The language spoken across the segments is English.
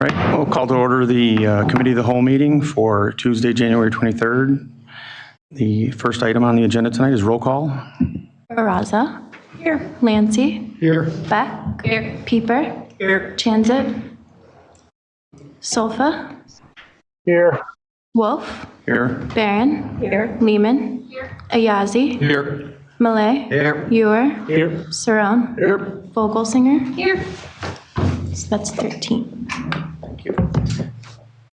Right, we'll call to order the Committee of the Whole meeting for Tuesday, January 23rd. The first item on the agenda tonight is roll call. Baraza. Here. Lancy. Here. Beck. Here. Pieper. Here. Chanzit. Solfa. Here. Wolf. Here. Barron. Here. Lehman. Here. Ayazi. Here. Malay. Here. Ewer. Here. Saron. Here. Vogelsinger. Here. So that's 13. Thank you.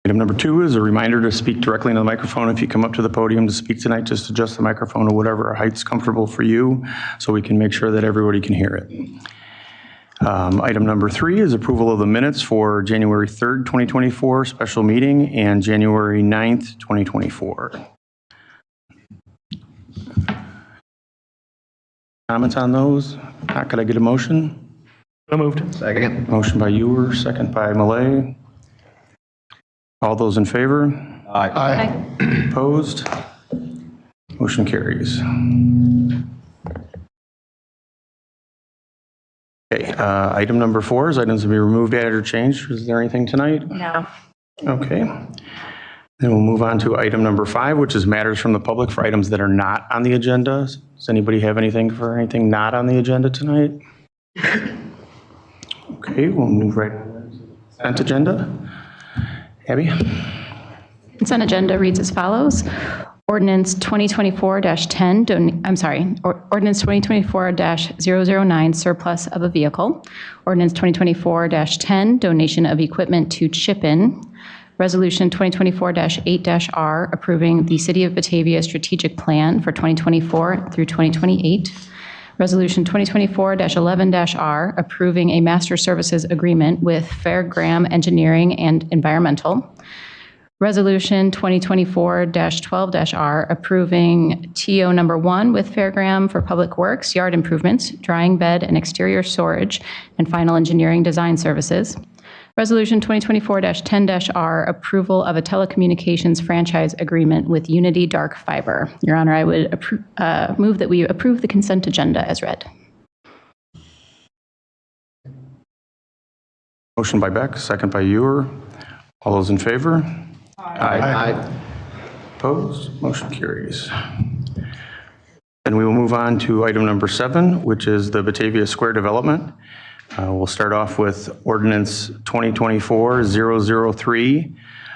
Item number 2 is a reminder to speak directly into the microphone. If you come up to the podium to speak tonight, just adjust the microphone to whatever height's comfortable for you so we can make sure that everybody can hear it. Item number 3 is approval of the minutes for January 3rd, 2024 special meeting and January 9th, 2024. Comments on those? Could I get a motion? So moved. Second. Motion by Ewer, second by Malay. All those in favor? Aye. Opposed? Motion carries. Okay, item number 4 is items to be removed, added, or changed. Is there anything tonight? No. Okay. Then we'll move on to item number 5, which is matters from the public for items that are not on the agenda. Does anybody have anything for anything not on the agenda tonight? Okay, we'll move right on to the consent agenda. Abby? Consent agenda reads as follows. Ordinance 2024-10, Ordinance 2024-009, surplus of a vehicle. Ordinance 2024-10, donation of equipment to Chip-In. Resolution 2024-8-R, approving the City of Batavia strategic plan for 2024 through 2028. Resolution 2024-11-R, approving a master services agreement with Fairgram Engineering and Environmental. Resolution 2024-12-R, approving TO number 1 with Fairgram for Public Works, yard improvements, drying bed and exterior storage, and final engineering design services. Resolution 2024-10-R, approval of a telecommunications franchise agreement with Unity Dark Fiber. Your Honor, I would move that we approve the consent agenda as read. Motion by Beck, second by Ewer. All those in favor? Aye. Opposed? Motion carries. And we will move on to item number 7, which is the Batavia Square development. We'll start off with Ordinance 2024-003,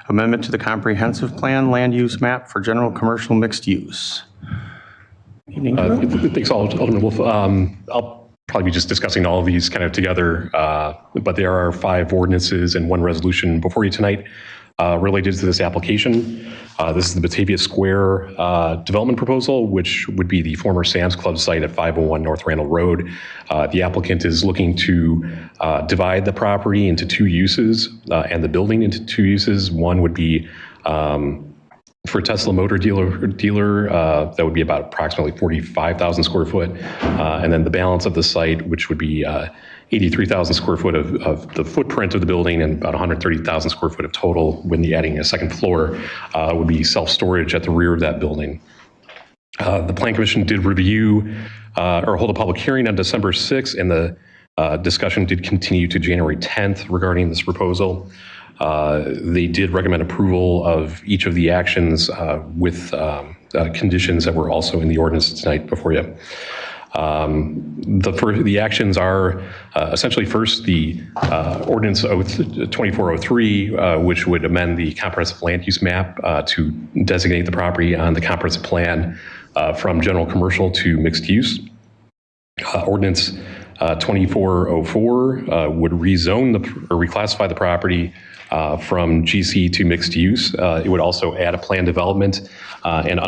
Amendment to the Comprehensive Plan Land Use Map for General Commercial Mixed Use. Thanks, Alderman Wolf. I'll probably be just discussing all of these kind of together, but there are 5 ordinances and 1 resolution before you tonight related to this application. This is the Batavia Square development proposal, which would be the former Sam's Club site at 501 North Randall Road. The applicant is looking to divide the property into 2 uses and the building into 2 uses. One would be for a Tesla motor dealer, that would be about approximately 45,000 square foot. And then the balance of the site, which would be 83,000 square foot of the footprint of the building and about 130,000 square foot of total when adding a second floor, would be self-storage at the rear of that building. The Plan Commission did review or hold a public hearing on December 6th, and the discussion did continue to January 10th regarding this proposal. They did recommend approval of each of the actions with conditions that were also in the ordinance tonight before you. The actions are essentially first the Ordinance 2403, which would amend the comprehensive land use map to designate the property on the comprehensive plan from general commercial to mixed use. Ordinance 2404 would rezone or reclassify the property from GC to mixed use. It would also add a plan development and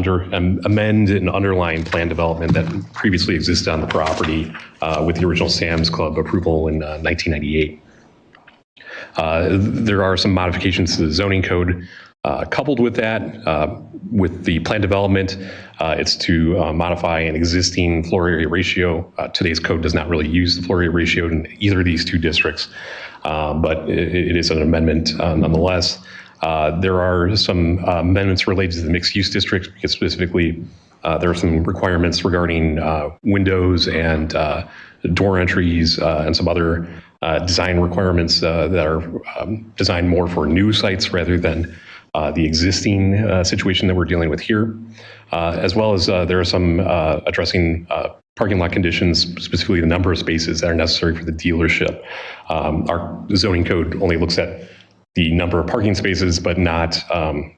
amend an underlying plan development that previously existed on the property with the original Sam's Club approval in 1998. There are some modifications to the zoning code coupled with that. With the plan development, it's to modify an existing floor area ratio. Today's code does not really use the floor area ratio in either of these 2 districts. But it is an amendment nonetheless. There are some amendments related to the mixed-use district, because specifically there are some requirements regarding windows and door entries and some other design requirements that are designed more for new sites rather than the existing situation that we're dealing with here, as well as there are some addressing parking lot conditions, specifically the number of spaces that are necessary for the dealership. Our zoning code only looks at the number of parking spaces, but not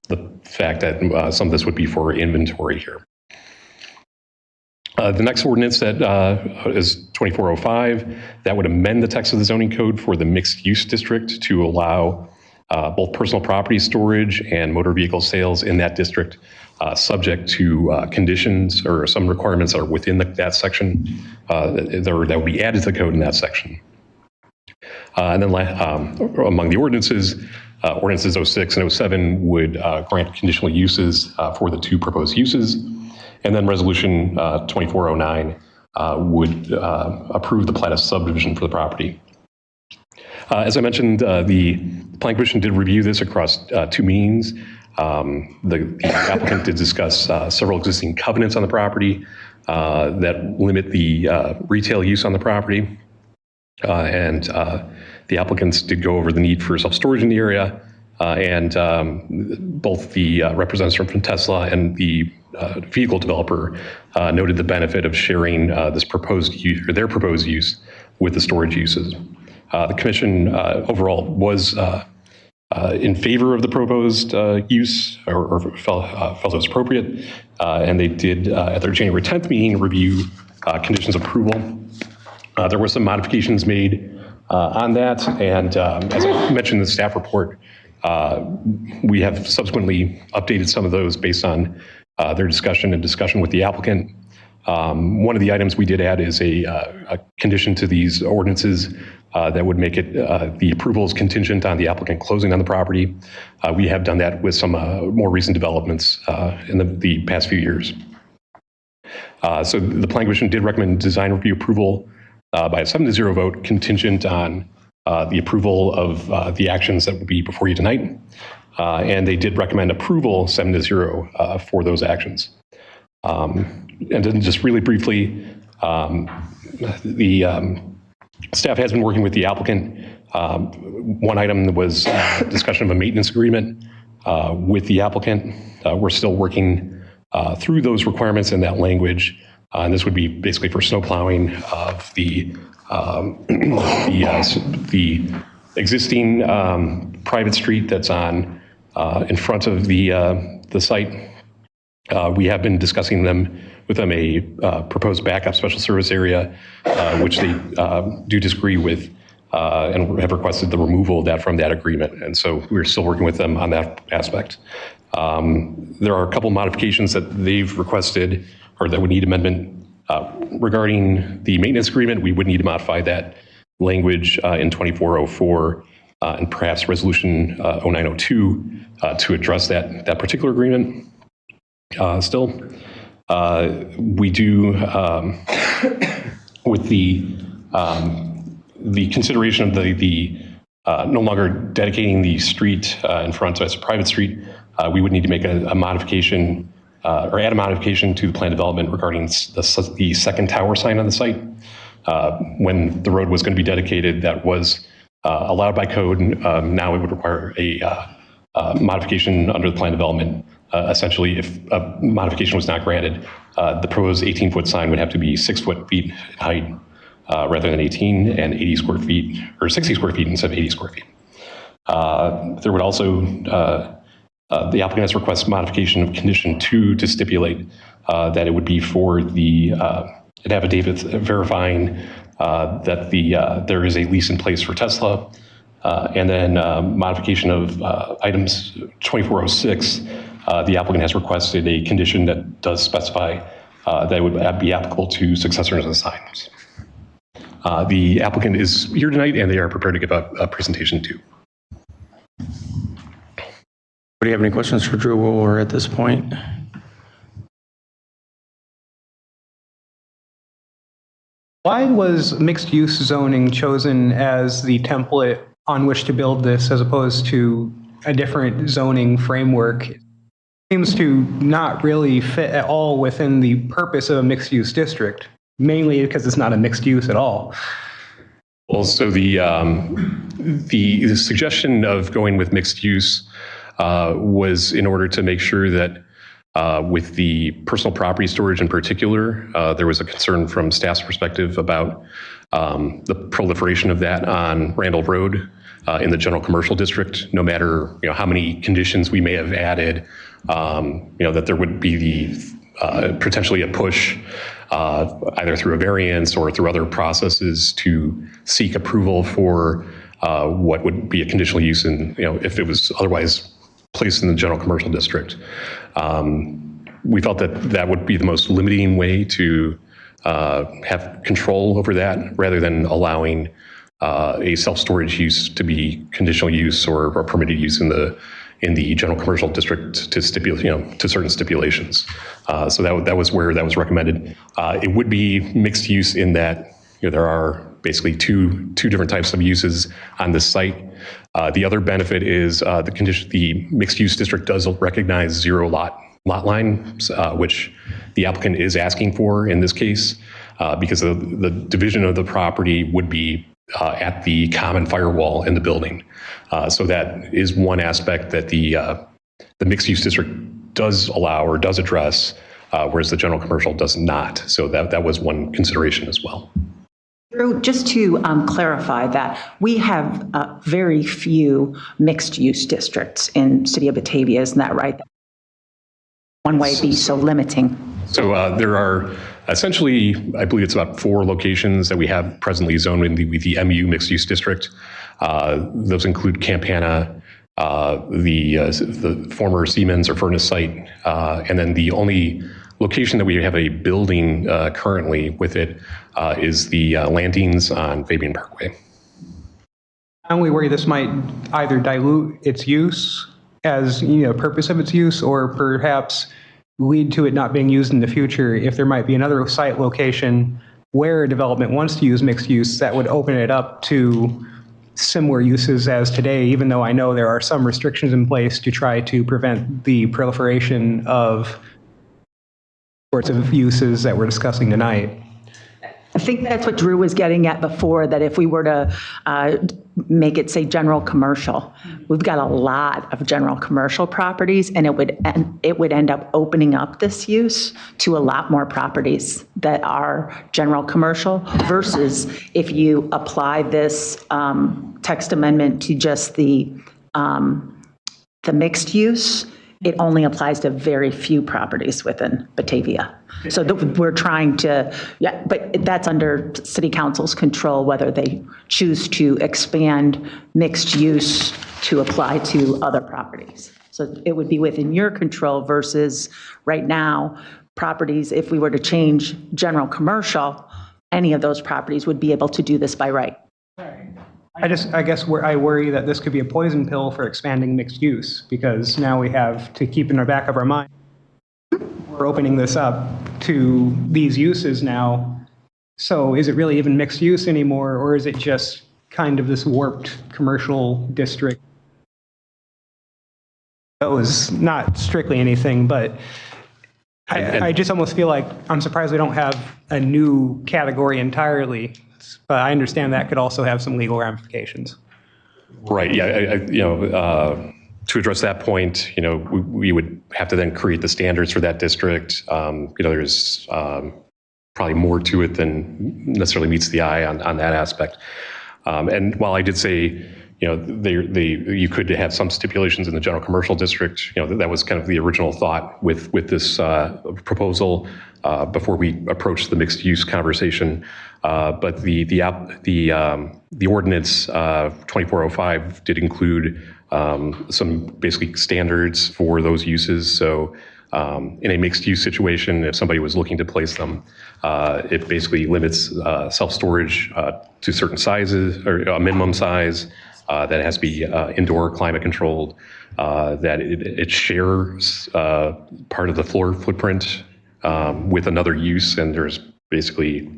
the fact that some of this would be for inventory here. The next ordinance that is 2405, that would amend the text of the zoning code for the mixed use district to allow both personal property storage and motor vehicle sales in that district, subject to conditions or some requirements that are within that section that would be added to the code in that section. And then among the ordinances, ordinances 06 and 07 would grant conditional uses for the two proposed uses. And then resolution 2409 would approve the plat of subdivision for the property. As I mentioned, the Planning Commission did review this across two meetings. The applicant did discuss several existing covenants on the property that limit the retail use on the property. And the applicants did go over the need for self-storage in the area. And both the representatives from Tesla and the vehicle developer noted the benefit of sharing this proposed use, or their proposed use, with the storage uses. The commission overall was in favor of the proposed use, or felt it was appropriate, and they did at their January 10th meeting review conditions of approval. There were some modifications made on that, and as I mentioned in the staff report, we have subsequently updated some of those based on their discussion with the applicant. One of the items we did add is a condition to these ordinances that would make it the approvals contingent on the applicant closing on the property. We have done that with some more recent developments in the past few years. So the Planning Commission did recommend design review approval by a 7-0 vote contingent on the approval of the actions that will be before you tonight. And they did recommend approval 7-0 for those actions. And then just really briefly, the staff has been working with the applicant. One item was discussion of a maintenance agreement with the applicant. We're still working through those requirements and that language. And this would be basically for snow plowing of the existing private street that's on in front of the site. We have been discussing with them a proposed backup special service area, which they do disagree with and have requested the removal of that from that agreement. And so we're still working with them on that aspect. There are a couple modifications that they've requested or that would need amendment regarding the maintenance agreement. We would need to modify that language in 2404 and perhaps resolution 0902 to address that particular agreement. Still, we do with the consideration of the no longer dedicating the street in front as a private street. We would need to make a modification or add a modification to the plan development regarding the second tower sign on the site. When the road was going to be dedicated, that was allowed by code. Now it would require a modification under the plan development. Essentially, if a modification was not granted, the proposed 18-foot sign would have to be 6 feet in height rather than 18 and 80 square feet, or 60 square feet instead of 80 square feet. There would also, the applicant has requested modification of condition 2 to stipulate that it would be for an affidavit verifying that there is a lease in place for Tesla, and then modification of items 2406. The applicant has requested a condition that does specify that it would be applicable to successors and signs. The applicant is here tonight, and they are prepared to give a presentation too. Do you have any questions for Drew while we're at this point? Why was mixed-use zoning chosen as the template on which to build this as opposed to a different zoning framework? It seems to not really fit at all within the purpose of a mixed-use district, mainly because it's not a mixed use at all. Well, so the suggestion of going with mixed use was in order to make sure that with the personal property storage in particular, there was a concern from staff's perspective about the proliferation of that on Randall Road in the general commercial district. No matter how many conditions we may have added, that there would be the potentially a push either through a variance or through other processes to seek approval for what would be a conditional use in, if it was otherwise placed in the general commercial district. We felt that that would be the most limiting way to have control over that rather than allowing a self-storage use to be conditional use or permitted use in the general commercial district to stipulate, to certain stipulations. So that was where that was recommended. It would be mixed use in that there are basically two different types of uses on this site. The other benefit is the mixed use district does recognize zero lot lines, which the applicant is asking for in this case, because the division of the property would be at the common firewall in the building. So that is one aspect that the mixed use district does allow or does address, whereas the general commercial does not. So that was one consideration as well. Drew, just to clarify that, we have very few mixed-use districts in City of Batavia, isn't that right? One way be so limiting. So there are essentially, I believe it's about 4 locations that we have presently zoned in the MU mixed-use district. Those include Campana, the former Siemens or furnace site, and then the only location that we have a building currently with it is the landings on Fabian Parkway. I only worry this might either dilute its use as purpose of its use, or perhaps lead to it not being used in the future if there might be another site location where a development wants to use mixed use that would open it up to similar uses as today, even though I know there are some restrictions in place to try to prevent the proliferation of sorts of uses that we're discussing tonight. I think that's what Drew was getting at before, that if we were to make it say general commercial, we've got a lot of general commercial properties, and it would end up opening up this use to a lot more properties that are general commercial, versus if you apply this text amendment to just the mixed use, it only applies to very few properties within Batavia. So we're trying to, but that's under City Council's control, whether they choose to expand mixed use to apply to other properties. So it would be within your control versus right now, properties, if we were to change general commercial, any of those properties would be able to do this by right. I guess I worry that this could be a poison pill for expanding mixed use, because now we have to keep in the back of our mind, we're opening this up to these uses now. So is it really even mixed use anymore, or is it just kind of this warped commercial district? That was not strictly anything, but I just almost feel like I'm surprised we don't have a new category entirely. But I understand that could also have some legal ramifications. Right. Yeah. To address that point, we would have to then create the standards for that district. There's probably more to it than necessarily meets the eye on that aspect. And while I did say, you could have some stipulations in the general commercial district, that was kind of the original thought with this proposal before we approached the mixed use conversation. But the ordinance 2405 did include some basically standards for those uses. So in a mixed use situation, if somebody was looking to place them, it basically limits self-storage to certain sizes, or a minimum size that has to be indoor climate controlled, that it shares part of the floor footprint with another use, and there's basically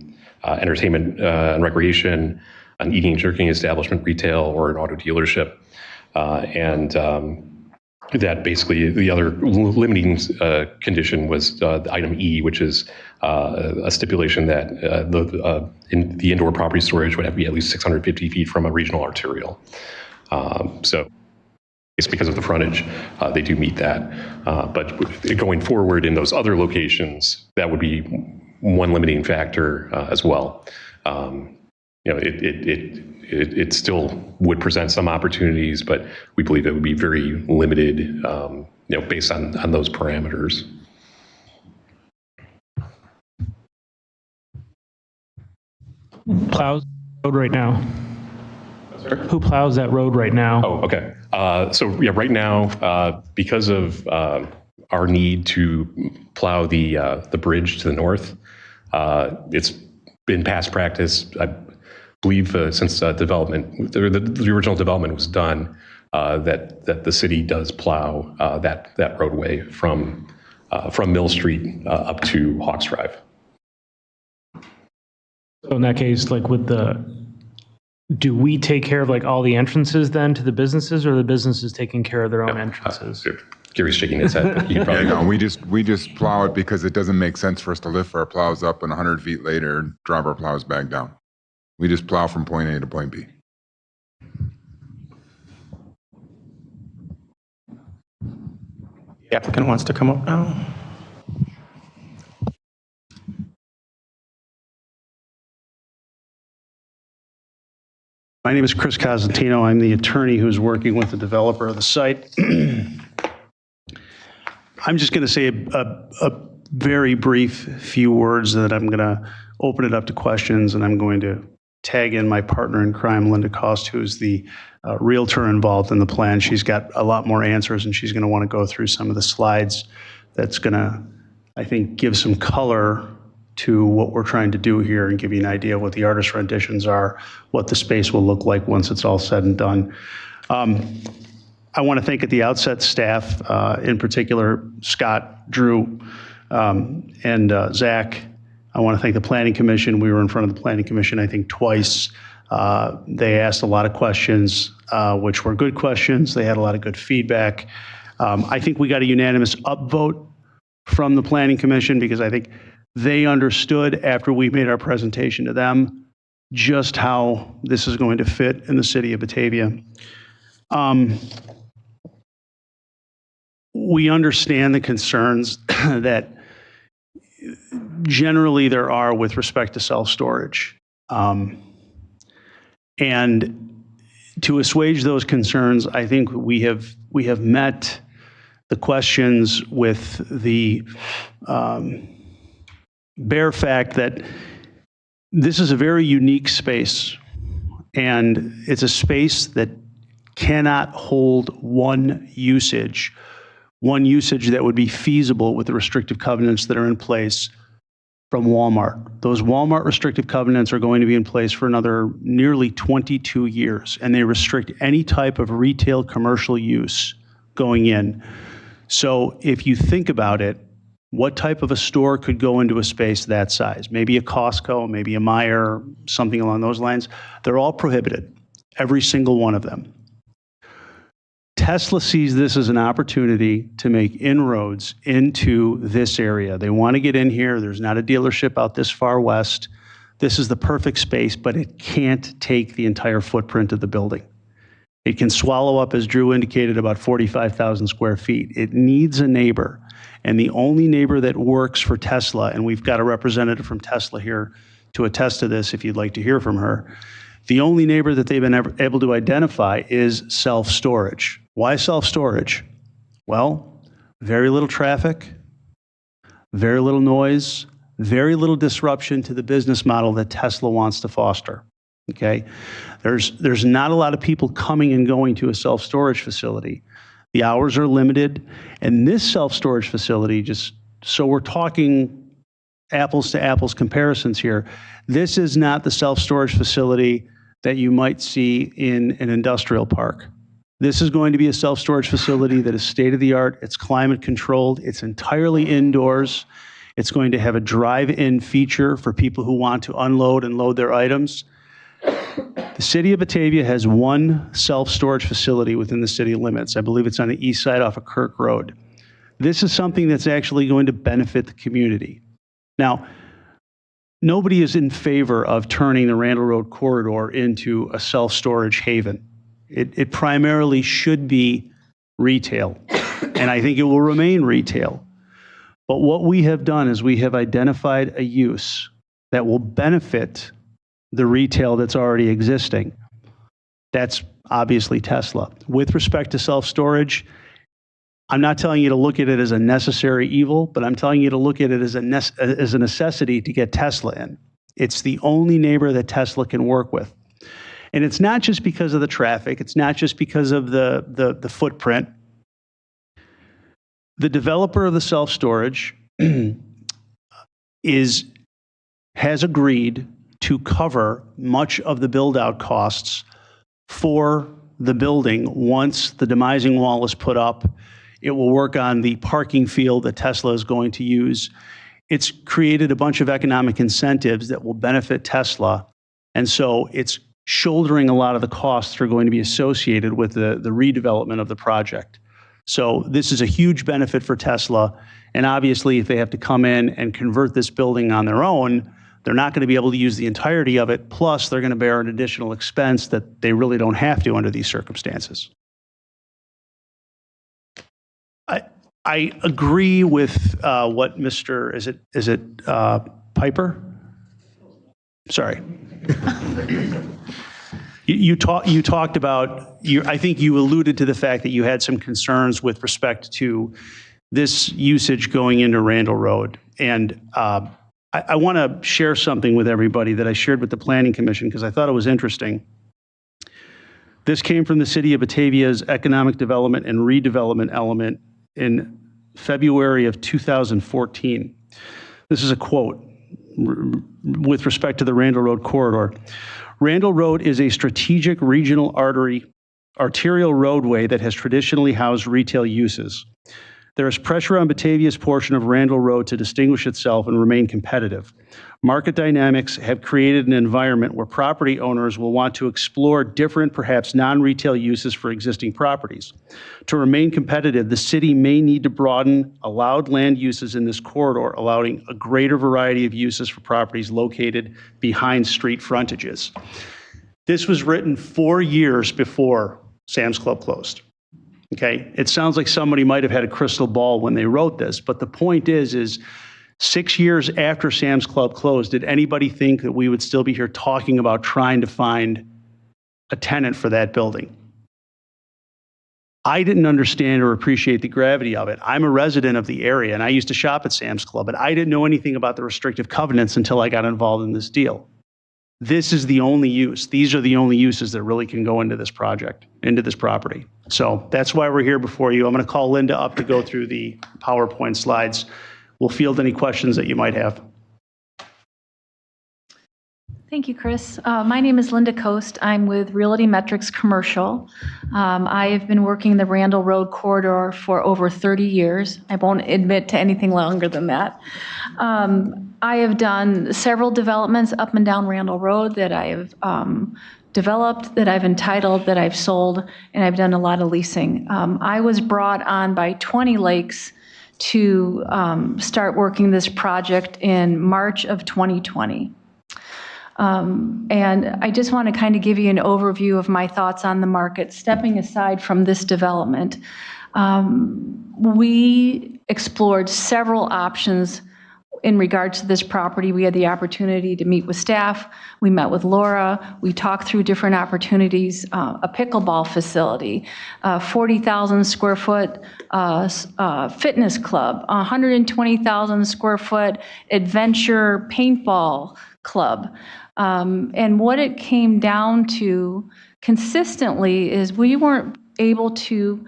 entertainment and recreation, an eating and drinking establishment, retail, or an auto dealership. And that basically the other limiting condition was the item E, which is a stipulation that the indoor property storage would have to be at least 650 feet from a regional arterial. So it's because of the frontage, they do meet that. But going forward in those other locations, that would be one limiting factor as well. It still would present some opportunities, but we believe it would be very limited, based on those parameters. Plows road right now? Who plows that road right now? Oh, okay. So yeah, right now, because of our need to plow the bridge to the north, it's been past practice, I believe, since development, the original development was done, that the city does plow that roadway from Mill Street up to Hawks Drive. So in that case, like do we take care of like all the entrances then to the businesses, or the businesses taking care of their own entrances? Gary's shaking his head. But you probably No, we just plow it because it doesn't make sense for us to lift our plows up and 100 feet later drive our plows back down. We just plow from point A to point B. The applicant wants to come up now. My name is Chris Cosentino. I'm the attorney who's working with the developer of the site. I'm just going to say a very brief few words, that I'm going to open it up to questions, and I'm going to tag in my partner in crime, Linda Cost, who's the realtor involved in the plan. She's got a lot more answers, and she's going to want to go through some of the slides. That's going to, I think, give some color to what we're trying to do here and give you an idea of what the artist renditions are, what the space will look like once it's all said and done. I want to thank at the outset staff, in particular Scott, Drew, and Zach. I want to thank the Planning Commission. We were in front of the Planning Commission, I think, twice. They asked a lot of questions, which were good questions. They had a lot of good feedback. I think we got a unanimous upvote from the Planning Commission, because I think they understood after we made our presentation to them just how this is going to fit in the city of Batavia. We understand the concerns that generally there are with respect to self-storage. And to assuage those concerns, I think we have met the questions with the bare fact that this is a very unique space, and it's a space that cannot hold one usage that would be feasible with the restrictive covenants that are in place from Walmart. Those Walmart restrictive covenants are going to be in place for another nearly 22 years, and they restrict any type of retail commercial use going in. So if you think about it, what type of a store could go into a space that size? Maybe a Costco, maybe a Meijer, something along those lines. They're all prohibited, every single one of them. Tesla sees this as an opportunity to make inroads into this area. They want to get in here. There's not a dealership out this far west. This is the perfect space, but it can't take the entire footprint of the building. It can swallow up, as Drew indicated, about 45,000 square feet. It needs a neighbor. And the only neighbor that works for Tesla, and we've got a representative from Tesla here to attest to this if you'd like to hear from her, the only neighbor that they've been able to identify is self-storage. Why self-storage? Well, very little traffic, very little noise, very little disruption to the business model that Tesla wants to foster. Okay? There's not a lot of people coming and going to a self-storage facility. The hours are limited, and this self-storage facility, just so we're talking apples to apples comparisons here, this is not the self-storage facility that you might see in an industrial park. This is going to be a self-storage facility that is state-of-the-art, it's climate controlled, it's entirely indoors, it's going to have a drive-in feature for people who want to unload and load their items. The city of Batavia has one self-storage facility within the city limits. I believe it's on the east side off of Kirk Road. This is something that's actually going to benefit the community. Now, nobody is in favor of turning the Randall Road corridor into a self-storage haven. It primarily should be retail, and I think it will remain retail. But what we have done is we have identified a use that will benefit the retail that's already existing. That's obviously Tesla. With respect to self-storage, I'm not telling you to look at it as a necessary evil, but I'm telling you to look at it as a necessity to get Tesla in. It's the only neighbor that Tesla can work with. And it's not just because of the traffic. It's not just because of the footprint. The developer of the self-storage has agreed to cover much of the build-out costs for the building once the demising wall is put up. It will work on the parking field that Tesla is going to use. It's created a bunch of economic incentives that will benefit Tesla. And so it's shouldering a lot of the costs that are going to be associated with the redevelopment of the project. So this is a huge benefit for Tesla. And obviously, if they have to come in and convert this building on their own, they're not going to be able to use the entirety of it. Plus, they're going to bear an additional expense that they really don't have to under these circumstances. I agree with what Mr. Is it Piper? Sorry. You talked about, I think you alluded to the fact that you had some concerns with respect to this usage going into Randall Road. And I want to share something with everybody that I shared with the Planning Commission because I thought it was interesting. This came from the City of Batavia's Economic Development and Redevelopment element in February of 2014. This is a quote with respect to the Randall Road corridor. Randall Road is a strategic regional arterial roadway that has traditionally housed retail uses. There is pressure on Batavia's portion of Randall Road to distinguish itself and remain competitive. Market dynamics have created an environment where property owners will want to explore different, perhaps non-retail uses for existing properties. To remain competitive, the city may need to broaden allowed land uses in this corridor, allowing a greater variety of uses for properties located behind street frontages. This was written 4 years before Sam's Club closed. Okay, it sounds like somebody might have had a crystal ball when they wrote this, but the point is 6 years after Sam's Club closed, did anybody think that we would still be here talking about trying to find a tenant for that building? I didn't understand or appreciate the gravity of it. I'm a resident of the area, and I used to shop at Sam's Club, but I didn't know anything about the restrictive covenants until I got involved in this deal. This is the only use. These are the only uses that really can go into this project, into this property. So that's why we're here before you. I'm going to call Linda up to go through the PowerPoint slides. We'll field any questions that you might have. Thank you, Chris. My name is Linda Coast. I'm with Realty Metrics Commercial. I have been working the Randall Road corridor for over 30 years. I won't admit to anything longer than that. I have done several developments up and down Randall Road that I have developed, that I've entitled, that I've sold, and I've done a lot of leasing. I was brought on by 20 Lakes to start working this project in March of 2020. And I just want to kind of give you an overview of my thoughts on the market, stepping aside from this development. We explored several options in regards to this property. We had the opportunity to meet with staff. We met with Laura. We talked through different opportunities, a pickleball facility, 40,000 square foot fitness club, 120,000 square foot adventure paintball club. And what it came down to consistently is we weren't able to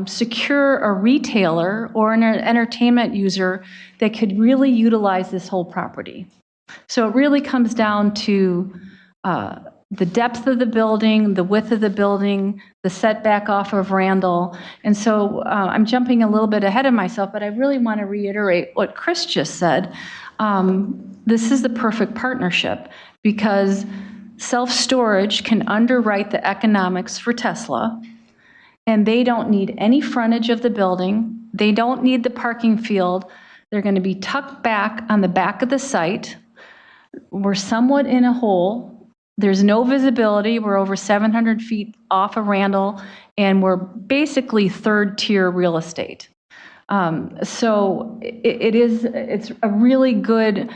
secure a retailer or an entertainment user that could really utilize this whole property. So it really comes down to the depth of the building, the width of the building, the setback off of Randall. And so I'm jumping a little bit ahead of myself, but I really want to reiterate what Chris just said. This is the perfect partnership because Self-storage can underwrite the economics for Tesla, and they don't need any frontage of the building. They don't need the parking field. They're going to be tucked back on the back of the site. We're somewhat in a hole. There's no visibility. We're over 700 feet off of Randall, and we're basically third-tier real estate. So it's a really good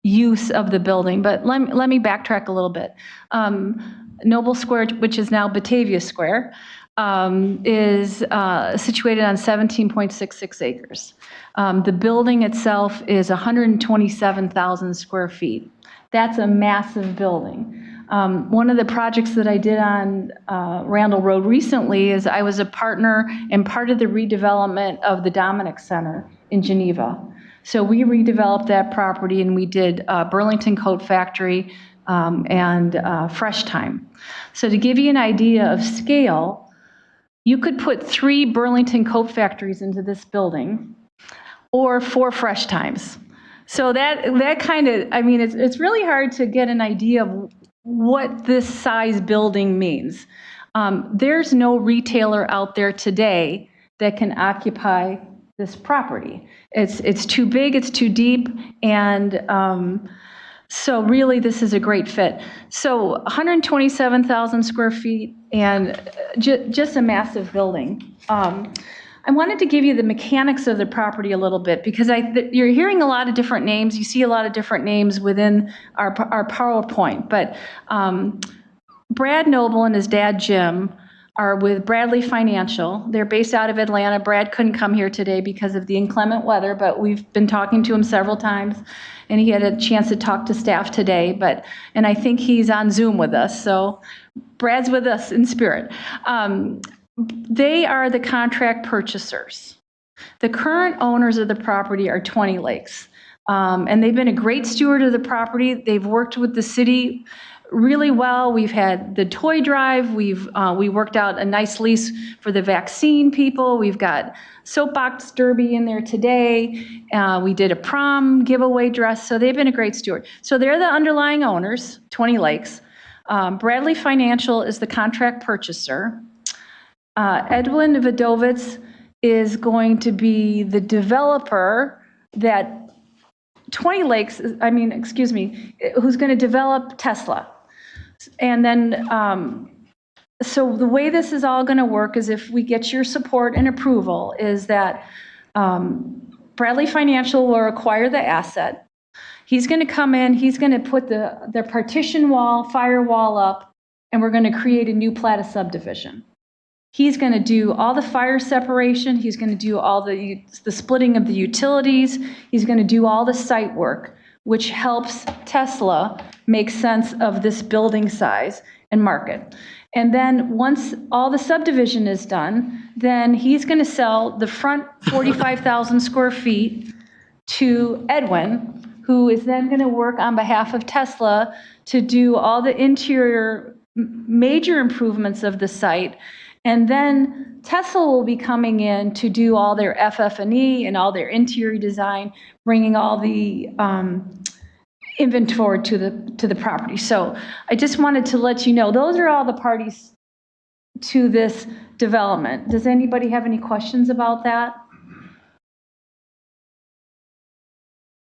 use of the building. But let me backtrack a little bit. Noble Square, which is now Batavia Square, is situated on 17.66 acres. The building itself is 127,000 square feet. That's a massive building. One of the projects that I did on Randall Road recently is I was a partner and part of the redevelopment of the Dominic Center in Geneva. So we redeveloped that property, and we did Burlington Coat Factory and Fresh Time. So to give you an idea of scale, you could put 3 Burlington Coat Factories into this building, or 4 Fresh Times. So that kind of, I mean, it's really hard to get an idea of what this size building means. There's no retailer out there today that can occupy this property. It's too big, it's too deep, and so really this is a great fit. So 127,000 square feet and just a massive building. I wanted to give you the mechanics of the property a little bit because you're hearing a lot of different names. You see a lot of different names within our PowerPoint. But Brad Noble and his dad, Jim, are with Bradley Financial. They're based out of Atlanta. Brad couldn't come here today because of the inclement weather, but we've been talking to him several times, and he had a chance to talk to staff today. And I think he's on Zoom with us, so Brad's with us in spirit. They are the contract purchasers. The current owners of the property are 20 Lakes, and they've been a great steward of the property. They've worked with the city really well. We've had the toy drive. We worked out a nice lease for the vaccine people. We've got soapbox derby in there today. We did a prom giveaway dress. So they've been a great steward. So they're the underlying owners, 20 Lakes. Bradley Financial is the contract purchaser. Edwin Vidovitz is going to be the developer that 20 Lakes, who's going to develop Tesla. And then, so the way this is all going to work is if we get your support and approval is that Bradley Financial will acquire the asset. He's going to come in, he's going to put the partition wall, firewall up, and we're going to create a new plat of subdivision. He's going to do all the fire separation. He's going to do all the splitting of the utilities. He's going to do all the site work, which helps Tesla make sense of this building size and market. And then once all the subdivision is done, then he's going to sell the front 45,000 square feet to Edwin, who is then going to work on behalf of Tesla to do all the interior major improvements of the site. And then Tesla will be coming in to do all their FF&E and all their interior design, bringing all the inventory to the property. So I just wanted to let you know, those are all the parties to this development. Does anybody have any questions about that?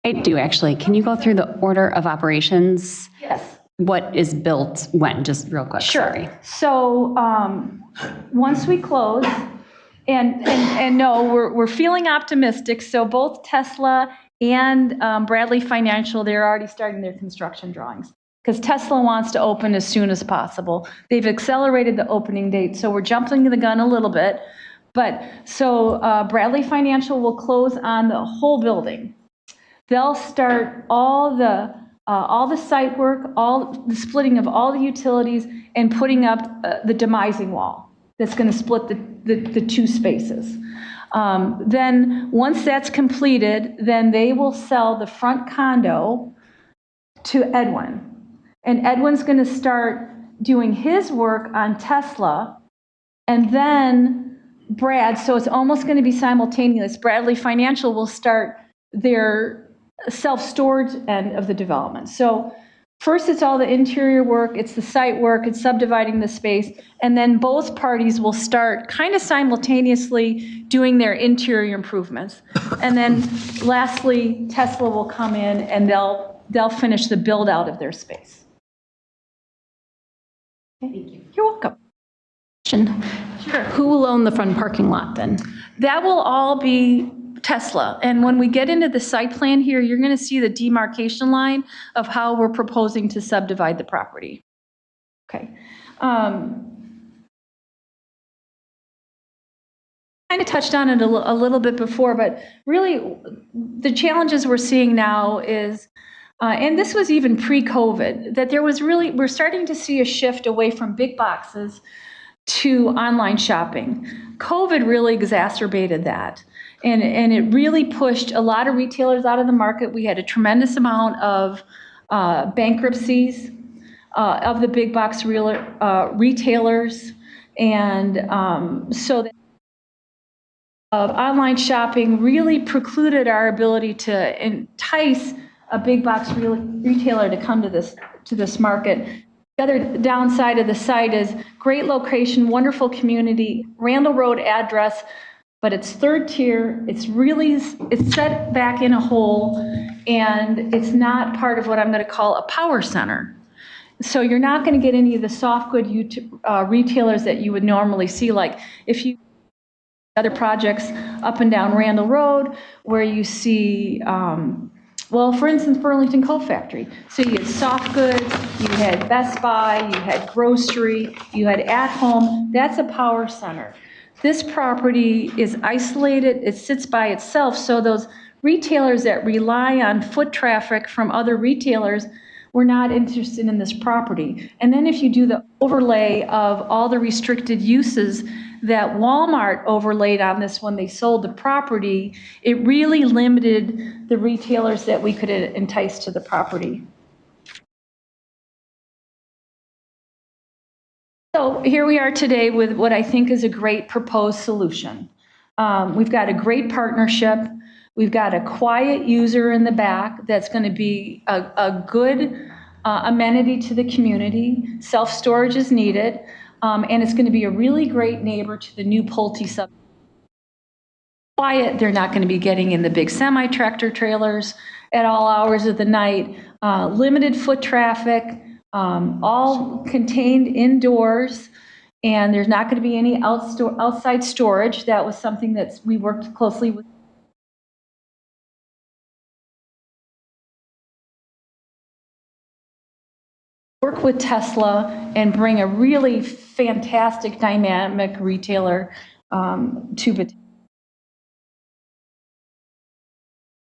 I do, actually. Can you go through the order of operations? Yes. What is built when, just real quick? Sure. Sorry. So once we close, and no, we're feeling optimistic. So both Tesla and Bradley Financial, they're already starting their construction drawings because Tesla wants to open as soon as possible. They've accelerated the opening date, so we're jumping the gun a little bit. But so Bradley Financial will close on the whole building. They'll start all the site work, all the splitting of all the utilities, and putting up the demising wall that's going to split the two spaces. Then once that's completed, then they will sell the front condo to Edwin. And Edwin's going to start doing his work on Tesla, and then Brad, so it's almost going to be simultaneous. Bradley Financial will start their self-storage end of the development. So First, it's all the interior work, it's the site work, it's subdividing the space, and then both parties will start kind of simultaneously doing their interior improvements. And then lastly, Tesla will come in and they'll finish the build out of their space. Thank you. You're welcome. Sure. Who will own the front parking lot then? That will all be Tesla. And when we get into the site plan here, you're going to see the demarcation line of how we're proposing to subdivide the property. Okay. Kind of touched on it a little bit before, but really the challenges we're seeing now is, and this was even pre-COVID, that we're starting to see a shift away from big boxes to online shopping. COVID really exacerbated that. And it really pushed a lot of retailers out of the market. We had a tremendous amount of bankruptcies of the big box retailers. And so online shopping really precluded our ability to entice a big box retailer to come to this market. The other downside of the site is great location, wonderful community, Randall Road address, but it's third tier, it's set back in a hole, and it's not part of what I'm going to call a power center. So you're not going to get any of the soft good retailers that you would normally see, like if you other projects up and down Randall Road, where you see, well, for instance, Burlington Coat Factory. So you had soft goods, you had Best Buy, you had grocery, you had at home. That's a power center. This property is isolated, it sits by itself, so those retailers that rely on foot traffic from other retailers were not interested in this property. And then if you do the overlay of all the restricted uses that Walmart overlaid on this when they sold the property, it really limited the retailers that we could entice to the property. So here we are today with what I think is a great proposed solution. We've got a great partnership. We've got a quiet user in the back that's going to be a good amenity to the community. Self-storage is needed, and it's going to be a really great neighbor to the new Pulte sub. Quiet, they're not going to be getting in the big semi-tractor trailers at all hours of the night. Limited foot traffic, all contained indoors, and there's not going to be any outside storage. That was something that we worked closely with. Work with Tesla and bring a really fantastic dynamic retailer to Batavia.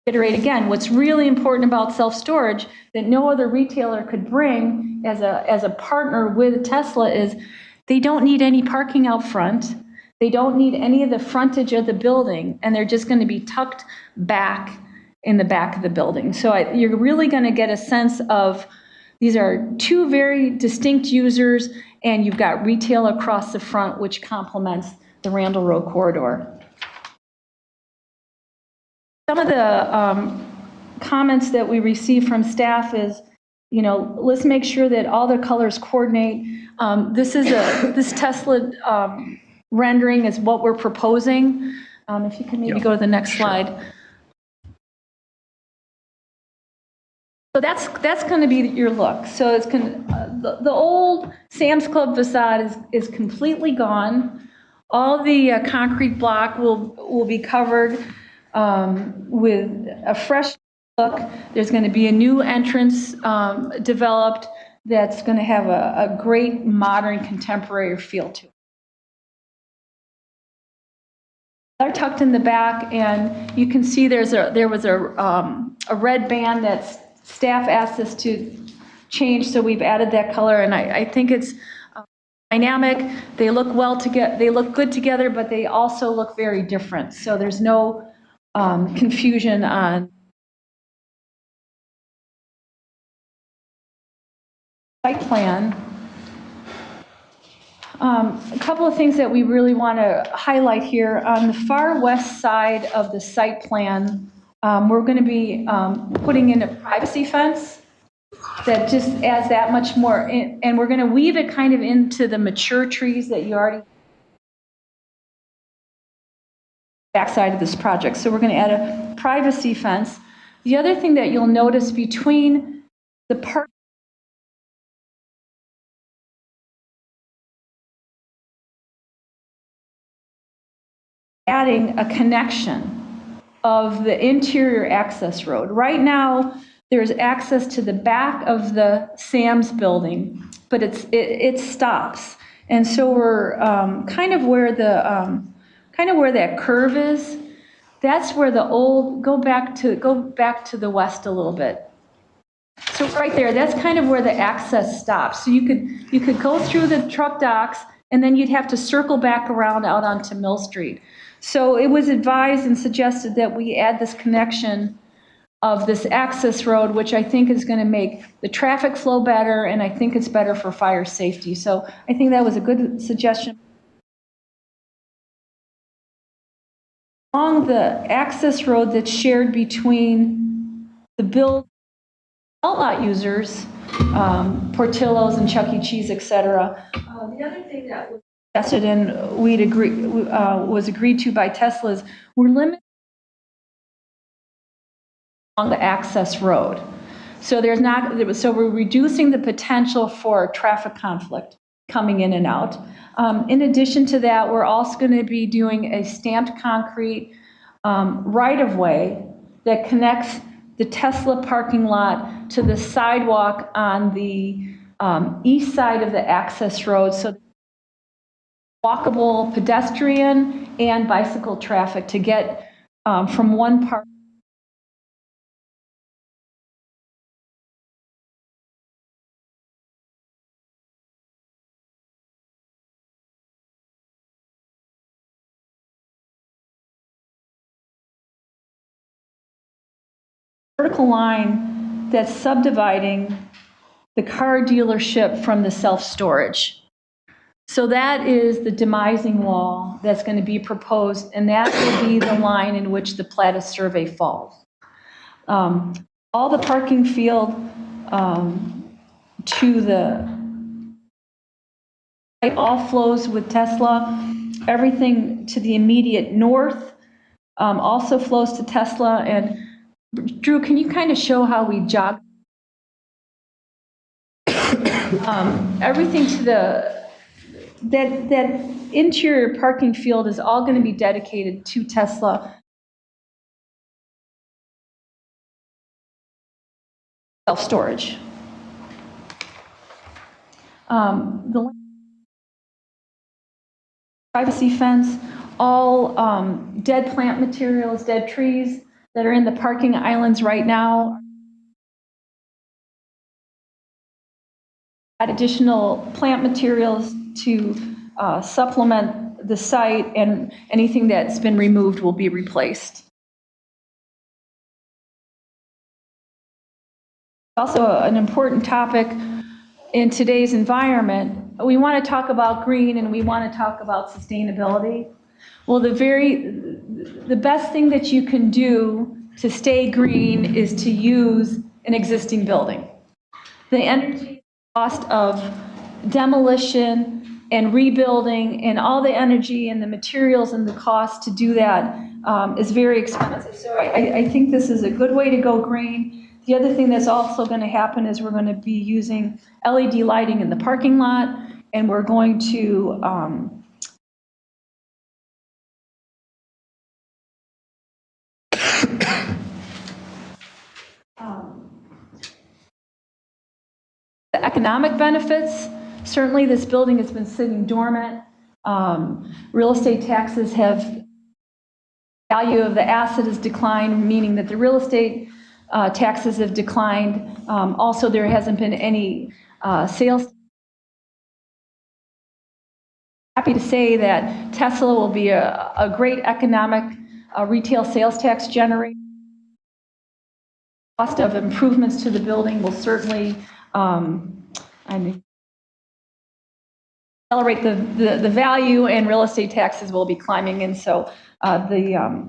Iterate again, what's really important about self-storage that no other retailer could bring as a partner with Tesla is they don't need any parking out front. They don't need any of the frontage of the building, and they're just going to be tucked back in the back of the building. So you're really going to get a sense of these are two very distinct users, and you've got retail across the front, which complements the Randall Road corridor. Some of the comments that we receive from staff is, you know, let's make sure that all the colors coordinate. This Tesla rendering is what we're proposing. If you can maybe go to the next slide. So that's going to be your look. So it's the old Sam's Club facade is completely gone. All the concrete block will be covered with a fresh look. There's going to be a new entrance developed that's going to have a great modern contemporary feel to it. They're tucked in the back, and you can see there was a red band that staff asked us to change, so we've added that color, and I think it's dynamic. They look well together. They look good together, but they also look very different. So there's no confusion on site plan. A couple of things that we really want to highlight here. On the far west side of the site plan, we're going to be putting in a privacy fence. that just adds that much more, and we're going to weave it kind of into the mature trees that you already backside of this project. So we're going to add a privacy fence. The other thing that you'll notice between the park adding a connection of the interior access road. Right now, there's access to the back of the Sam's building, but it stops. And so we're kind of where that curve is. That's where the old, go back to the west a little bit. So right there, that's kind of where the access stops. So you could go through the truck docks, and then you'd have to circle back around out onto Mill Street. So it was advised and suggested that we add this connection of this access road, which I think is going to make the traffic flow better, and I think it's better for fire safety. So I think that was a good suggestion. Along the access road that's shared between the outlet users, Portillo's and Chuck E. Cheese, et cetera. The other thing that was suggested and was agreed to by Tesla is we're limited along the access road. So we're reducing the potential for traffic conflict coming in and out. In addition to that, we're also going to be doing a stamped concrete right-of-way that connects the Tesla parking lot to the sidewalk on the east side of the access road, so walkable pedestrian and bicycle traffic to get from one part. Vertical line that's subdividing the car dealership from the self-storage. So that is the demising wall that's going to be proposed, and that will be the line in which the Platis survey falls. All the parking field to the site all flows with Tesla. Everything to the immediate north also flows to Tesla. And Drew, can you kind of show how we jog? Everything to that interior parking field is all going to be dedicated to Tesla self-storage. The privacy fence, all dead plant materials, dead trees that are in the parking islands right now. Add additional plant materials to supplement the site, and anything that's been removed will be replaced. Also, an important topic in today's environment, we want to talk about green and we want to talk about sustainability. Well, the best thing that you can do to stay green is to use an existing building. The energy cost of demolition and rebuilding and all the energy and the materials and the cost to do that is very expensive. So I think this is a good way to go green. The other thing that's also going to happen is we're going to be using LED lighting in the parking lot, and we're going to the economic benefits. Certainly, this building has been sitting dormant. Real estate taxes have, value of the asset has declined, meaning that the real estate taxes have declined. Also, there hasn't been any sales. Happy to say that Tesla will be a great economic retail sales tax generator. Cost of improvements to the building will certainly accelerate the value, and real estate taxes will be climbing. And so the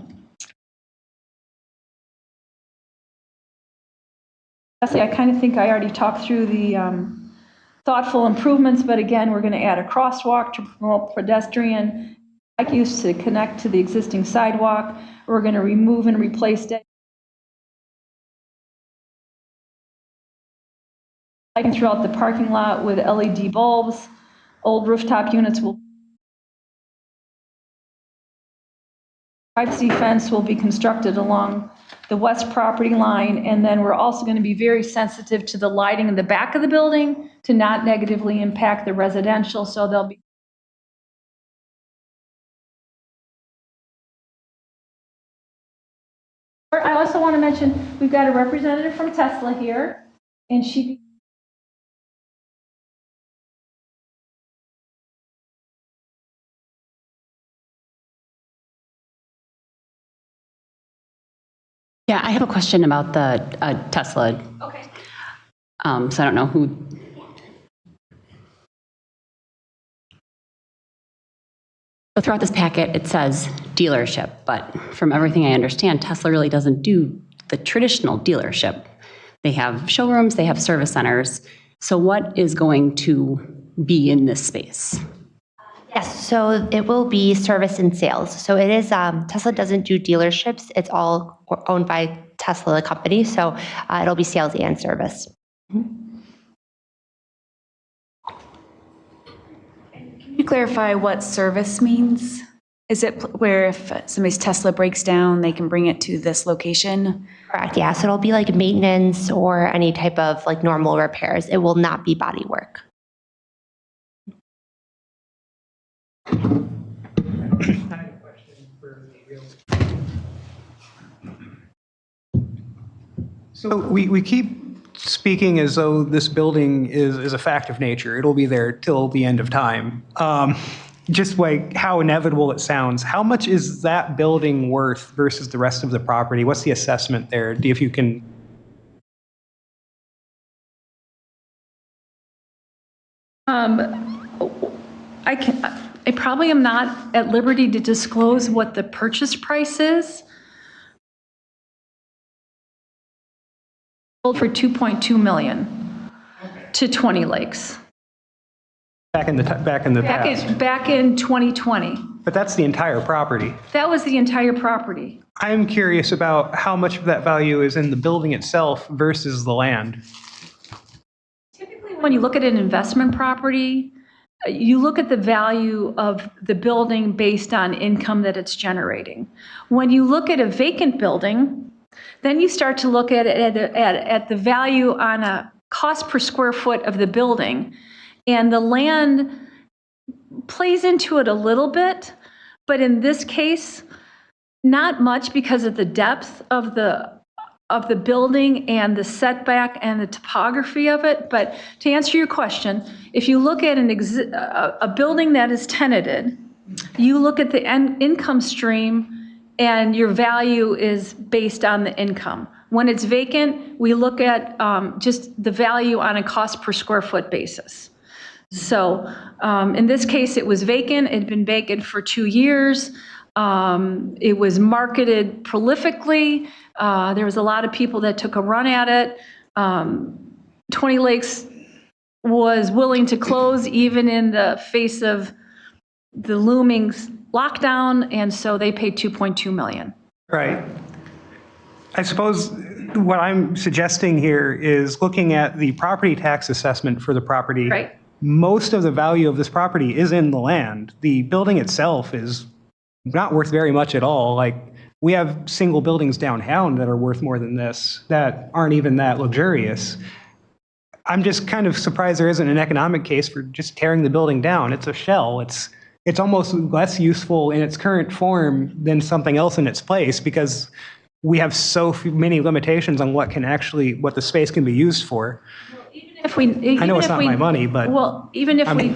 Honestly, I kind of think I already talked through the thoughtful improvements, but again, we're going to add a crosswalk to promote pedestrian bike use to connect to the existing sidewalk. We're going to remove and replace dead lighting throughout the parking lot with LED bulbs. Old rooftop units will privacy fence will be constructed along the west property line, and then we're also going to be very sensitive to the lighting in the back of the building to not negatively impact the residential, so there'll be I also want to mention we've got a representative from Tesla here, and she Yeah, I have a question about the Tesla. okay. So I don't know who. So throughout this packet, it says dealership, but from everything I understand, Tesla really doesn't do the traditional dealership. They have showrooms, they have service centers. So what is going to be in this space? Yes, so it will be service and sales. So it is, Tesla doesn't do dealerships. It's all owned by Tesla, the company. So it'll be sales and service. Can you clarify what service means? Is it where if somebody's Tesla breaks down, they can bring it to this location? Correct, yeah. So it'll be like maintenance or any type of like normal repairs. It will not be body work. So we keep speaking as though this building is a fact of nature. It'll be there till the end of time. Just like how inevitable it sounds. How much is that building worth versus the rest of the property? What's the assessment there? If you can. I probably am not at liberty to disclose what the purchase price is. Sold for $2.2 million to 20 Lakes. Back in the past. Back in 2020. But that's the entire property. That was the entire property. I'm curious about how much of that value is in the building itself versus the land. Typically, when you look at an investment property, you look at the value of the building based on income that it's generating. When you look at a vacant building, then you start to look at it at the value on a cost per square foot of the building. And the land plays into it a little bit, but in this case, not much because of the depth of the building and the setback and the topography of it. But to answer your question, if you look at a building that is tenanted, you look at the income stream and your value is based on the income. When it's vacant, we look at just the value on a cost per square foot basis. So in this case, it was vacant. It had been vacant for 2 years. It was marketed prolifically. There was a lot of people that took a run at it. 20 Lakes was willing to close even in the face of the looming lockdown, and so they paid $2.2 million. Right. I suppose what I'm suggesting here is looking at the property tax assessment for the property. Right. Most of the value of this property is in the land. The building itself is not worth very much at all. Like, we have single buildings downtown that are worth more than this that aren't even that luxurious. I'm just kind of surprised there isn't an economic case for just tearing the building down. It's a shell. It's almost less useful in its current form than something else in its place because we have so many limitations on what the space can be used for. I know it's not my money, but well, even if we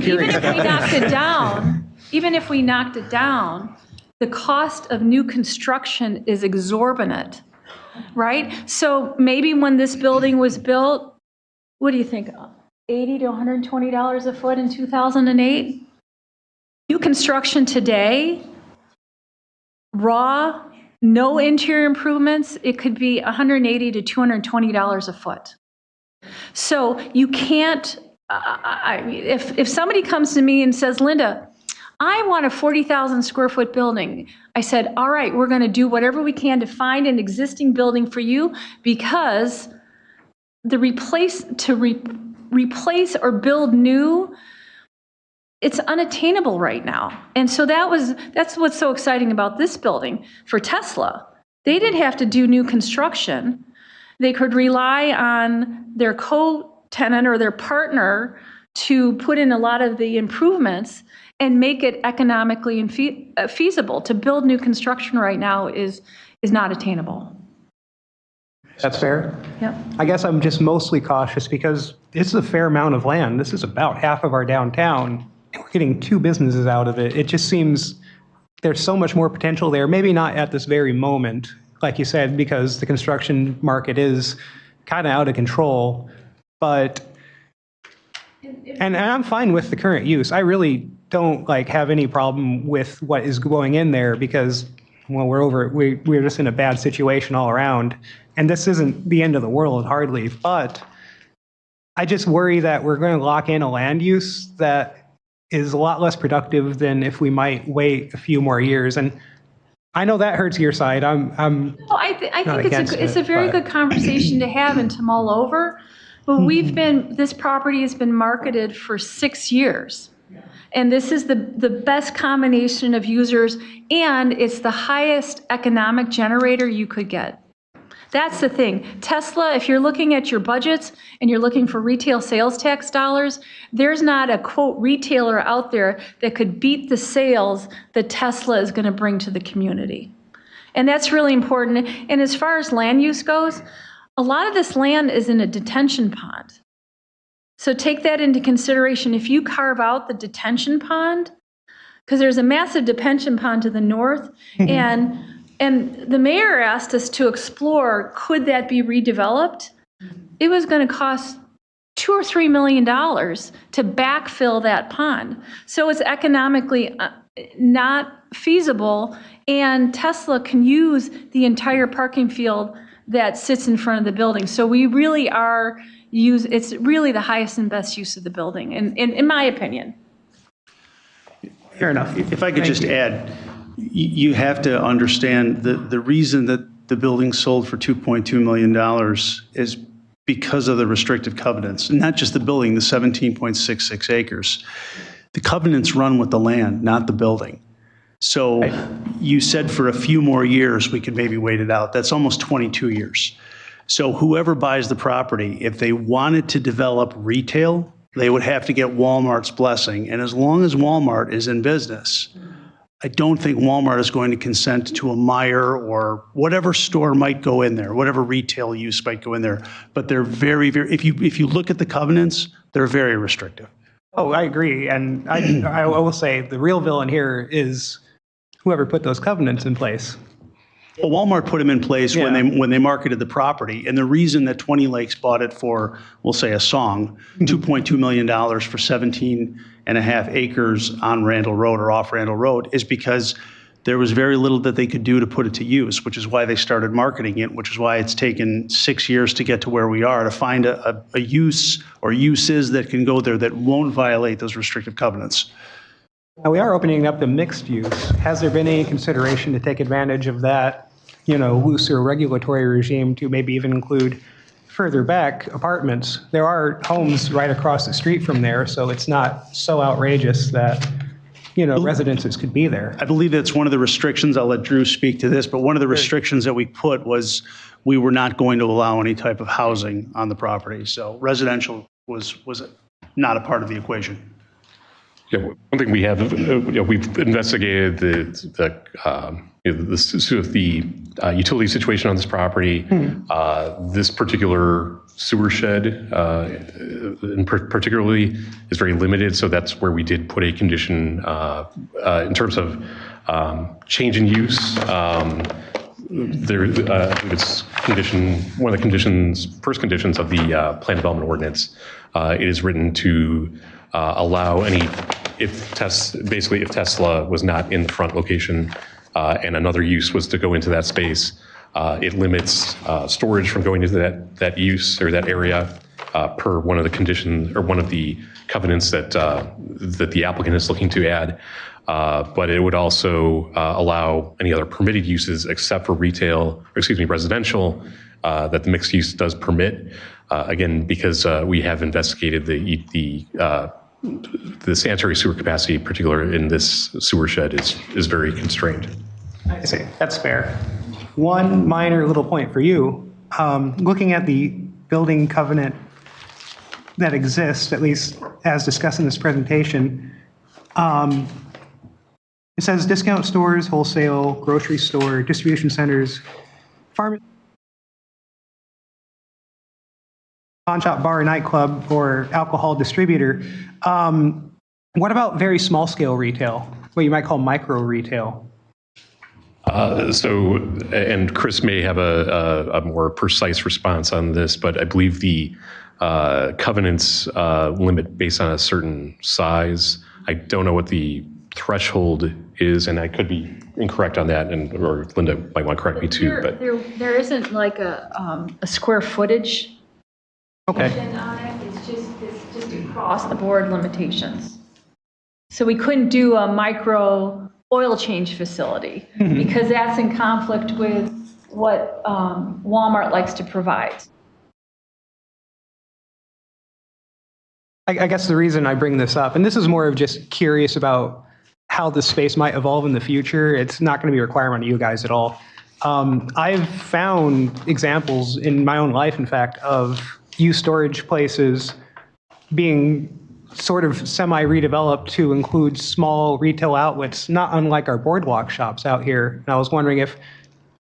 knocked it down, the cost of new construction is exorbitant, right? So maybe when this building was built, what do you think, $80 to $120 a foot in 2008? New construction today, raw, no interior improvements, it could be $180 to $220 a foot. So you can't, if somebody comes to me and says, Linda, I want a 40,000 square foot building. I said, all right, we're going to do whatever we can to find an existing building for you, because the replace or build new, it's unattainable right now. And so that's what's so exciting about this building for Tesla. They didn't have to do new construction. They could rely on their co-tenant or their partner to put in a lot of the improvements and make it economically and feasible. To build new construction right now is not attainable. That's fair. Yep. I guess I'm just mostly cautious because this is a fair amount of land. This is about half of our downtown, and we're getting 2 businesses out of it. It just seems there's so much more potential there. Maybe not at this very moment, like you said, because the construction market is kind of out of control. But, and I'm fine with the current use. I really don't have any problem with what is going in there because, well, we're just in a bad situation all around. And this isn't the end of the world, hardly. But I just worry that we're going to lock in a land use that is a lot less productive than if we might wait a few more years. And I know that hurts your side. I think it's a very good conversation to have and to mull over. But this property has been marketed for 6 years. And this is the best combination of users, and it's the highest economic generator you could get. That's the thing. Tesla, if you're looking at your budgets and you're looking for retail sales tax dollars, there's not a quote retailer out there that could beat the sales that Tesla is going to bring to the community. And that's really important. And as far as land use goes, a lot of this land is in a detention pond. So take that into consideration. If you carve out the detention pond, because there's a massive detention pond to the north, and the mayor asked us to explore, could that be redeveloped? It was going to cost $2 or $3 million to backfill that pond. So it's economically not feasible, and Tesla can use the entire parking field that sits in front of the building. So we really it's really the highest and best use of the building, in my opinion. Fair enough. If I could just add, you have to understand the reason that the building sold for $2.2 million is because of the restrictive covenants, and not just the building, the 17.66 acres. The covenants run with the land, not the building. So you said for a few more years, we could maybe wait it out. That's almost 22 years. So whoever buys the property, if they wanted to develop retail, they would have to get Walmart's blessing. And as long as Walmart is in business, I don't think Walmart is going to consent to a Meijer or whatever store might go in there, whatever retail use might go in there. But they're very, very, if you look at the covenants, they're very restrictive. Oh, I agree. And I will say the real villain here is whoever put those covenants in place. Well, Walmart put them in place when they marketed the property, and the reason that 20 Lakes bought it for, we'll say a song, $2.2 million for 17 and a half acres on Randall Road or off Randall Road is because there was very little that they could do to put it to use, which is why they started marketing it, which is why it's taken 6 years to get to where we are, to find a use or uses that can go there that won't violate those restrictive covenants. Now, we are opening up the mixed use. Has there been any consideration to take advantage of that, looser regulatory regime to maybe even include further back apartments? There are homes right across the street from there, so it's not so outrageous that, residences could be there. I believe that's one of the restrictions. I'll let Drew speak to this, but one of the restrictions that we put was we were not going to allow any type of housing on the property. So residential was not a part of the equation. Yeah, one thing we have, we've investigated the utility situation on this property. This particular sewer shed, particularly, is very limited. So that's where we did put a condition in terms of change in use. It's one of the conditions, first conditions of the plan development ordinance. It is written to allow if Tesla was not in the front location and another use was to go into that space, it limits storage from going into that use or that area. per one of the conditions or one of the covenants that the applicant is looking to add. But it would also allow any other permitted uses except for residential that the mixed use does permit. Again, because we have investigated the sanitary sewer capacity, in particular in this sewer shed, is very constrained. I see. That's fair. One minor little point for you. Looking at the building covenant that exists, at least as discussed in this presentation, it says discount stores, wholesale, grocery store, distribution centers, pharmacy, pawn shop, bar, nightclub, or alcohol distributor. What about very small scale retail, what you might call micro retail? And Chris may have a more precise response on this, but I believe the covenants limit based on a certain size. I don't know what the threshold is, and I could be incorrect on that, or Linda might want to correct me too. But there isn't like a square footage Okay. on it. It's just across the board limitations. So we couldn't do a micro oil change facility because that's in conflict with what Walmart likes to provide. I guess the reason I bring this up, and this is more of just curious about how the space might evolve in the future. It's not going to be a requirement of you guys at all. I've found examples in my own life, in fact, of used storage places being sort of semi-redeveloped to include small retail outlets, not unlike our boardwalk shops out here. And I was wondering if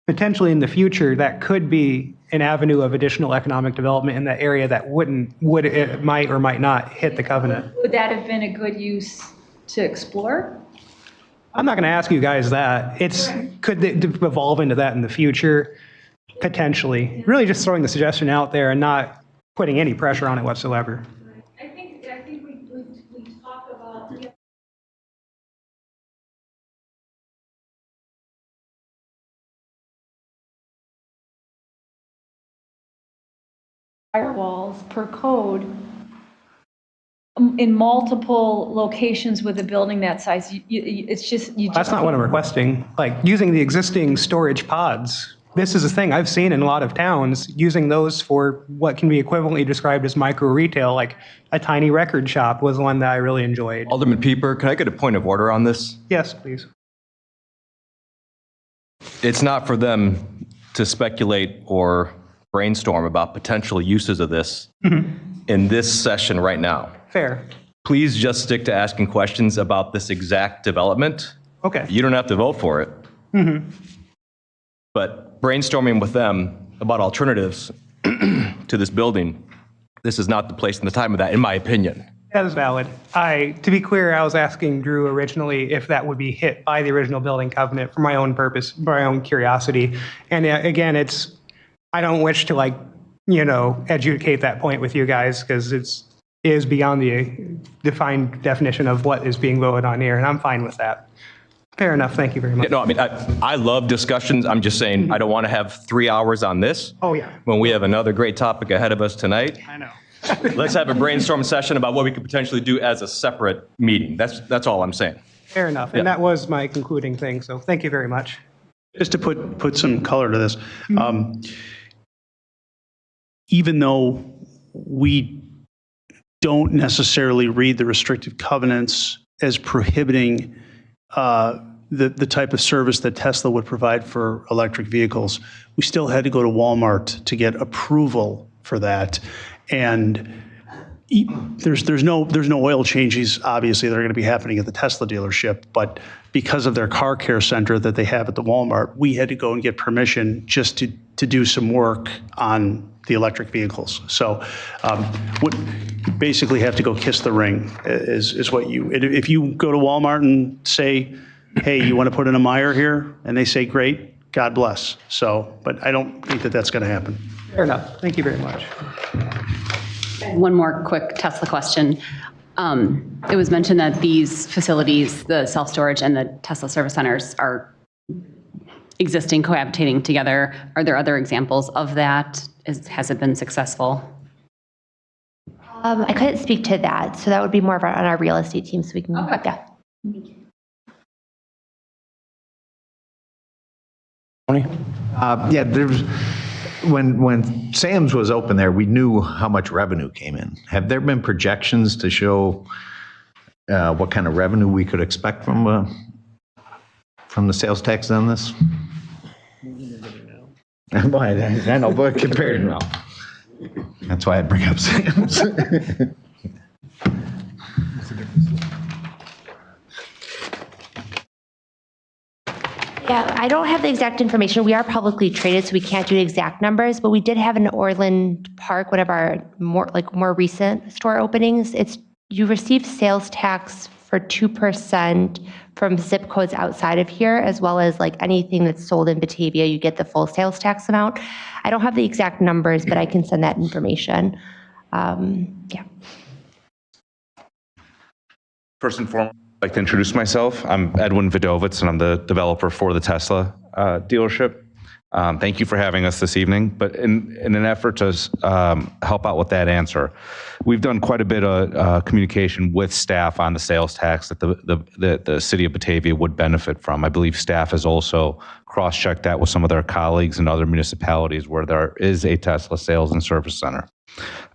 potentially in the future that could be an avenue of additional economic development in that area that it might or might not hit the covenant. Would that have been a good use to explore? I'm not going to ask you guys that. Could it evolve into that in the future? Potentially. Really just throwing the suggestion out there and not putting any pressure on it whatsoever. I think we talk about firewalls per code in multiple locations with a building that size. It's just That's not what I'm requesting. Like using the existing storage pods. This is a thing I've seen in a lot of towns, using those for what can be equivalently described as micro retail, like a tiny record shop was one that I really enjoyed. Alderman Pieper, can I get a point of order on this? Yes, please. It's not for them to speculate or brainstorm about potential uses of this in this session right now. Fair. Please just stick to asking questions about this exact development. Okay. You don't have to vote for it. But brainstorming with them about alternatives to this building, this is not the place and the time of that, in my opinion. That is valid. To be clear, I was asking Drew originally if that would be hit by the original building covenant for my own purpose, my own curiosity. And again, I don't wish to adjudicate that point with you guys because it is beyond the defined definition of what is being voted on here, and I'm fine with that. Fair enough. Thank you very much. No, I mean, I love discussions. I'm just saying I don't want to have 3 hours on this. Oh, yeah. When we have another great topic ahead of us tonight. I know. Let's have a brainstorm session about what we could potentially do as a separate meeting. That's all I'm saying. Fair enough. And that was my concluding thing, so thank you very much. Just to put some color to this, even though we don't necessarily read the restrictive covenants as prohibiting the type of service that Tesla would provide for electric vehicles, we still had to go to Walmart to get approval for that. And there's no oil changes, obviously, that are going to be happening at the Tesla dealership, but because of their car care center that they have at the Walmart, we had to go and get permission just to do some work on the electric vehicles. So you basically have to go kiss the ring is what if you go to Walmart and say, hey, you want to put in a Meyer here? And they say, great, God bless. So, but I don't think that that's going to happen. Fair enough. Thank you very much. One more quick Tesla question. It was mentioned that these facilities, the self-storage and the Tesla service centers, are existing, cohabitating together. Are there other examples of that? Has it been successful? I couldn't speak to that, so that would be more of on our real estate team, so we can, yeah. Tony? Yeah, there's, when Sam's was open there, we knew how much revenue came in. Have there been projections to show what kind of revenue we could expect from the sales tax on this? I know, but compared now. That's why I bring up Sam's. Yeah, I don't have the exact information. We are publicly traded, so we can't do exact numbers, but we did have in Orland Park, one of our more recent store openings. You receive sales tax for 2% from zip codes outside of here, as well as like anything that's sold in Batavia, you get the full sales tax amount. I don't have the exact numbers, but I can send that information. Yeah. First and foremost, I'd like to introduce myself. I'm Edwin Vidovitz, and I'm the developer for the Tesla dealership. Thank you for having us this evening. But in an effort to help out with that answer, we've done quite a bit of communication with staff on the sales tax that the city of Batavia would benefit from. I believe staff has also cross-checked that with some of their colleagues in other municipalities where there is a Tesla sales and service center.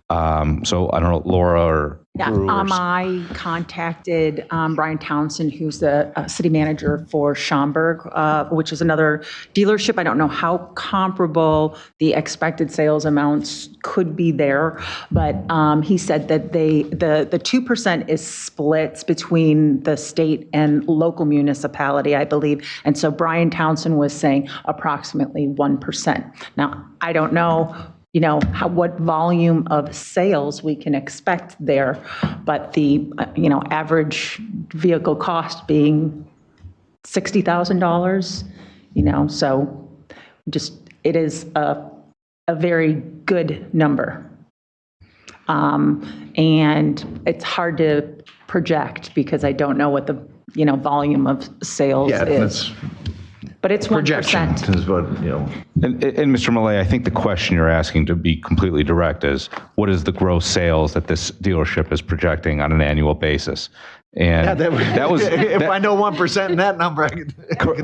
So I don't know, Laura or Drew or I contacted Brian Townsend, who's the city manager for Schaumburg, which is another dealership. I don't know how comparable the expected sales amounts could be there, but he said that the 2% is split between the state and local municipality, I believe. And so Brian Townsend was saying approximately 1%. Now, I don't know what volume of sales we can expect there, but the, average vehicle cost being $60,000, so it is a very good number. And it's hard to project because I don't know what the, volume of sales is. But it's 1%. Projection is what, And Mr. Millay, I think the question you're asking, to be completely direct, is what is the gross sales that this dealership is projecting on an annual basis? And that was if I know 1% in that number, I can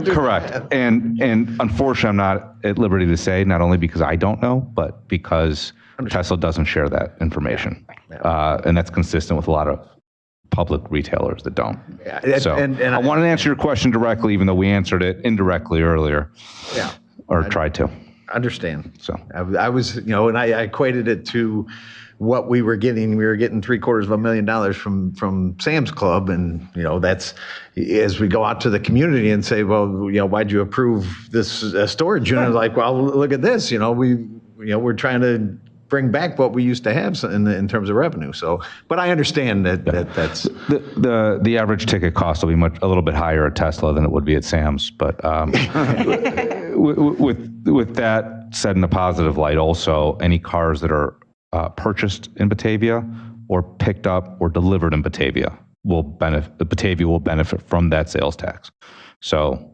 do correct. That. And unfortunately, I'm not at liberty to say, not only because I don't know, but because Tesla doesn't share that information. And that's consistent with a lot of public retailers that don't. So and I wanted to answer your question directly, even though we answered it indirectly earlier. Yeah. Or tried to. Understand. So I was, and I equated it to what we were getting. We were getting $750,000 from Sam's Club, and that's as we go out to the community and say, well, why'd you approve this storage unit? Like, well, look at this. We're trying to bring back what we used to have in terms of revenue. So, but I understand that's the average ticket cost will be a little bit higher at Tesla than it would be at Sam's. But with that said, in a positive light, also any cars that are purchased in Batavia or picked up or delivered in Batavia will benefit from that sales tax. So.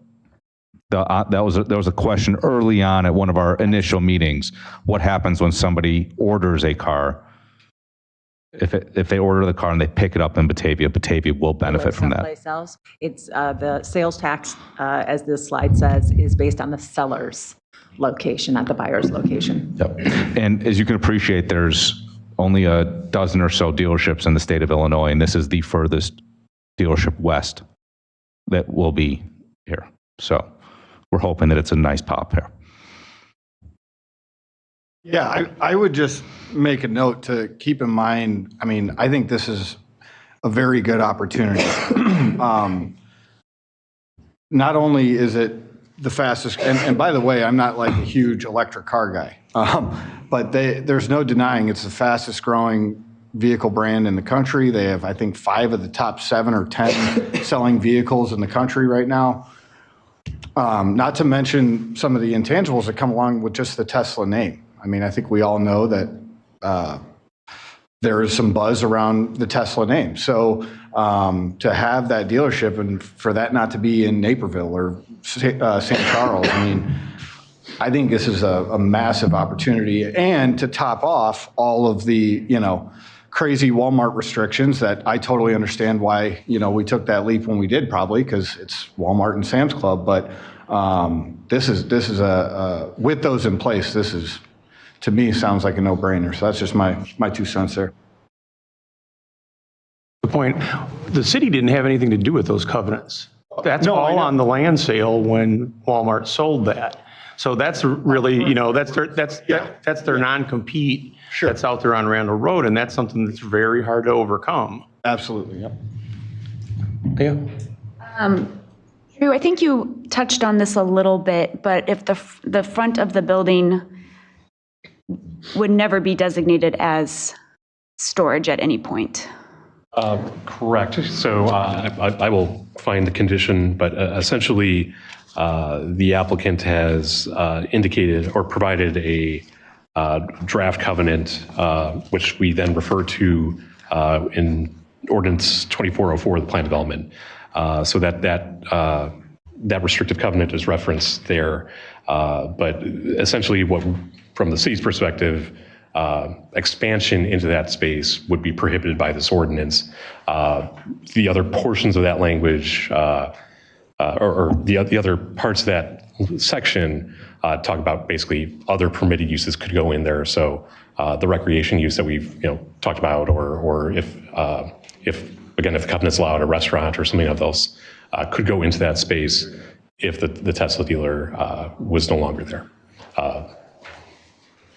There was a question early on at one of our initial meetings. What happens when somebody orders a car? If they order the car and they pick it up in Batavia, Batavia will benefit from that. Sales. It's the sales tax, as this slide says, is based on the seller's location, not the buyer's location. Yep. And as you can appreciate, there's only a dozen or so dealerships in the state of Illinois, and this is the furthest dealership west that will be here. So. We're hoping that it's a nice pop here. Yeah, I would just make a note to keep in mind, I think this is a very good opportunity. Not only is it the fastest, and by the way, I'm not like a huge electric car guy, but there's no denying it's the fastest growing vehicle brand in the country. They have, I think, 5 of the top 7 or 10 selling vehicles in the country right now. Not to mention some of the intangibles that come along with just the Tesla name. I think we all know that there is some buzz around the Tesla name. So to have that dealership and for that not to be in Naperville or St. Charles, I think this is a massive opportunity. And to top off all of the, crazy Walmart restrictions that I totally understand why, we took that leap when we did, probably because it's Walmart and Sam's Club. But this is with those in place, this is, to me, sounds like a no-brainer. So that's just my 2 cents there. The point, the city didn't have anything to do with those covenants. That's all on the land sale when Walmart sold that. So that's really, that's their non-compete that's out there on Randall Road, and that's something that's very hard to overcome. Absolutely, yep. Yeah. Drew, I think you touched on this a little bit, but if the front of the building would never be designated as storage at any point. Correct. So I will find the condition, but essentially the applicant has indicated or provided a draft covenant, which we then refer to in Ordinance 2404, the plan development. So that restrictive covenant is referenced there. But essentially from the city's perspective, expansion into that space would be prohibited by this ordinance. The other portions of that language, or the other parts of that section talk about basically other permitted uses could go in there. So the recreation use that we've talked about, or if the covenant's allowed, a restaurant or something of those could go into that space if the Tesla dealer was no longer there.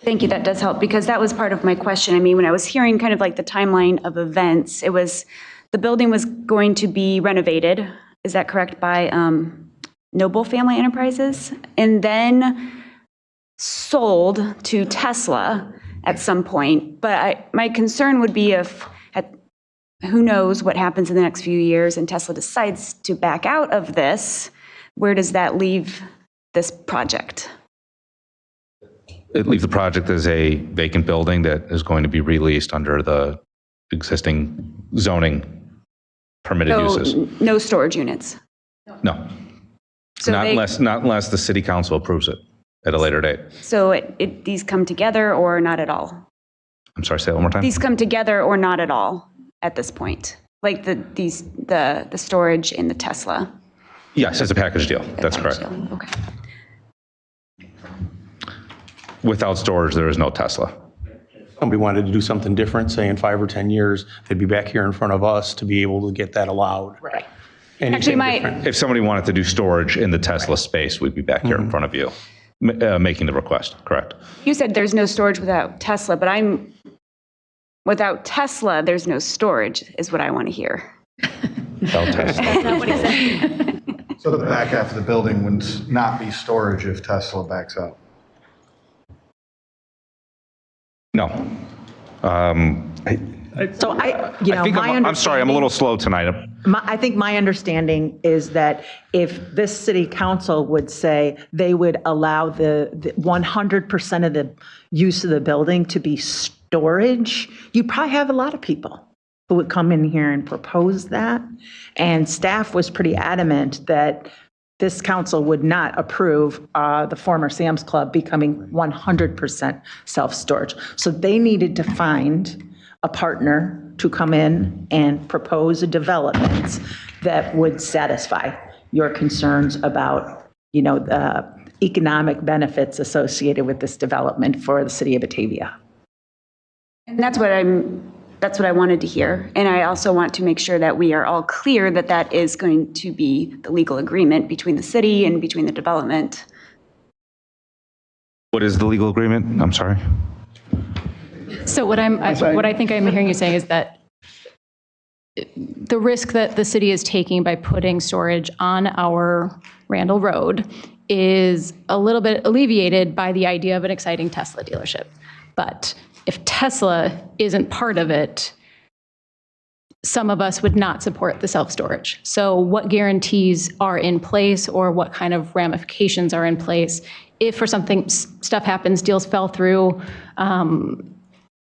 Thank you, that does help, because that was part of my question. I mean, when I was hearing kind of like the timeline of events, it was the building was going to be renovated, is that correct, by Noble Family Enterprises, and then sold to Tesla at some point. But my concern would be if, who knows what happens in the next few years and Tesla decides to back out of this, where does that leave this project? It leaves the project as a vacant building that is going to be released under the existing zoning permitted uses. No storage units? No. So not unless the city council approves it at a later date. So these come together or not at all? I'm sorry, say that one more time. These come together or not at all at this point? Like the storage in the Tesla? Yes, it's a package deal. That's correct. Okay. Without storage, there is no Tesla. Somebody wanted to do something different, say in 5 or 10 years, they'd be back here in front of us to be able to get that allowed. Right. Anything Actually, different. If somebody wanted to do storage in the Tesla space, we'd be back here in front of you, making the request, correct? You said there's no storage without Tesla, but without Tesla, there's no storage, is what I want to hear. Without Tesla. That's not what he said. So the back half of the building would not be storage if Tesla backs out? No. So I'm sorry, I'm a little slow tonight. I think my understanding is that if this city council would say they would allow the 100% of the use of the building to be storage, you'd probably have a lot of people who would come in here and propose that. And staff was pretty adamant that this council would not approve the former Sam's Club becoming 100% self-storage. So they needed to find a partner to come in and propose a development that would satisfy your concerns about, the economic benefits associated with this development for the city of Batavia. And that's what I wanted to hear. And I also want to make sure that we are all clear that that is going to be the legal agreement between the city and between the development. What is the legal agreement? I'm sorry. So what I think I'm hearing you saying is that the risk that the city is taking by putting storage on our Randall Road is a little bit alleviated by the idea of an exciting Tesla dealership. But if Tesla isn't part of it, some of us would not support the self-storage. So what guarantees are in place, or what kind of ramifications are in place if for something stuff happens, deals fell through,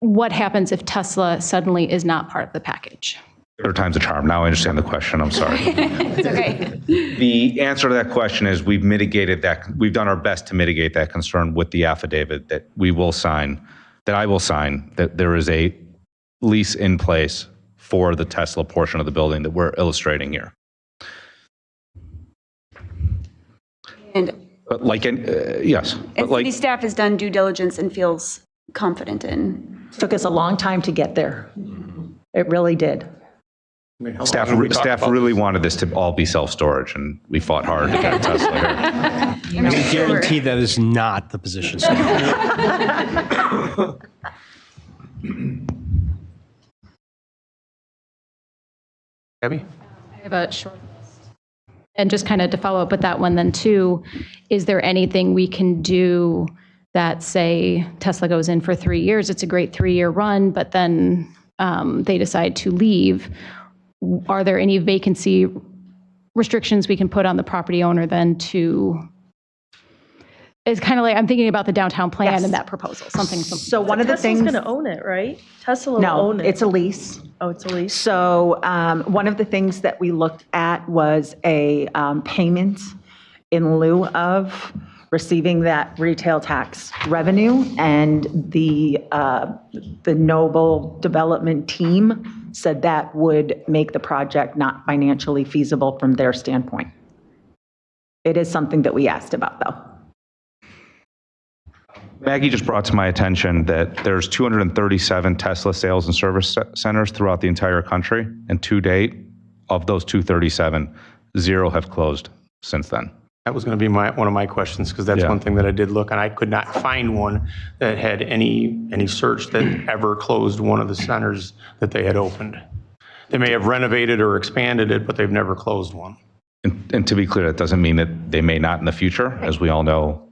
what happens if Tesla suddenly is not part of the package? Third time's a charm. Now I understand the question. I'm sorry. It's okay. The answer to that question is we've mitigated that. We've done our best to mitigate that concern with the affidavit that we will sign, that I will sign, that there is a lease in place for the Tesla portion of the building that we're illustrating here. And But like, yes. But like, city staff has done due diligence and feels confident in. Took us a long time to get there. It really did. staff really wanted this to all be self-storage, and we fought hard to get Tesla here. I can guarantee that is not the position. Abby? I have a short list. And just kind of to follow up with that one then too, is there anything we can do that, say, Tesla goes in for 3 years, it's a great 3-year run, but then they decide to leave? Are there any vacancy restrictions we can put on the property owner then to, it's kind of like, I'm thinking about the downtown plan Yes. and that proposal, something. So one of the things. Tesla's going to own it, right? Tesla will No, own it. it's a lease. Oh, it's a lease. So one of the things that we looked at was a payment in lieu of receiving that retail tax revenue, and the Noble Development team said that would make the project not financially feasible from their standpoint. It is something that we asked about, though. Maggie just brought to my attention that there's 237 Tesla sales and service centers throughout the entire country, and to date, of those 237, 0 have closed since then. That was going to be one of my questions, because that's one thing that I did look, and I could not find one that had any search that ever closed one of the centers that they had opened. They may have renovated or expanded it, but they've never closed one. And to be clear, that doesn't mean that they may not in the future. As we all know,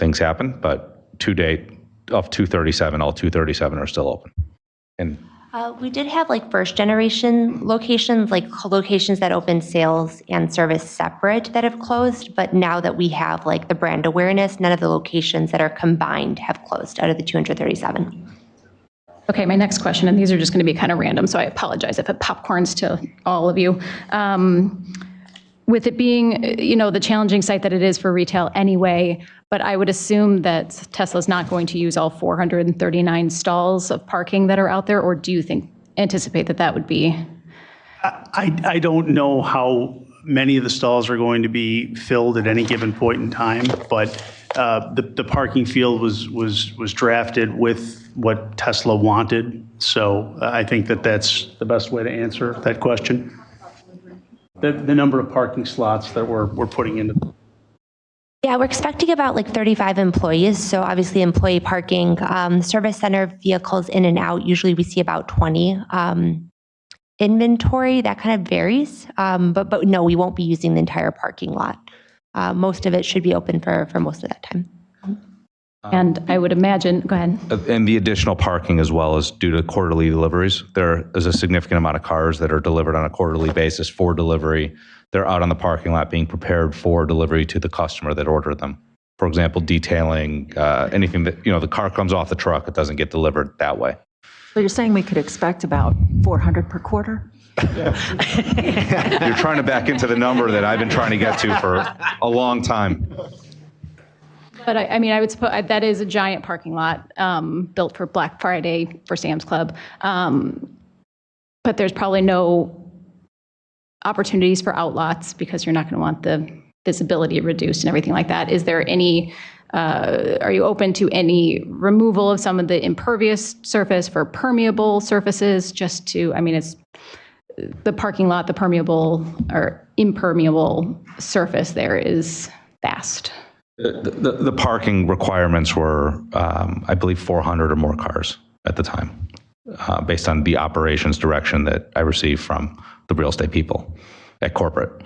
things happen, but to date, of 237, all 237 are still open. And We did have like first generation locations, like locations that open sales and service separate that have closed. But now that we have like the brand awareness, none of the locations that are combined have closed out of the 237. Okay, my next question, and these are just going to be kind of random, so I apologize if it popcorns to all of you. With it being, the challenging site that it is for retail anyway, but I would assume that Tesla's not going to use all 439 stalls of parking that are out there, or do you anticipate that would be? I don't know how many of the stalls are going to be filled at any given point in time, but the parking field was drafted with what Tesla wanted. So I think that's the best way to answer that question. The number of parking slots that we're putting into. Yeah, we're expecting about like 35 employees. So obviously employee parking, service center vehicles in and out, usually we see about 20. Inventory, that kind of varies. But no, we won't be using the entire parking lot. Most of it should be open for most of that time. And I would imagine, go ahead. And the additional parking as well is due to quarterly deliveries. There is a significant amount of cars that are delivered on a quarterly basis for delivery. They're out on the parking lot being prepared for delivery to the customer that ordered them. For example, detailing, anything that, the car comes off the truck, it doesn't get delivered that way. So you're saying we could expect about 400 per quarter? You're trying to back into the number that I've been trying to get to for a long time. But I would suppose that is a giant parking lot built for Black Friday for Sam's Club. But there's probably no opportunities for outlots because you're not going to want the visibility reduced and everything like that. Is there any, are you open to any removal of some of the impervious surface for permeable surfaces just to, it's the parking lot, the permeable or impermeable surface there is vast. The parking requirements were, I believe, 400 or more cars at the time, based on the operations direction that I received from the real estate people at corporate.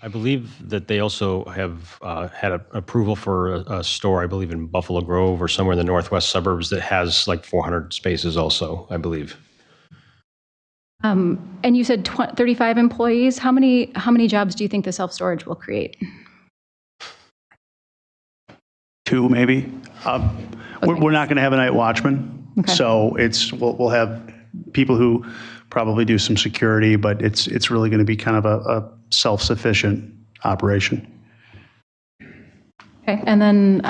I believe that they also have had approval for a store, I believe in Buffalo Grove or somewhere in the northwest suburbs that has like 400 spaces also, I believe. And you said 35 employees. How many jobs do you think the self-storage will create? 2 maybe. We're not going to have a night watchman. Okay. So we'll have people who probably do some security, but it's really going to be kind of a self-sufficient operation. Okay, and then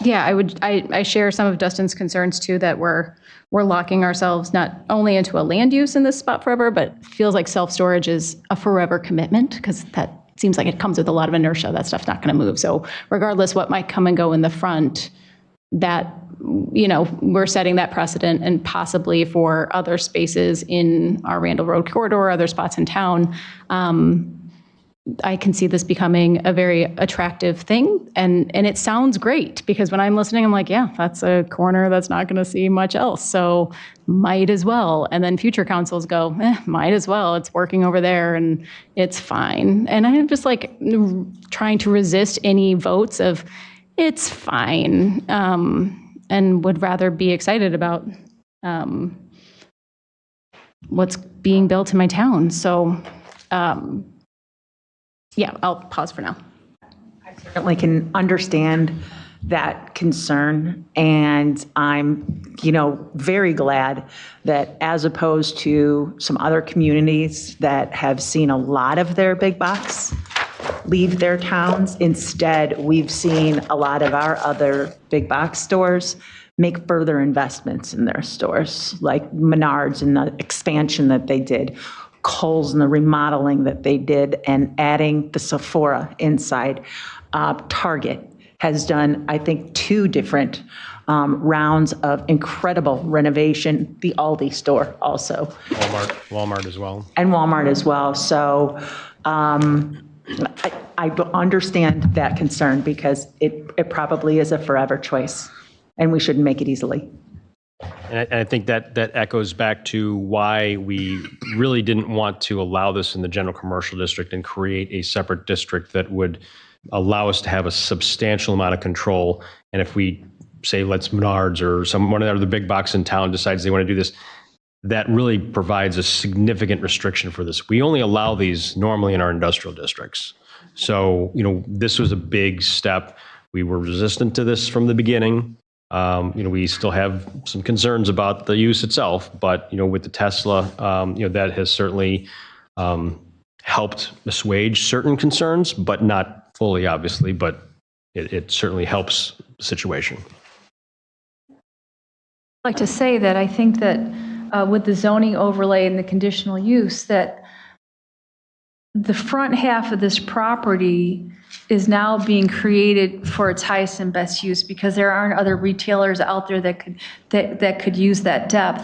Yeah, I share some of Dustin's concerns too, that we're locking ourselves not only into a land use in this spot forever, but feels like self-storage is a forever commitment, because that seems like it comes with a lot of inertia. That stuff's not going to move. So regardless what might come and go in the front, that, we're setting that precedent, and possibly for other spaces in our Randall Road corridor, other spots in town. I can see this becoming a very attractive thing, and it sounds great, because when I'm listening, I'm like, yeah, that's a corner that's not going to see much else, so might as well. And then future councils go, might as well. It's working over there, and it's fine. And I'm just like trying to resist any votes of it's fine, and would rather be excited about what's being built in my town. So. Yeah, I'll pause for now. I certainly can understand that concern, and I'm, very glad that, as opposed to some other communities that have seen a lot of their big box leave their towns, instead we've seen a lot of our other big box stores make further investments in their stores, like Menards and the expansion that they did, Kohl's and the remodeling that they did, and adding the Sephora inside. Target has done, I think, 2 different rounds of incredible renovation. The Aldi store also. Walmart as well. And Walmart as well. So I understand that concern, because it probably is a forever choice, and we shouldn't make it easily. And I think that echoes back to why we really didn't want to allow this in the general commercial district and create a separate district that would allow us to have a substantial amount of control. And if we say, let's Menards or one of the big box in town decides they want to do this, that really provides a significant restriction for this. We only allow these normally in our industrial districts. So, this was a big step. We were resistant to this from the beginning. We still have some concerns about the use itself, but, with the Tesla, that has certainly helped assuage certain concerns, but not fully, obviously, but it certainly helps the situation. I'd like to say that I think that with the zoning overlay and the conditional use, that the front half of this property is now being created for its highest and best use, because there aren't other retailers out there that could use that depth.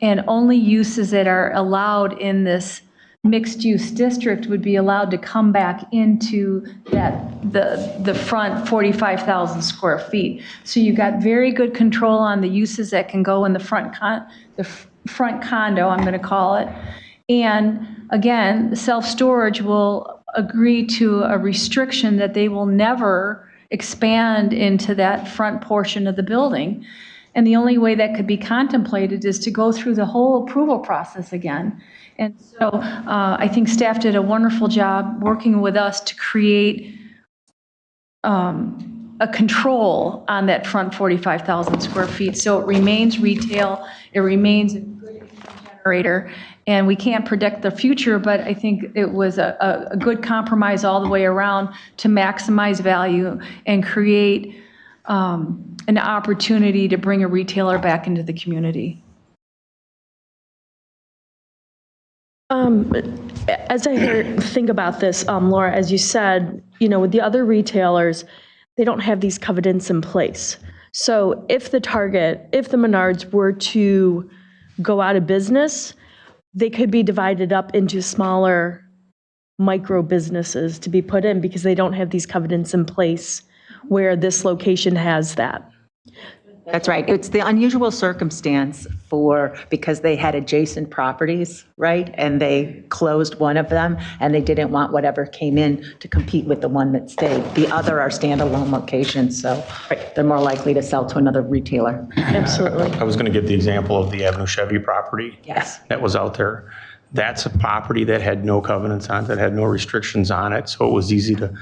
And only uses that are allowed in this mixed-use district would be allowed to come back into the front 45,000 square feet. So you've got very good control on the uses that can go in the front condo, I'm going to call it. And again, self-storage will agree to a restriction that they will never expand into that front portion of the building. And the only way that could be contemplated is to go through the whole approval process again. And so I think staff did a wonderful job working with us to create a control on that front 45,000 square feet. So it remains retail, it remains a good income generator, and we can't predict the future, but I think it was a good compromise all the way around to maximize value and create an opportunity to bring a retailer back into the community. As I think about this, Laura, as you said, with the other retailers, they don't have these covenants in place. So if the Menards were to go out of business, they could be divided up into smaller micro businesses to be put in, because they don't have these covenants in place where this location has that. That's right. It's the unusual circumstance because they had adjacent properties, right? And they closed one of them, and they didn't want whatever came in to compete with the one that stayed. The other are standalone locations, so they're more likely to sell to another retailer. Absolutely. I was going to give the example of the Avenue Chevy property. Yes. That was out there. That's a property that had no covenants on it, that had no restrictions on it, so it was easy to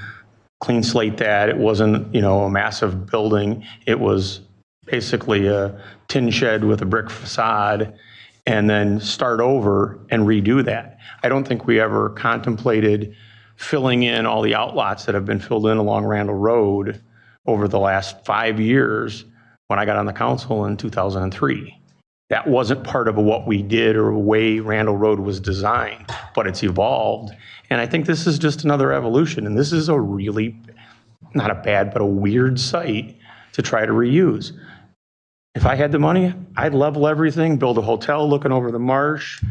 clean slate that. It wasn't, a massive building. It was basically a tin shed with a brick facade, and then start over and redo that. I don't think we ever contemplated filling in all the outlots that have been filled in along Randall Road over the last 5 years when I got on the council in 2003. That wasn't part of what we did or the way Randall Road was designed, but it's evolved. And I think this is just another evolution. And this is a really, not a bad, but a weird site to try to reuse. If I had the money, I'd level everything, build a hotel looking over the marsh,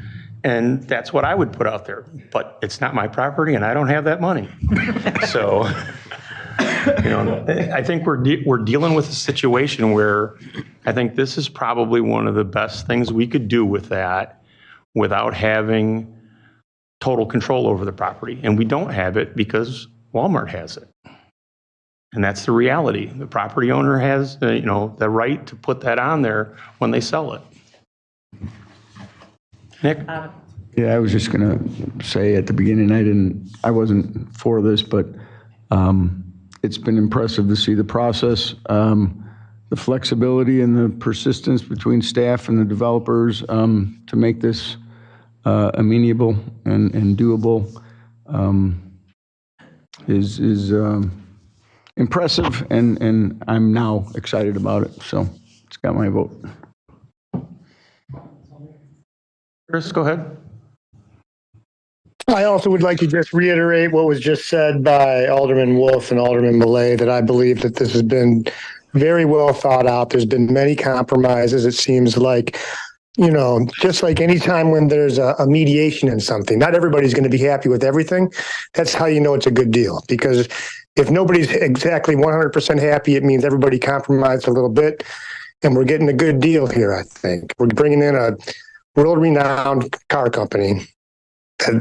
and that's what I would put out there. But it's not my property, and I don't have that money. So, you know, I think we're dealing with a situation where I think this is probably one of the best things we could do with that without having total control over the property. And we don't have it because Walmart has it. And that's the reality. The property owner has, you know, the right to put that on there when they sell it. Nick? Yeah, I was just going to say at the beginning, I wasn't for this, but it's been impressive to see the process, the flexibility and the persistence between staff and the developers to make this amenable and doable is impressive, and I'm now excited about it. So it's got my vote. Chris, go ahead. I also would like to just reiterate what was just said by Alderman Wolf and Alderman Millay, that I believe that this has been very well thought out. There's been many compromises. It seems like, you know, just like any time when there's a mediation in something, not everybody's going to be happy with everything. That's how you know it's a good deal. Because if nobody's exactly 100% happy, it means everybody compromised a little bit. And we're getting a good deal here, I think. We're bringing in a world-renowned car company.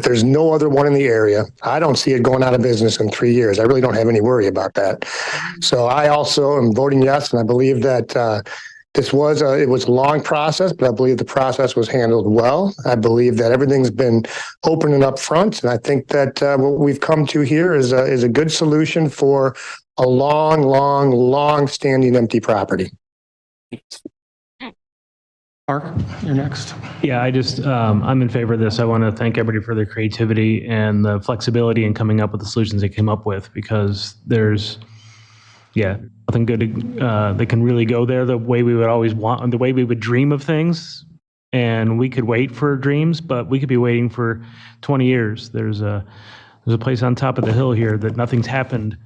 There's no other one in the area. I don't see it going out of business in 3 years. I really don't have any worry about that. So I also am voting yes, and I believe that it was a long process, but I believe the process was handled well. I believe that everything's been open and upfront, and I think that what we've come to here is a good solution for a long-standing empty property. Mark, you're next. Yeah, I'm in favor of this. I want to thank everybody for their creativity and the flexibility in coming up with the solutions they came up with, because there's, nothing good that can really go there the way we would always want, and the way we would dream of things. And we could wait for dreams, but we could be waiting for 20 years. There's a place on top of the hill here that nothing's happened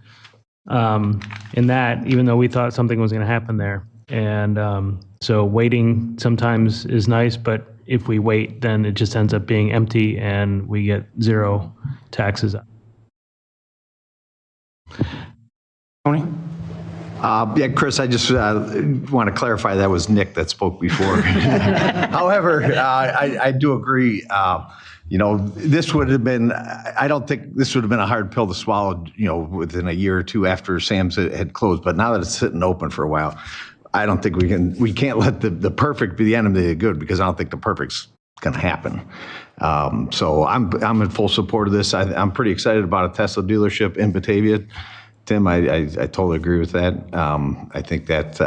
in that, even though we thought something was going to happen there. And so waiting sometimes is nice, but if we wait, then it just ends up being empty and we get zero taxes. Tony? Yeah, Chris, I just want to clarify that was Nick that spoke before. However, I do agree. You know, this would have been, I don't think this would have been a hard pill to swallow, you know, within a year or two after Sam's had closed. But now that it's sitting open for a while, I don't think we can't let the perfect be the enemy of the good, because I don't think the perfect's going to happen. So I'm in full support of this. I'm pretty excited about a Tesla dealership in Batavia. Tim, I totally agree with that. I think that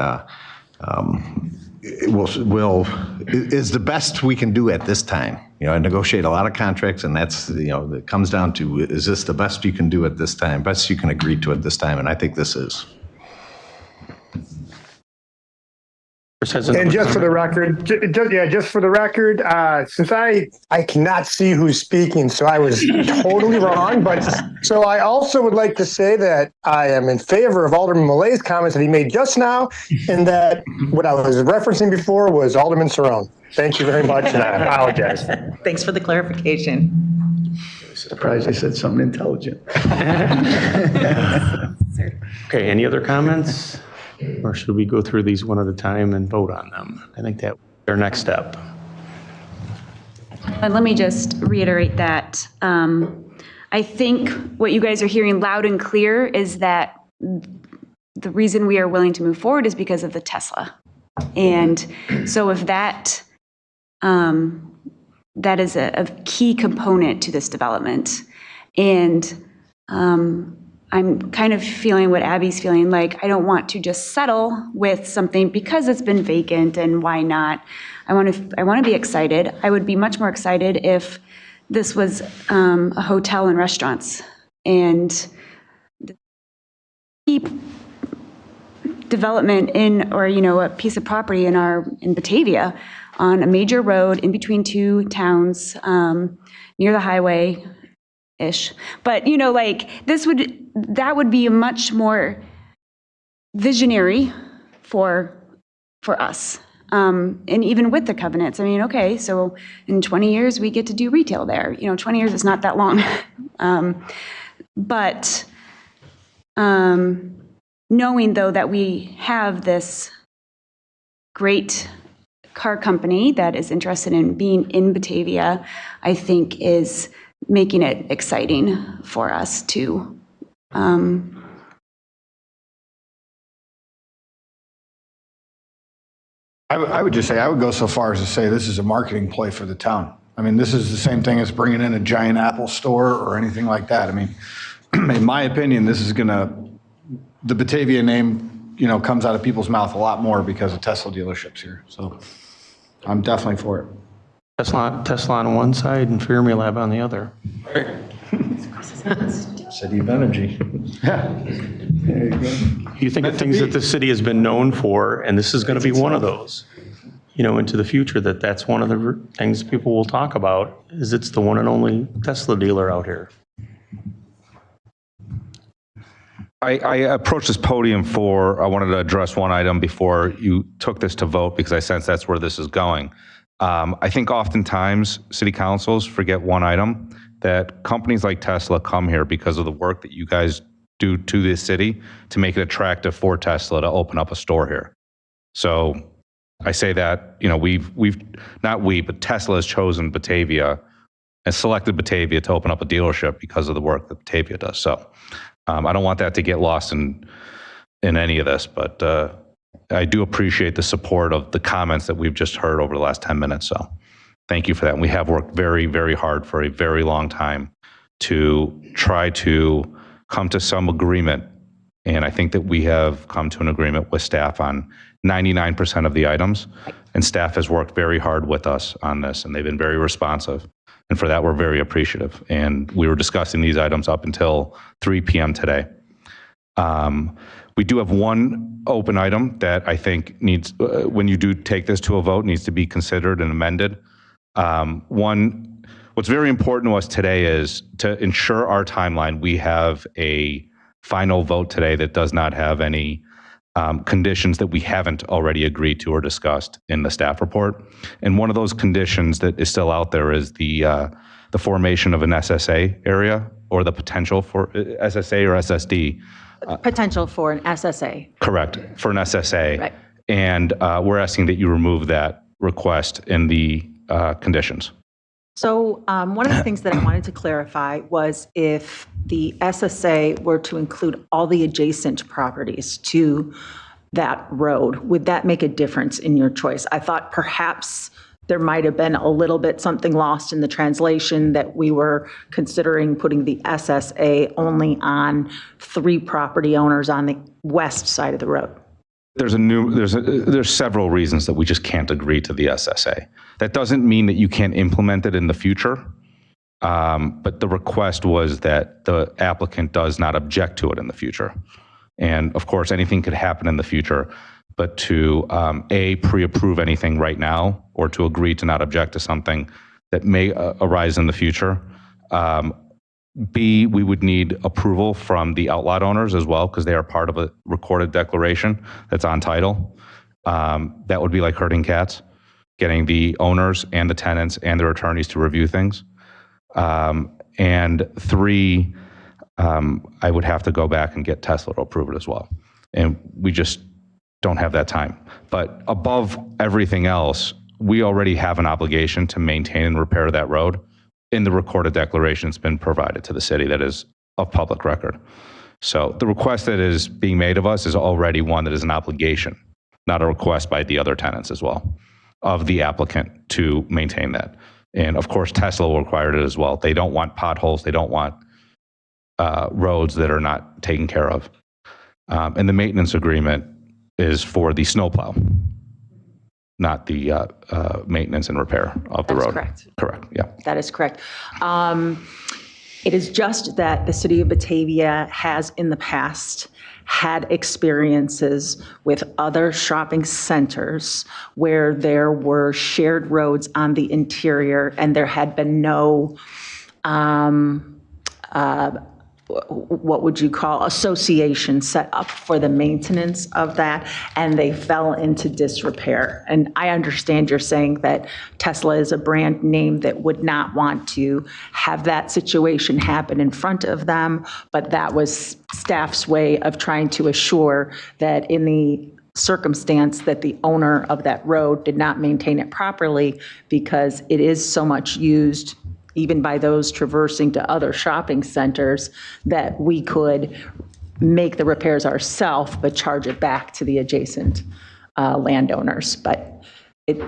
it is the best we can do at this time. You know, I negotiate a lot of contracts, and that's, you know, it comes down to, is this the best you can do at this time, best you can agree to at this time, and I think this is. And just for the record, since I cannot see who's speaking, so I was totally wrong. But so I also would like to say that I am in favor of Alderman Millay's comments that he made just now, and that what I was referencing before was Alderman Cerrone. Thank you very much, and I apologize. Thanks for the clarification. Surprised I said something intelligent. Okay, any other comments? Or should we go through these one at a time and vote on them? I think that's our next step. Let me just reiterate that I think what you guys are hearing loud and clear is that the reason we are willing to move forward is because of the Tesla. And so if that is a key component to this development. And I'm kind of feeling what Abby's feeling, like I don't want to just settle with something because it's been vacant, and why not? I want to be excited. I would be much more excited if this was a hotel and restaurants. And the key development or, a piece of property in Batavia on a major road in between two towns, near the highway-ish. But, that would be a much more visionary for us. And even with the covenants, okay, so in 20 years, we get to do retail there. 20 years is not that long. But knowing, though, that we have this great car company that is interested in being in Batavia, I think is making it exciting for us to I would just say, I would go so far as to say this is a marketing play for the town. This is the same thing as bringing in a giant Apple store or anything like that. In my opinion, this is the Batavia name, comes out of people's mouth a lot more because of Tesla dealerships here. So I'm definitely for it. Tesla on one side and Fermilab on the other. City of energy. Yeah. There you go. You think of things that the city has been known for, and this is going to be one of those, into the future, that's one of the things people will talk about, is it's the one and only Tesla dealer out here. I approached this podium I wanted to address one item before you took this to vote, because I sense that's where this is going. I think oftentimes city councils forget one item, that companies like Tesla come here because of the work that you guys do to this city to make it attractive for Tesla to open up a store here. So I say that, but Tesla has chosen Batavia and selected Batavia to open up a dealership because of the work that Batavia does. So I don't want that to get lost in any of this, but I do appreciate the support of the comments that we've just heard over the last 10 minutes. So thank you for that. And we have worked very, very hard for a very long time to try to come to some agreement. And I think that we have come to an agreement with staff on 99% of the items. And staff has worked very hard with us on this, and they've been very responsive. And for that, we're very appreciative. And we were discussing these items up until 3 p.m. today. We do have one open item that I think needs, when you do take this to a vote, needs to be considered and amended. What's very important to us today is to ensure our timeline. We have a final vote today that does not have any conditions that we haven't already agreed to or discussed in the staff report. And one of those conditions that is still out there is the formation of an SSA area, or the potential for SSA or SSD. Potential for an SSA. Correct, for an SSA. Right. And we're asking that you remove that request in the conditions. So one of the things that I wanted to clarify was if the SSA were to include all the adjacent properties to that road, would that make a difference in your choice? I thought perhaps there might have been a little bit something lost in the translation, that we were considering putting the SSA only on 3 property owners on the west side of the road. There's several reasons that we just can't agree to the SSA. That doesn't mean that you can't implement it in the future, but the request was that the applicant does not object to it in the future. And of course, anything could happen in the future, but to pre-approve anything right now, or to agree to not object to something that may arise in the future. B, we would need approval from the outlot owners as well, because they are part of a recorded declaration that's on title. That would be like herding cats, getting the owners and the tenants and their attorneys to review things. And 3, I would have to go back and get Tesla to approve it as well. And we just don't have that time. But above everything else, we already have an obligation to maintain and repair that road in the recorded declaration that's been provided to the city that is of public record. So the request that is being made of us is already one that is an obligation, not a request by the other tenants as well, of the applicant to maintain that. And of course, Tesla will require it as well. They don't want potholes. They don't want roads that are not taken care of. And the maintenance agreement is for the snowplow, not the maintenance and repair of the road. That's correct. Correct, yeah. That is correct. It is just that the city of Batavia has in the past had experiences with other shopping centers where there were shared roads on the interior and there had been no what would you call, association set up for the maintenance of that, and they fell into disrepair. And I understand you're saying that Tesla is a brand name that would not want to have that situation happen in front of them, but that was staff's way of trying to assure that in the circumstance that the owner of that road did not maintain it properly, because it is so much used even by those traversing to other shopping centers, that we could make the repairs ourselves, but charge it back to the adjacent landowners. But it,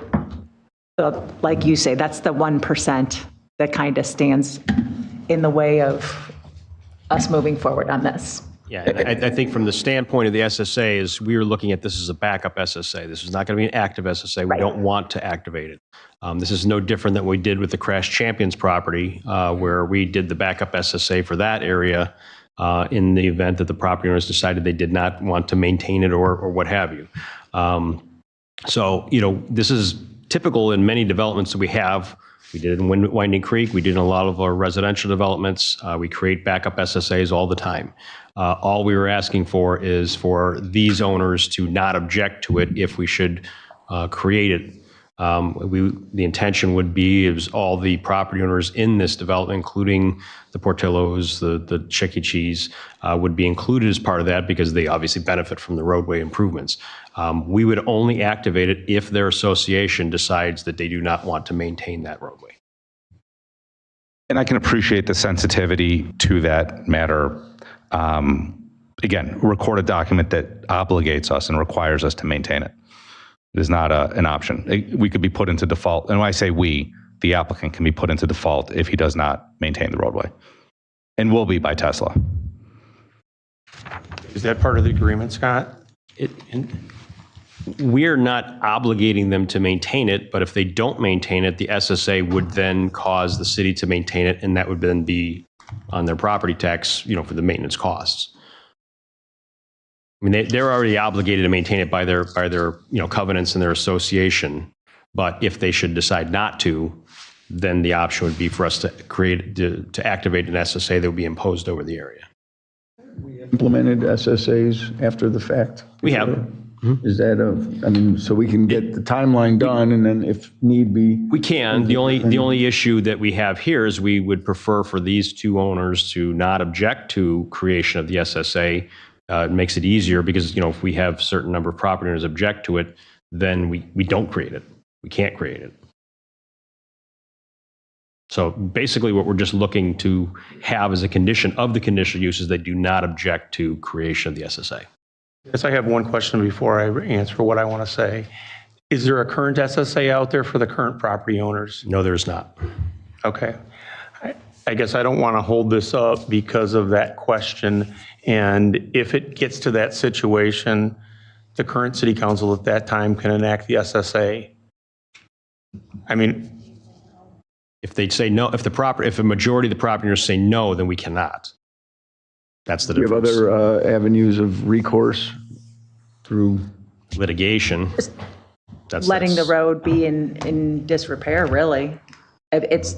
like you say, that's the 1% that kind of stands in the way of us moving forward on this. Yeah, and I think from the standpoint of the SSA is we are looking at this as a backup SSA. This is not going to be an active SSA. We don't want to activate it. This is no different than what we did with the Crash Champions property, where we did the backup SSA for that area in the event that the property owners decided they did not want to maintain it or what have you. So, you know, this is typical in many developments that we have. We did it in Winding Creek. We did in a lot of our residential developments. We create backup SSAs all the time. All we were asking for is for these owners to not object to it if we should create it. The intention would be is all the property owners in this development, including the Portillos, the Chuck E. Cheese, would be included as part of that because they obviously benefit from the roadway improvements. We would only activate it if their association decides that they do not want to maintain that roadway. And I can appreciate the sensitivity to that matter. Again, record a document that obligates us and requires us to maintain it. It is not an option. We could be put into default. And when I say we, the applicant can be put into default if he does not maintain the roadway, and will be by Tesla. Is that part of the agreement, Scott? We're not obligating them to maintain it, but if they don't maintain it, the SSA would then cause the city to maintain it, and that would then be on their property tax, you know, for the maintenance costs. I mean, they're already obligated to maintain it by their you know, covenants and their association. But if they should decide not to, then the option would be for us to to activate an SSA that would be imposed over the area. Implemented SSAs after the fact? We have. Is that I mean, so we can get the timeline done, and then if need be? We can. The only issue that we have here is we would prefer for these two owners to not object to creation of the SSA. It makes it easier because, you know, if we have a certain number of property owners object to it, then we don't create it. We can't create it. So basically what we're just looking to have as a condition of the conditional use is they do not object to creation of the SSA. Yes, I have one question before I answer what I want to say. Is there a current SSA out there for the current property owners? No, there's not. Okay. I guess I don't want to hold this up because of that question. And if it gets to that situation, the current city council at that time can enact the SSA. I mean, if they say no, if a majority of the property owners say no, then we cannot. That's the difference. Do you have other avenues of recourse through litigation? Letting the road be in disrepair, really. It's,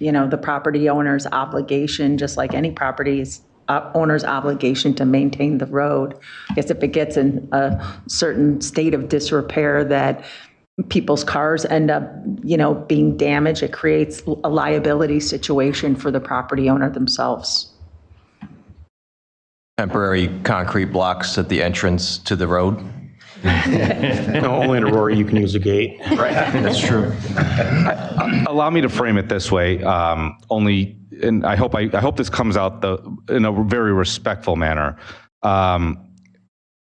you know, the property owner's obligation, just like any property's owner's obligation to maintain the road. I guess if it gets in a certain state of disrepair that people's cars end up, you know, being damaged, it creates a liability situation for the property owner themselves. Temporary concrete blocks at the entrance to the road. No, only in Aurora you can use a gate. Right, that's true. Allow me to frame it this way, and I hope this comes out in a very respectful manner.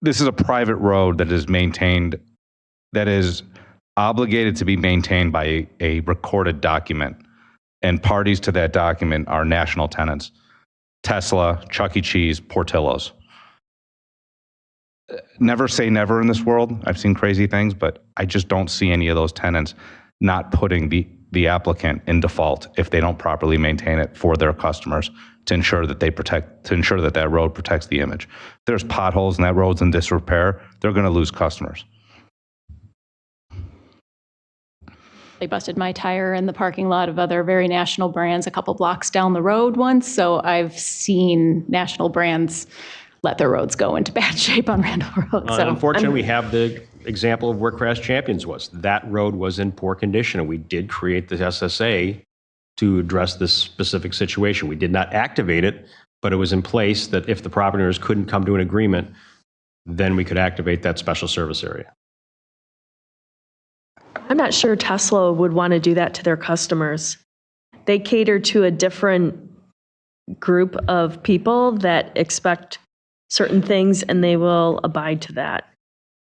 This is a private road that is maintained, that is obligated to be maintained by a recorded document, and parties to that document are national tenants: Tesla, Chuck E. Cheese, Portillo's. Never say never in this world. I've seen crazy things, but I just don't see any of those tenants not putting the the applicant in default if they don't properly maintain it for their customers to ensure that that road protects the image. If there's potholes and that road's in disrepair, they're going to lose customers. They busted my tire in the parking lot of other very national brands a couple blocks down the road once. So I've seen national brands let their roads go into bad shape on Randall Road. So Unfortunately, we have the example of where Crash Champions was. That road was in poor condition, and we did create the SSA to address this specific situation. We did not activate it, but it was in place that if the property owners couldn't come to an agreement, then we could activate that special service area. I'm not sure Tesla would want to do that to their customers. They cater to a different group of people that expect certain things, and they will abide to that.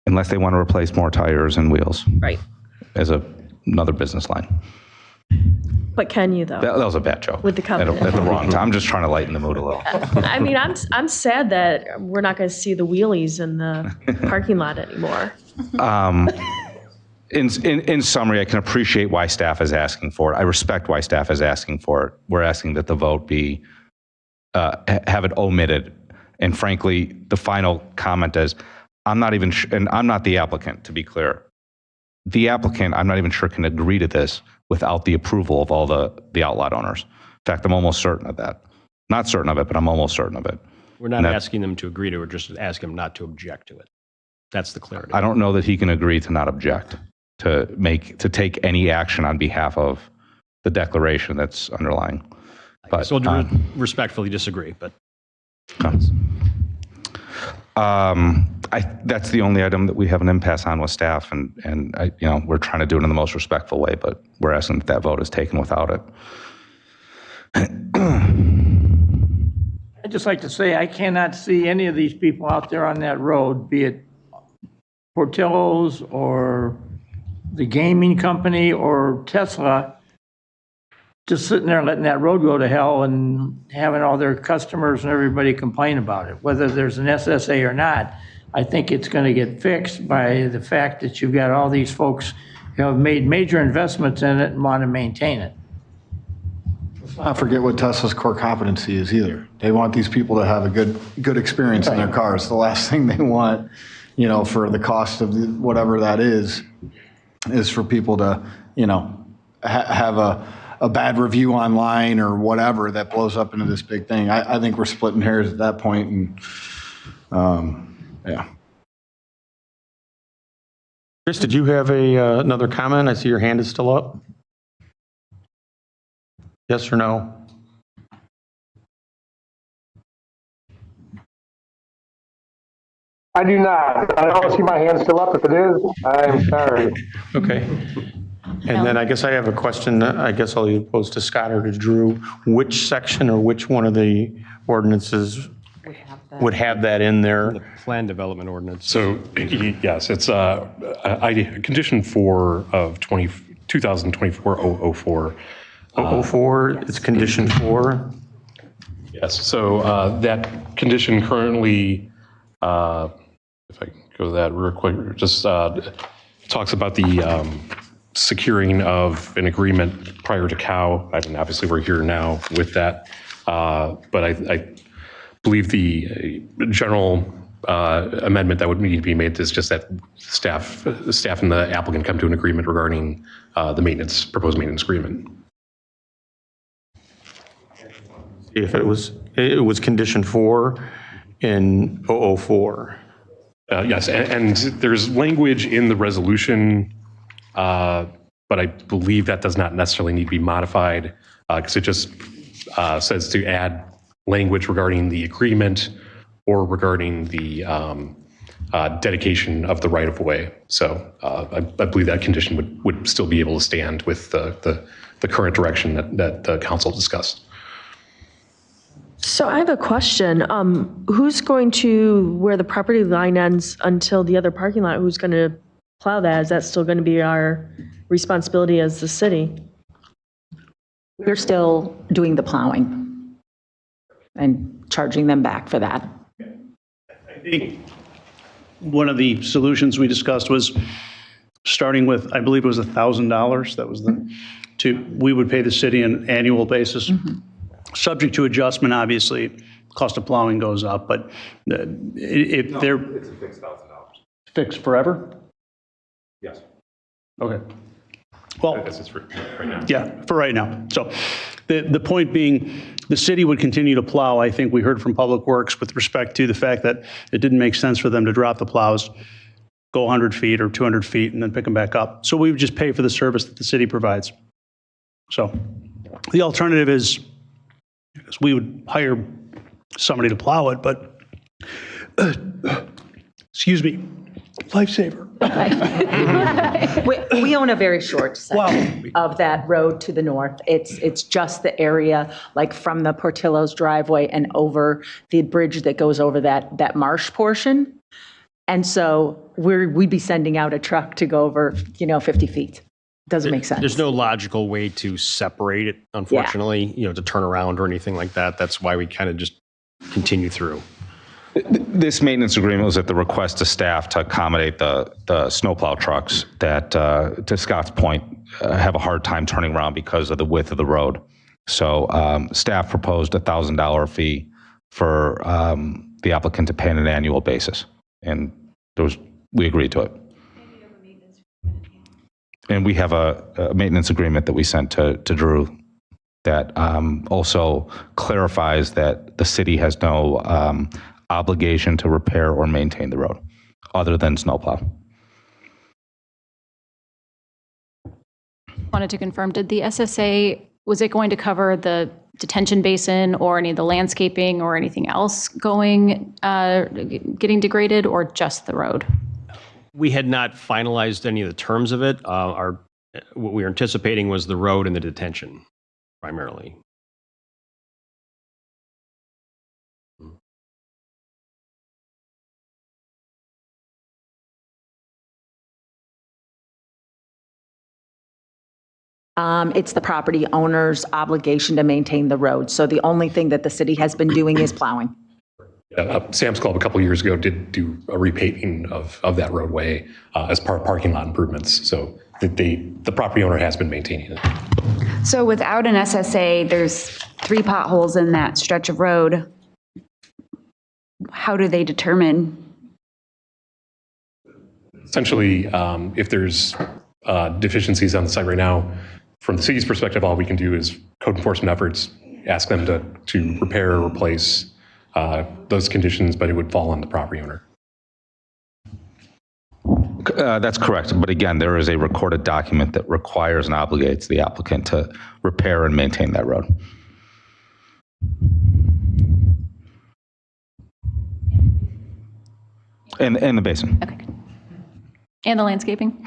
Unless they want to replace more tires and wheels. Right. As another business line. But can you, though? That was a bad joke. With the covenant. At the wrong time. I'm just trying to lighten the mood a little. I mean, I'm sad that we're not going to see the wheelies in the parking lot anymore. In summary, I can appreciate why staff is asking for it. I respect why staff is asking for it. We're asking that the vote be, have it omitted. And frankly, the final comment is, I'm not even, and I'm not the applicant, to be clear. The applicant, I'm not even sure can agree to this without the approval of all the outlot owners. In fact, I'm almost certain of that. Not certain of it, but I'm almost certain of it. We're not asking them to agree to it, we're just asking them not to object to it. That's the clarity. I don't know that he can agree to not object, to take any action on behalf of the declaration that's underlying. But So respectfully disagree, but. That's the only item that we have an impasse on with staff, and we're trying to do it in the most respectful way, but we're asking that vote is taken without it. I'd just like to say I cannot see any of these people out there on that road, be it Portillo's or the gaming company or Tesla, just sitting there letting that road go to hell and having all their customers and everybody complain about it. Whether there's an SSA or not, I think it's going to get fixed by the fact that you've got all these folks who have made major investments in it and want to maintain it. Let's not forget what Tesla's core competency is either. They want these people to have a good experience in their cars. The last thing they want, for the cost of whatever that is for people to, have a bad review online or whatever that blows up into this big thing. I think we're splitting hairs at that point, and yeah. Chris, did you have another comment? I see your hand is still up. Yes or no? I do not. I don't see my hand still up. If it is, I'm sorry. Okay. And then I guess I have a question. I guess I'll either pose to Scott or to Drew. Which section or which one of the ordinances would have that in there? The plan development ordinance. So yes, it's condition 4 of 2024-004. 004, it's condition 4? Yes, so that condition currently, if I go to that real quick, just talks about the securing of an agreement prior to COW. I mean, obviously, we're here now with that. But I believe the general amendment that would need to be made is just that staff and the applicant come to an agreement regarding the proposed maintenance agreement. If it was condition 4 in 004. Yes, and there's language in the resolution, but I believe that does not necessarily need to be modified because it just says to add language regarding the agreement or regarding the dedication of the right-of-way. So I believe that condition would still be able to stand with the current direction that the council discussed. So I have a question. Who's going to, where the property line ends until the other parking lot, who's going to plow that? Is that still going to be our responsibility as the city? We're still doing the plowing and charging them back for that. I think one of the solutions we discussed was starting with, I believe it was $1,000. That was we would pay the city on an annual basis. Subject to adjustment, obviously, cost of plowing goes up, but if they're. It's a fixed $1,000. Fixed forever? Yes. Okay. Well, this is for right now. yeah, for right now. So the point being, the city would continue to plow. I think we heard from Public Works with respect to the fact that it didn't make sense for them to drop the plows, go 100 feet or 200 feet and then pick them back up. So we would just pay for the service that the city provides. So the alternative is we would hire somebody to plow it, but excuse me, lifesaver. We own a very short section of that road to the north. It's just the area, like from the Portillo's driveway and over the bridge that goes over that marsh portion. And so we'd be sending out a truck to go over, 50 feet. Doesn't make sense. There's no logical way to separate it, unfortunately, to turn around or anything like that. That's why we kind of just continue through. This maintenance agreement was at the request of staff to accommodate the snowplow trucks that, to Scott's point, have a hard time turning around because of the width of the road. So staff proposed a $1,000 fee for the applicant to pay on an annual basis, and we agreed to it. And we have a maintenance agreement that we sent to Drew that also clarifies that the city has no obligation to repair or maintain the road other than snowplow. Wanted to confirm, did the SSA, was it going to cover the detention basin or any of the landscaping or anything else getting degraded, or just the road? We had not finalized any of the terms of it. What we were anticipating was the road and the detention primarily. It's the property owner's obligation to maintain the road. So the only thing that the city has been doing is plowing. Sam's Club a couple years ago did do a repaving of that roadway as part of parking lot improvements. So the property owner has been maintaining it. So without an SSA, there's 3 potholes in that stretch of road. How do they determine? Essentially, if there's deficiencies on the site right now, from the city's perspective, all we can do is code enforcement efforts, ask them to repair or replace those conditions, but it would fall on the property owner. That's correct. But again, there is a recorded document that requires and obligates the applicant to repair and maintain that road. And the basin. Okay, good. And the landscaping?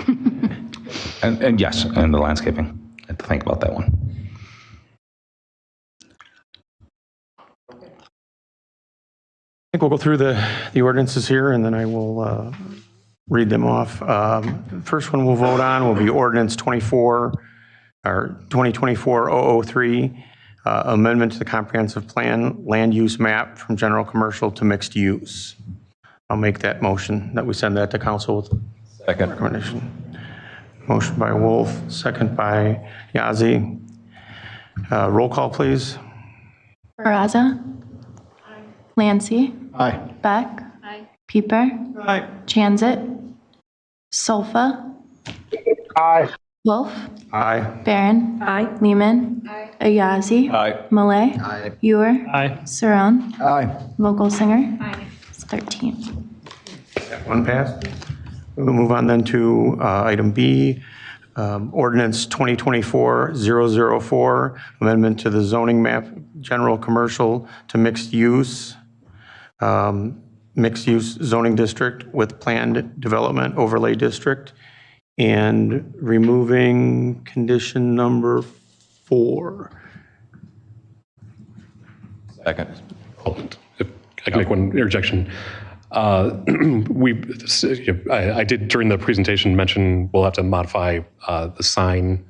And yes, and the landscaping. I had to think about that one. I think we'll go through the ordinances here, and then I will read them off. First one we'll vote on will be ordinance 2024-003, amendment to the comprehensive plan land use map from general commercial to mixed use. I'll make that motion that we send that to council with Second. recommendation. Motion by Wolf, second by Yazzie. Roll call, please. Baraza. Aye. Lancy. Aye. Beck. Aye. Pieper. Aye. Jansit. Solfa. Aye. Wolf. Aye. Barron. Aye. Lehman. Aye. Ayazi. Aye. Malay. Aye. Ewer. Aye. Saron. Aye. Vogel Singer. Aye. It's 13. One passed. We'll move on then to item B, ordinance 2024-004, amendment to the zoning map, general commercial to mixed use zoning district with planned development overlay district, and removing condition number 4. Second. If I can make one interjection. I did during the presentation mention we'll have to modify the sign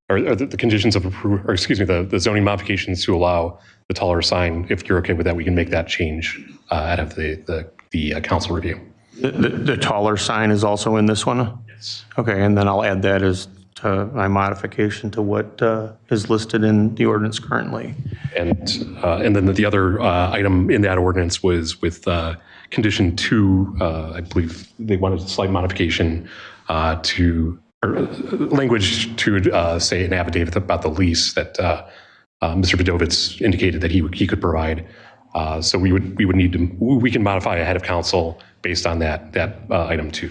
or the conditions of approval, or excuse me, the zoning modifications to allow the taller sign. If you're okay with that, we can make that change out of the council review. The taller sign is also in this one? Yes. Okay, and then I'll add that as my modification to what is listed in the ordinance currently. And then the other item in that ordinance was with condition 2, I believe they wanted a slight modification to, or language to say an affidavit about the lease that Mr. Vidovitz indicated that he could provide. So we would need to, we can modify ahead of council based on that item 2.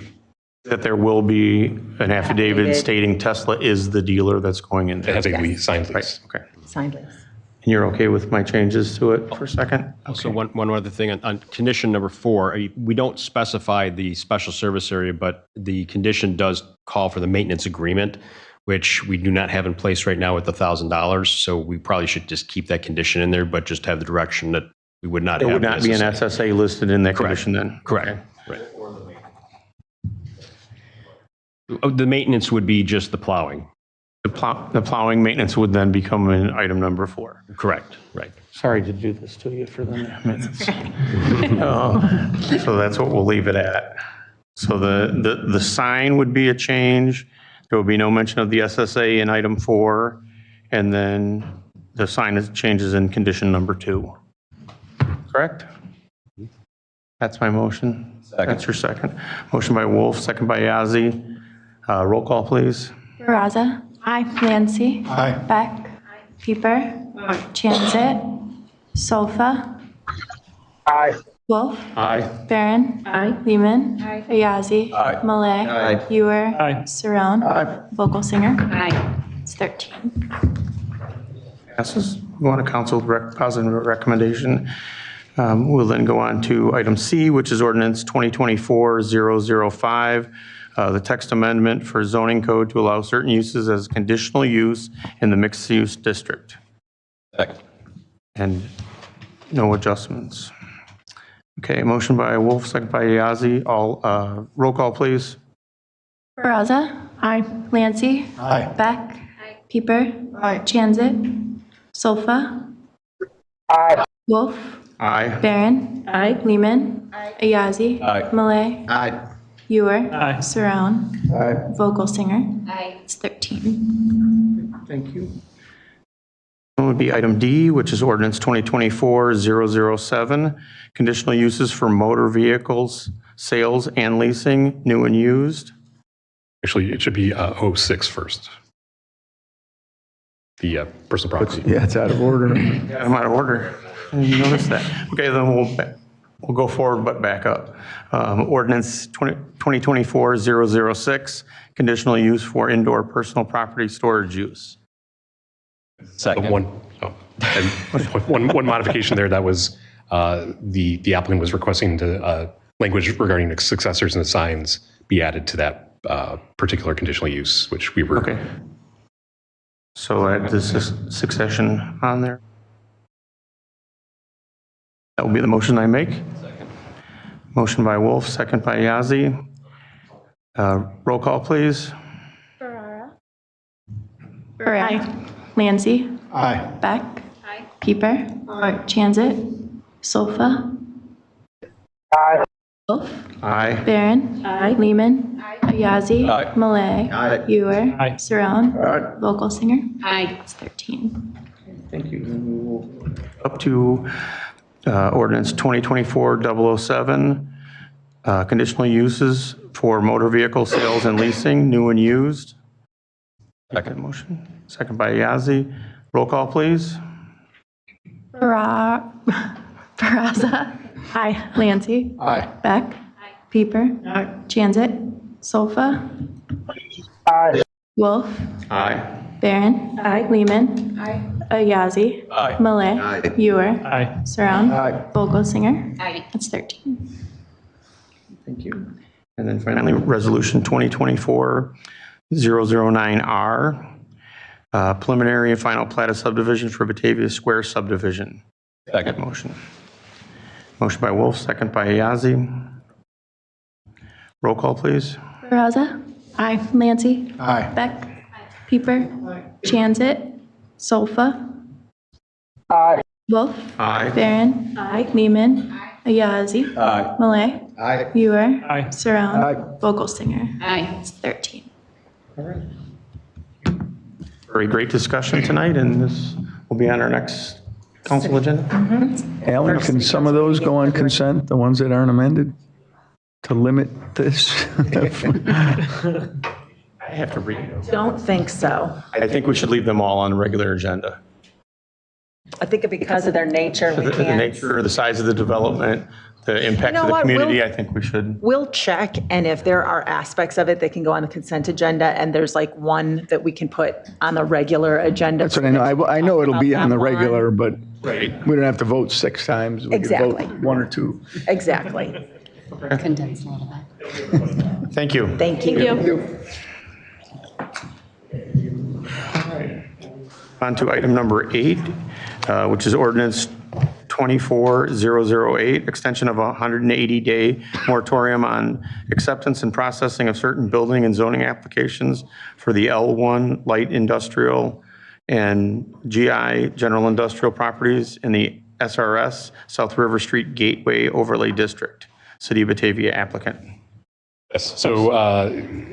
That there will be an affidavit stating Tesla is the dealer that's going in there. It has a lease, signed lease. Right, okay. Signed lease. And you're okay with my changes to it for a second? Also, one other thing, on condition number 4, we don't specify the special service area, but the condition does call for the maintenance agreement, which we do not have in place right now with the $1,000. So we probably should just keep that condition in there, but just have the direction that we would not have. It would not be an SSA. SSA listed in that condition then? Correct. Okay. Right. Oh, the maintenance would be just the plowing. The plowing maintenance would then become in item number 4. Correct, right. Sorry to do this to you for the minutes. So that's what we'll leave it at. So the sign would be a change. There will be no mention of the SSA in item 4. And then the sign changes in condition number 2. Correct? That's my motion. Second. That's your second. Motion by Wolf, second by Yazzie. Roll call, please. Baraza. Aye. Lancy. Aye. Beck. Pieper. Chanzit. Sofa. Aye. Wolf. Aye. Barron. Lehman. Ayazi. Malay. Ewer. Saron. Vogel Singer. It's 13. Passes. We want a council positive recommendation. We'll then go on to item C, which is ordinance 2024-005, the text amendment for zoning code to allow certain uses as conditional use in the mixed-use district. Second. And no adjustments. Okay, motion by Wolf, second by Yazzie. All, roll call, please. Baraza. Aye. Lancy. Aye. Beck. Pieper. Chanzit. Sofa. Aye. Wolf. Aye. Barron. Lehman. Ayazi. Malay. Ewer. Saron. Vogel Singer. It's 13. Thank you. One would be item D, which is ordinance 2024-007, conditional uses for motor vehicles, sales and leasing, new and used. Actually, it should be 06 first. The personal property. Yeah, it's out of order. Yeah, I'm out of order. I didn't notice that. Okay, then we'll go forward but back up. Ordinance 2024-006, conditional use for indoor personal property storage use. Second. One modification there, that was the applicant was requesting the language regarding the successors and the signs be added to that particular conditional use, which we were. Okay. So add this succession on there. That will be the motion I make. Second. Motion by Wolf, second by Yazzie. Roll call, please. Barara. Aye. Lancy. Aye. Beck. Pieper. Chanzit. Sofa. Aye. Wolf. Aye. Barron. Lehman. Ayazi. Malay. Ewer. Saron. Vogel Singer. It's 13. Thank you. Then we will up to ordinance 2024-007, conditional uses for motor vehicle sales and leasing, new and used. Second motion. Second by Yazzie. Roll call, please. Baraza. Aye. Lancy. Aye. Beck. Pieper. Chanzit. Sofa. Aye. Wolf. Aye. Barron. Lehman. Ayazi. Malay. Ewer. Saron. Vogel Singer. It's 13. Thank you. And then finally, resolution 2024-009R, preliminary and final plat of subdivision for Batavia Square subdivision. Second. Motion. Motion by Wolf, second by Ayazi. Roll call, please. Baraza. Aye. Lancy. Aye. Beck. Pieper. Chanzit. Sofa. Aye. Wolf. Aye. Barron. Lehman. Ayazi. Malay. Ewer. Saron. Vogel Singer. It's 13. All right. Very great discussion tonight, and this will be on our next council agenda. Alan, can some of those go on consent, the ones that aren't amended, to limit this? I have to read it. Don't think so. I think we should leave them all on the regular agenda. I think because of their nature, we The can't. nature, the size of the development, the impact You know to the what, community, we'll- I think we should. We'll check, and if there are aspects of it that can go on the consent agenda, and there's like one that we can put on the regular agenda. That's what I know. I know it'll be on the About that regular, but Right. we don't have to vote 6 times. We can Exactly. vote 1 or 2. Exactly. Condense a little bit. Thank you. Thank you. On to item number 8, which is ordinance 24008, extension of a 180-day moratorium on acceptance and processing of certain building and zoning applications for the L1 light industrial and GI general industrial properties in the SRS South River Street Gateway Overlay District. City of Batavia applicant. Yes. So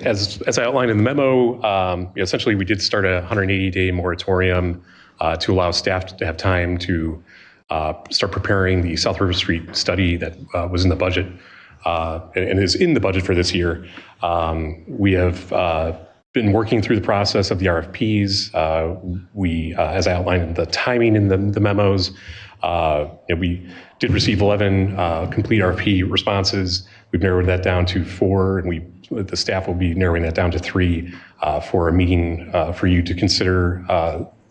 as I outlined in the memo, essentially we did start a 180-day moratorium to allow staff to have time to start preparing the South River Street study that was in the budget and is in the budget for this year. We have been working through the process of the RFPs. We, as I outlined in the timing in the memos, we did receive 11 complete RFP responses. We've narrowed that down to 4, and the staff will be narrowing that down to 3 for a meeting for you to consider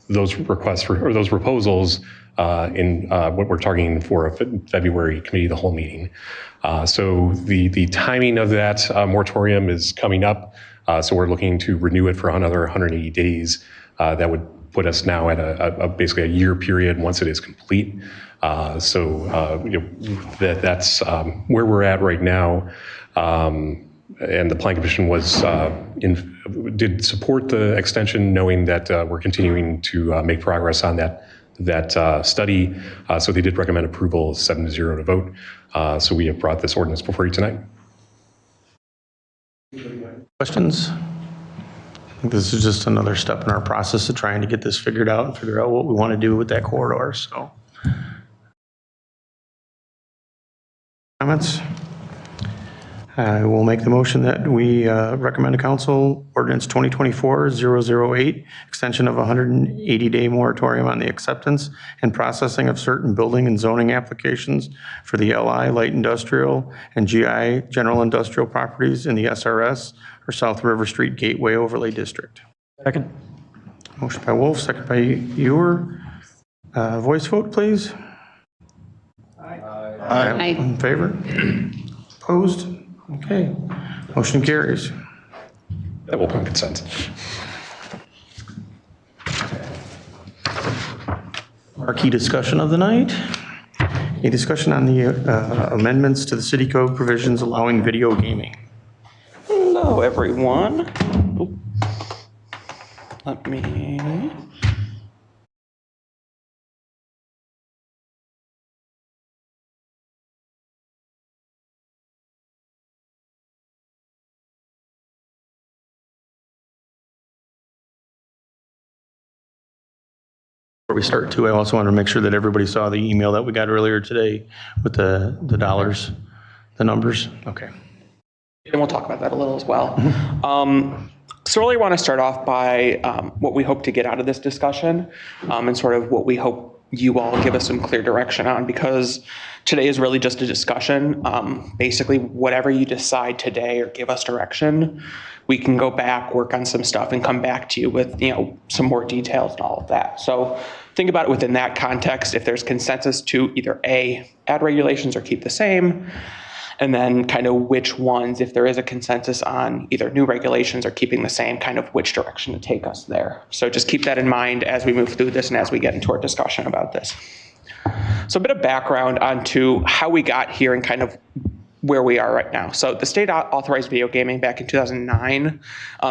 those requests or those proposals in what we're targeting for a February committee of the whole meeting. So the timing of that moratorium is coming up. So we're looking to renew it for another 180 days. That would put us now at basically a year period once it is complete. That's where we're at right now. And the Plan Commission did support the extension, knowing that we're continuing to make progress on that study. So they did recommend approval 7-0 to vote. So we have brought this ordinance before you tonight. Questions? I think this is just another step in our process of trying to get this figured out and figure out what we want to do with that corridor. So, comments? I will make the motion that we recommend to council ordinance 2024-008, extension of 180-day moratorium on the acceptance and processing of certain building and zoning applications for the LI light industrial and GI general industrial properties in the SRS or South River Street Gateway Overlay District. Second. Motion by Wolf, second by Ewer. Voice vote, please. Aye. In favor? Opposed? Okay. Motion carries. That will come consent. Our key discussion of the night. A discussion on the amendments to the city code provisions allowing video gaming. Hello, everyone. Let me... Before we start too, I also want to make sure that everybody saw the email that we got earlier today with the dollars, the numbers. Okay. And we'll talk about that a little as well. So really want to start off by what we hope to get out of this discussion and sort of what we hope you all give us some clear direction on, because today is really just a discussion. Basically, whatever you decide today or give us direction, we can go back, work on some stuff, and come back to you with some more details and all of that. So think about it within that context. If there's consensus to either A, add regulations or keep the same, and then kind of which ones, if there is a consensus on either new regulations or keeping the same, kind of which direction to take us there. So just keep that in mind as we move through this and as we get into our discussion about this. So a bit of background onto how we got here and kind of where we are right now. So the state authorized video gaming back in 2009.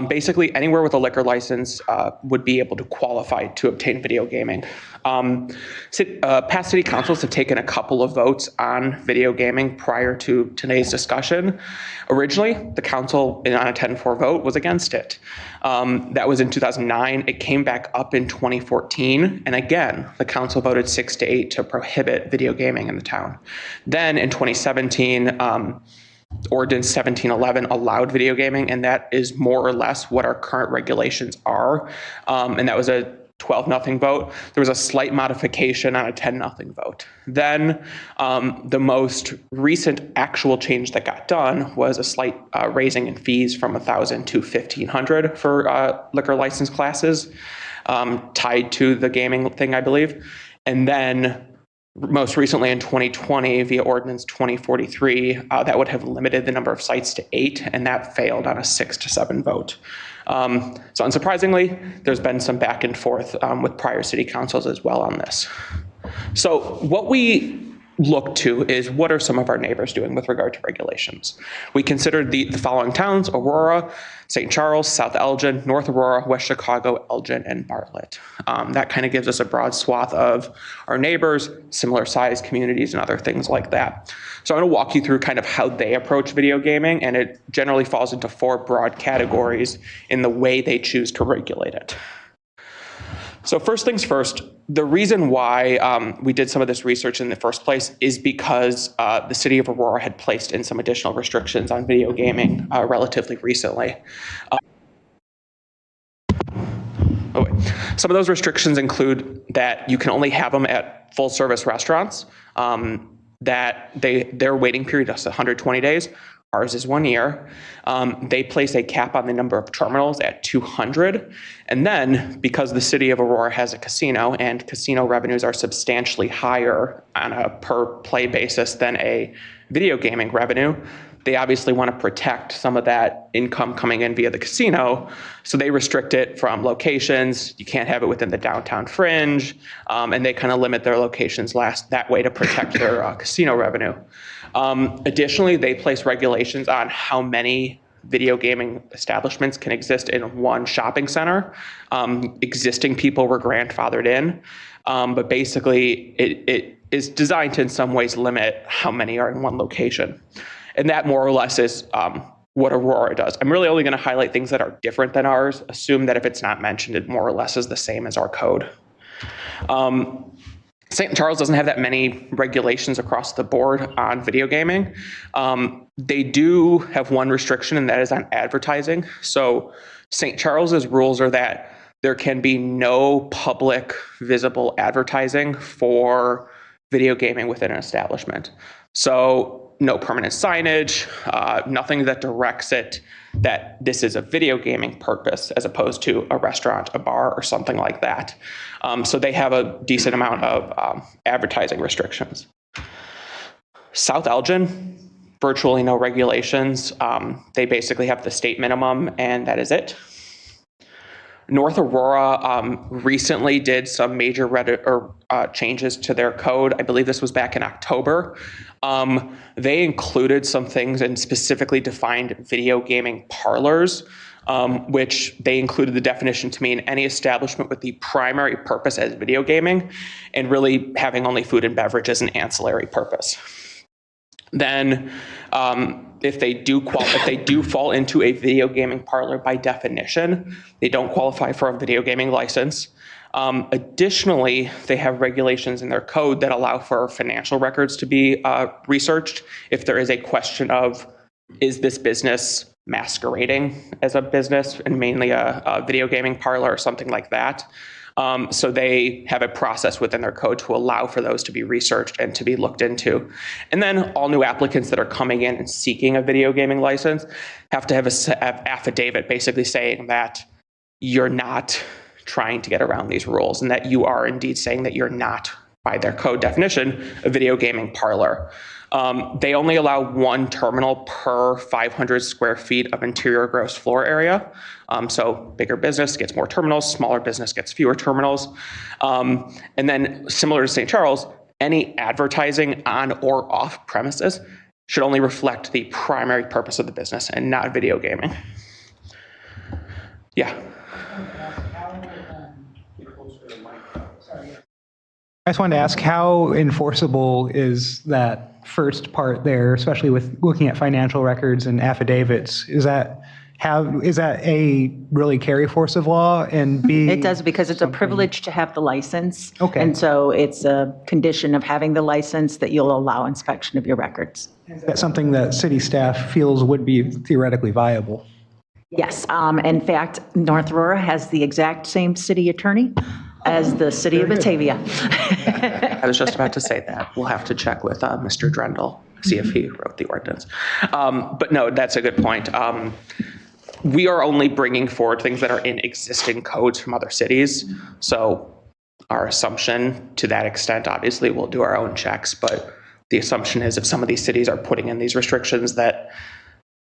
Basically, anywhere with a liquor license would be able to qualify to obtain video gaming. Past city councils have taken a couple of votes on video gaming prior to today's discussion. Originally, the council on a 10-4 vote was against it. That was in 2009. It came back up in 2014. And again, the council voted 6-8 to prohibit video gaming in the town. Then in 2017, Ordinance 1711 allowed video gaming, and that is more or less what our current regulations are. And that was a 12-0 vote. There was a slight modification on a 10-0 vote. Then the most recent actual change that got done was a slight raising in fees from $1,000 to $1,500 for liquor license classes, tied to the gaming thing, I believe. And then most recently in 2020, via Ordinance 2043, that would have limited the number of sites to 8, and that failed on a 6-7 vote. So unsurprisingly, there's been some back and forth with prior city councils as well on this. So what we look to is, what are some of our neighbors doing with regard to regulations? We considered the following towns: Aurora, St. Charles, South Elgin, North Aurora, West Chicago, Elgin, and Bartlett. That kind of gives us a broad swath of our neighbors, similar sized communities, and other things like that. So I'm going to walk you through kind of how they approach video gaming, and it generally falls into 4 broad categories in the way they choose to regulate it. So first things first, the reason why we did some of this research in the first place is because the city of Aurora had placed in some additional restrictions on video gaming relatively recently. Some of those restrictions include that you can only have them at full service restaurants, that their waiting period is 120 days. Ours is 1 year. They place a cap on the number of terminals at 200. And then, because the city of Aurora has a casino, and casino revenues are substantially higher on a per play basis than a video gaming revenue, they obviously want to protect some of that income coming in via the casino. So they restrict it from locations. You can't have it within the downtown fringe. And they kind of limit their locations that way to protect their casino revenue. Additionally, they place regulations on how many video gaming establishments can exist in one shopping center. Existing people were grandfathered in, but basically it is designed to in some ways limit how many are in one location. And that more or less is what Aurora does. I'm really only going to highlight things that are different than ours. Assume that if it's not mentioned, it more or less is the same as our code. St. Charles doesn't have that many regulations across the board on video gaming. They do have one restriction, and that is on advertising. So St. Charles's rules are that there can be no public visible advertising for video gaming within an establishment. So no permanent signage, nothing that directs it that this is a video gaming purpose as opposed to a restaurant, a bar, or something like that. So they have a decent amount of advertising restrictions. South Elgin, virtually no regulations. They basically have the state minimum, and that is it. North Aurora recently did some major changes to their code. I believe this was back in October. They included some things and specifically defined video gaming parlors, which they included the definition to mean any establishment with the primary purpose as video gaming and really having only food and beverage as an ancillary purpose. Then if they do fall into a video gaming parlor by definition, they don't qualify for a video gaming license. Additionally, they have regulations in their code that allow for financial records to be researched if there is a question of, is this business masquerading as a business and mainly a video gaming parlor or something like that. So they have a process within their code to allow for those to be researched and to be looked into. And then all new applicants that are coming in and seeking a video gaming license have to have an affidavit basically saying that you're not trying to get around these rules and that you are indeed saying that you're not, by their code definition, a video gaming parlor. They only allow one terminal per 500 square feet of interior gross floor area. So bigger business gets more terminals, smaller business gets fewer terminals. And then similar to St. Charles, any advertising on or off premises should only reflect the primary purpose of the business and not video gaming. Yeah. I just wanted to ask, how enforceable is that first part there, especially with looking at financial records and affidavits? Is that A, really carry force of law, and B? It does, because it's a privilege to have the license. Okay. And so it's a condition of having the license that you'll allow inspection of your records. Is that something that city staff feels would be theoretically viable? Yes. In fact, North Aurora has the exact same city attorney as the city of Batavia. I was just about to say that. We'll have to check with Mr. Drendel, see if he wrote the ordinance. But no, that's a good point. We are only bringing forward things that are in existing codes from other cities. So our assumption to that extent, obviously we'll do our own checks, but the assumption is if some of these cities are putting in these restrictions, that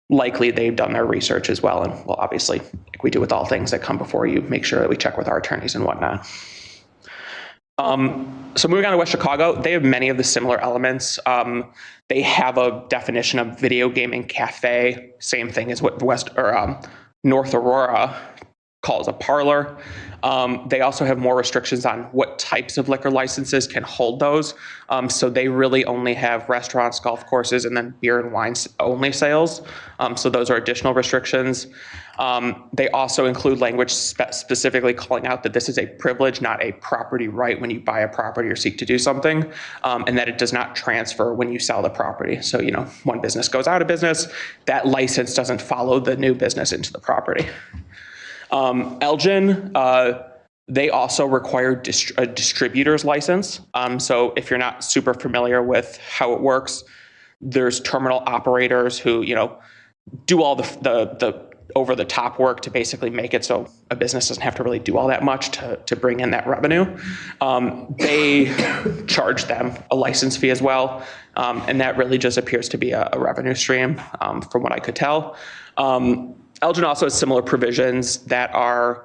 likely they've done their research as well. And well, obviously, like we do with all things that come before you, make sure that we check with our attorneys and whatnot. So moving on to West Chicago, they have many of the similar elements. They have a definition of video gaming cafe, same thing as what North Aurora calls a parlor. They also have more restrictions on what types of liquor licenses can hold those. So they really only have restaurants, golf courses, and then beer and wine only sales. So those are additional restrictions. They also include language specifically calling out that this is a privilege, not a property right when you buy a property or seek to do something, and that it does not transfer when you sell the property. So, one business goes out of business, that license doesn't follow the new business into the property. Elgin, they also require a distributor's license. So if you're not super familiar with how it works, there's terminal operators who, do all the over-the-top work to basically make it so a business doesn't have to really do all that much to bring in that revenue. They charge them a license fee as well, and that really just appears to be a revenue stream from what I could tell. Elgin also has similar provisions that are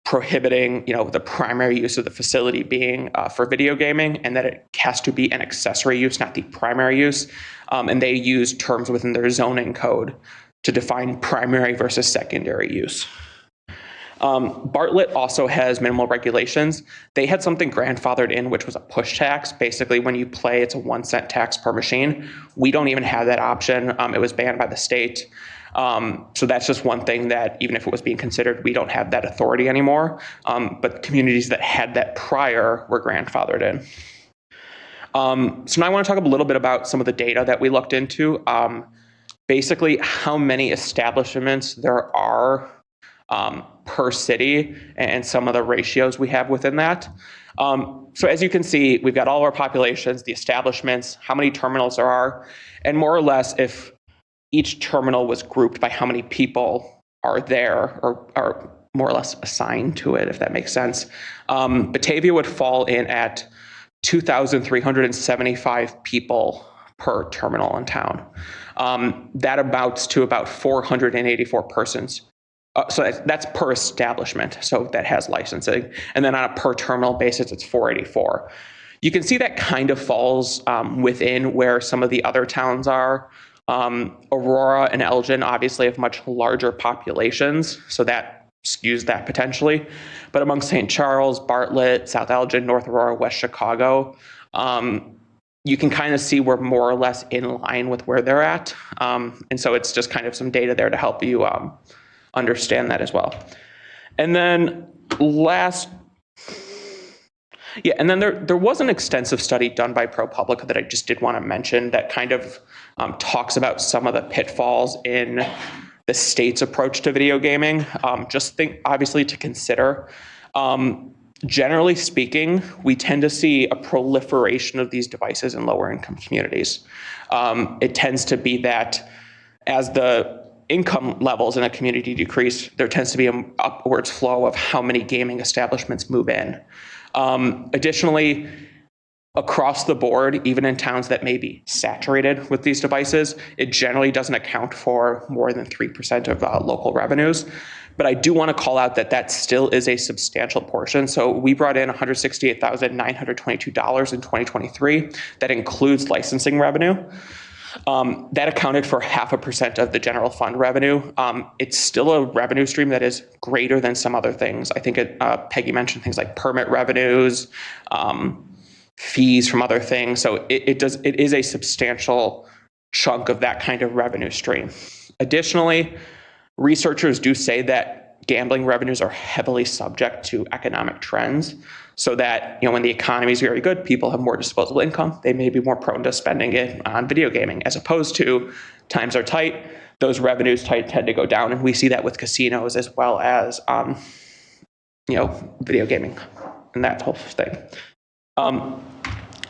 prohibiting, the primary use of the facility being for video gaming, and that it has to be an accessory use, not the primary use. And they use terms within their zoning code to define primary versus secondary use. Bartlett also has minimal regulations. They had something grandfathered in, which was a push tax. Basically, when you play, it's a 1 cent tax per machine. We don't even have that option. It was banned by the state. So that's just one thing that, even if it was being considered, we don't have that authority anymore. But communities that had that prior were grandfathered in. So now I want to talk a little bit about some of the data that we looked into. Basically, how many establishments there are per city and some of the ratios we have within that. So as you can see, we've got all of our populations, the establishments, how many terminals there are, and more or less if each terminal was grouped by how many people are there or are more or less assigned to it, if that makes sense. Batavia would fall in at 2,375 people per terminal in town. That amounts to about 484 persons. So that's per establishment, so that has licensing. And then on a per terminal basis, it's 484. You can see that kind of falls within where some of the other towns are. Aurora and Elgin obviously have much larger populations, so that skews that potentially. But among St. Charles, Bartlett, South Elgin, North Aurora, West Chicago, you can kind of see we're more or less in line with where they're at. And so it's just kind of some data there to help you understand that as well. And then there was an extensive study done by ProPublica that I just did want to mention that kind of talks about some of the pitfalls in the state's approach to video gaming. Obviously to consider. Generally speaking, we tend to see a proliferation of these devices in lower income communities. It tends to be that as the income levels in a community decrease, there tends to be an upwards flow of how many gaming establishments move in. Additionally, across the board, even in towns that may be saturated with these devices, it generally doesn't account for more than 3% of local revenues. But I do want to call out that still is a substantial portion. So we brought in $168,922 in 2023. That includes licensing revenue. That accounted for 0.5% of the general fund revenue. It's still a revenue stream that is greater than some other things. I think Peggy mentioned things like permit revenues, fees from other things. So it is a substantial chunk of that kind of revenue stream. Additionally, researchers do say that gambling revenues are heavily subject to economic trends, so that when the economy is very good, people have more disposable income. They may be more prone to spending it on video gaming, as opposed to times are tight, those revenues tend to go down, and we see that with casinos as well as video gaming and that whole thing.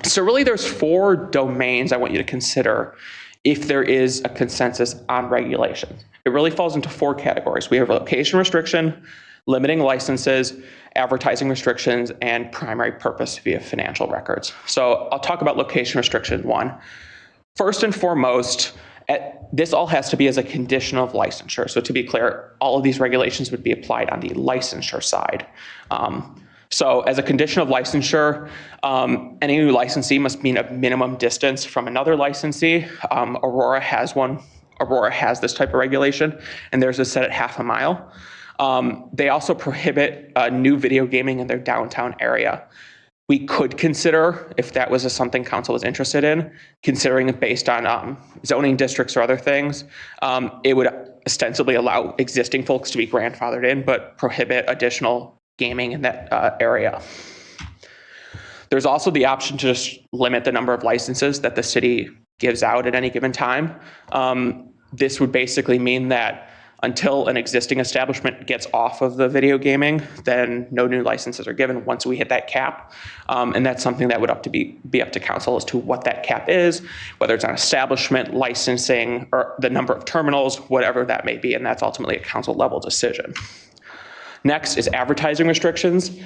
So really, there's 4 domains I want you to consider if there is a consensus on regulation. It really falls into 4 categories. We have location restriction, limiting licenses, advertising restrictions, and primary purpose via financial records. So I'll talk about location restriction 1. First and foremost, this all has to be as a condition of licensure. So to be clear, all of these regulations would be applied on the licensure side. So as a condition of licensure, any new licensee must mean a minimum distance from another licensee. Aurora has one. Aurora has this type of regulation, and theirs is set at 0.5 mile. They also prohibit new video gaming in their downtown area. We could consider, if that was something council was interested in, considering it based on zoning districts or other things, it would ostensibly allow existing folks to be grandfathered in, but prohibit additional gaming in that area. There's also the option to just limit the number of licenses that the city gives out at any given time. This would basically mean that until an existing establishment gets off of the video gaming, then no new licenses are given once we hit that cap. And that's something that would be up to council as to what that cap is, whether it's on establishment, licensing, or the number of terminals, whatever that may be. And that's ultimately a council level decision. Next is advertising restrictions.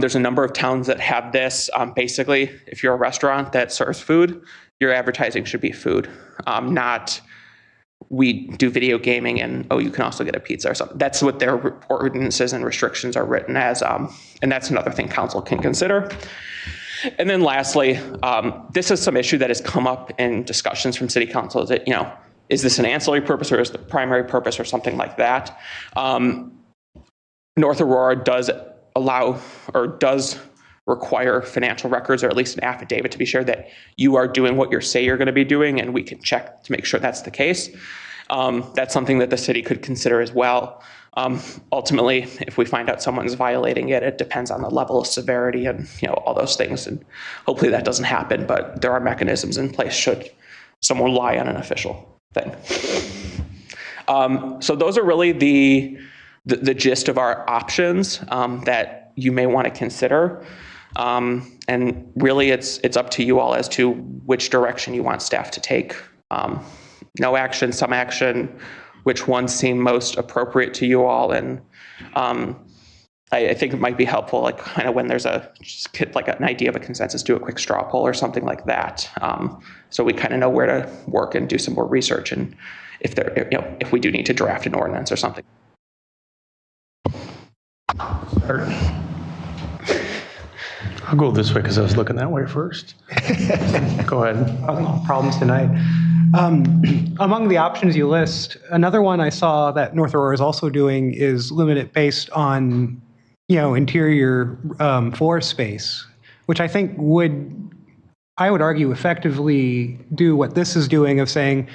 There's a number of towns that have this. Basically, if you're a restaurant that serves food, your advertising should be food, not we do video gaming and, oh, you can also get a pizza or something. That's what their ordinances and restrictions are written as, and that's another thing council can consider. And then lastly, this is some issue that has come up in discussions from city council. Is it, is this an ancillary purpose or is the primary purpose or something like that? North Aurora does allow or does require financial records, or at least an affidavit to be sure that you are doing what you say you're going to be doing, and we can check to make sure that's the case. That's something that the city could consider as well. Ultimately, if we find out someone's violating it, it depends on the level of severity and all those things, and hopefully that doesn't happen, but there are mechanisms in place should someone lie on an official thing. So those are really the gist of our options that you may want to consider. And really, it's up to you all as to which direction you want staff to take. No action, some action, which ones seem most appropriate to you all. And I think it might be helpful, like kind of when there's like an idea of a consensus, do a quick straw poll or something like that. So we kind of know where to work and do some more research, and if we do need to draft an ordinance or something. I'll go this way because I was looking that way first. Go ahead. Problems tonight. Among the options you list, another one I saw that North Aurora is also doing is limit it based on, interior floor space, which I think I would argue effectively do what this is doing of saying,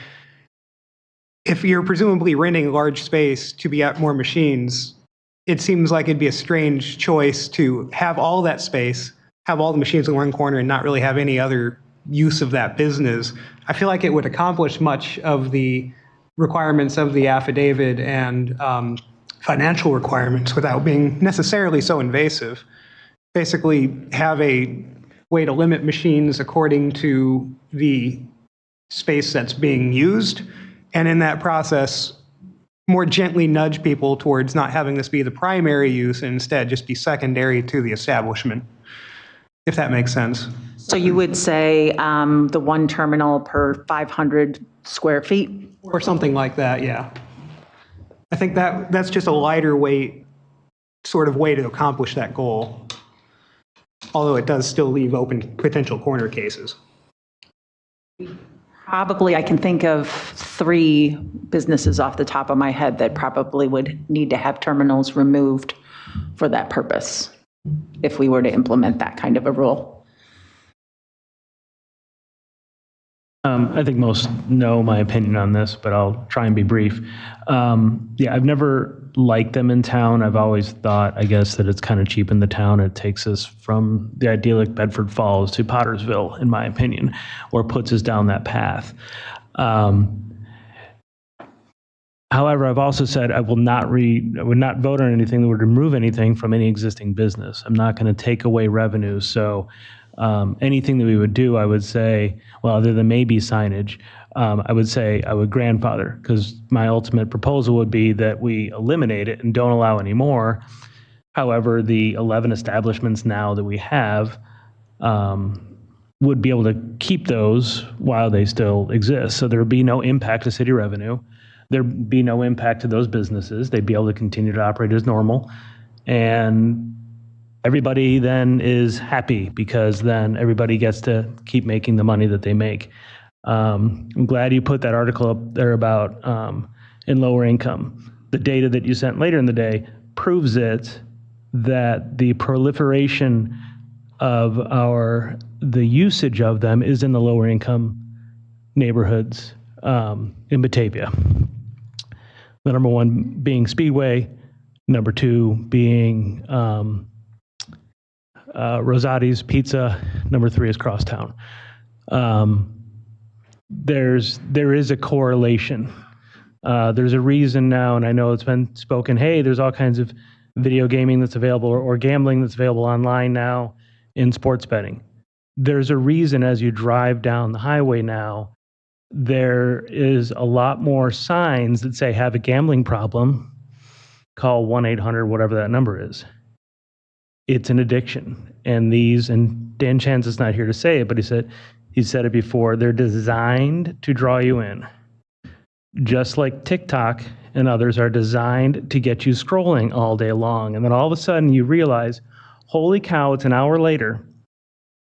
if you're presumably renting large space to be at more machines, it seems like it'd be a strange choice to have all that space, have all the machines in one corner, and not really have any other use of that business. I feel like it would accomplish much of the requirements of the affidavit and financial requirements without being necessarily so invasive. Basically, have a way to limit machines according to the space that's being used, and in that process, more gently nudge people towards not having this be the primary use and instead just be secondary to the establishment, if that makes sense. So you would say the one terminal per 500 square feet? Or something like that, yeah. I think that's just a lighter weight sort of way to accomplish that goal, although it does still leave open potential corner cases. Probably, I can think of 3 businesses off the top of my head that probably would need to have terminals removed for that purpose, if we were to implement that kind of a rule. I think most know my opinion on this, but I'll try and be brief. Yeah, I've never liked them in town. I've always thought, I guess, that it's kind of cheap in the town. It takes us from the idyllic Bedford Falls to Pottersville, in my opinion, or puts us down that path. However, I've also said I would not vote on anything that would remove anything from any existing business. I'm not going to take away revenue. So anything that we would do, I would say, well, other than maybe signage, I would say I would grandfather, because my ultimate proposal would be that we eliminate it and don't allow any more. However, the 11 establishments now that we have would be able to keep those while they still exist. So there would be no impact to city revenue. There'd be no impact to those businesses. They'd be able to continue to operate as normal. And everybody then is happy, because then everybody gets to keep making the money that they make. I'm glad you put that article up there about in lower income. The data that you sent later in the day proves it, that the proliferation of the usage of them is in the lower income neighborhoods in Batavia. The number 1 being Speedway, number 2 being Rosati's Pizza, number 3 is Crosstown. There is a correlation. There's a reason now, and I know it's been spoken, hey, there's all kinds of video gaming that's available or gambling that's available online now in sports betting. There's a reason as you drive down the highway now, there is a lot more signs that say, have a gambling problem, call 1-800, whatever that number is. It's an addiction. And Dan Chance is not here to say it, but he said it before, they're designed to draw you in. Just like TikTok and others are designed to get you scrolling all day long. And then all of a sudden you realize, holy cow, it's an hour later.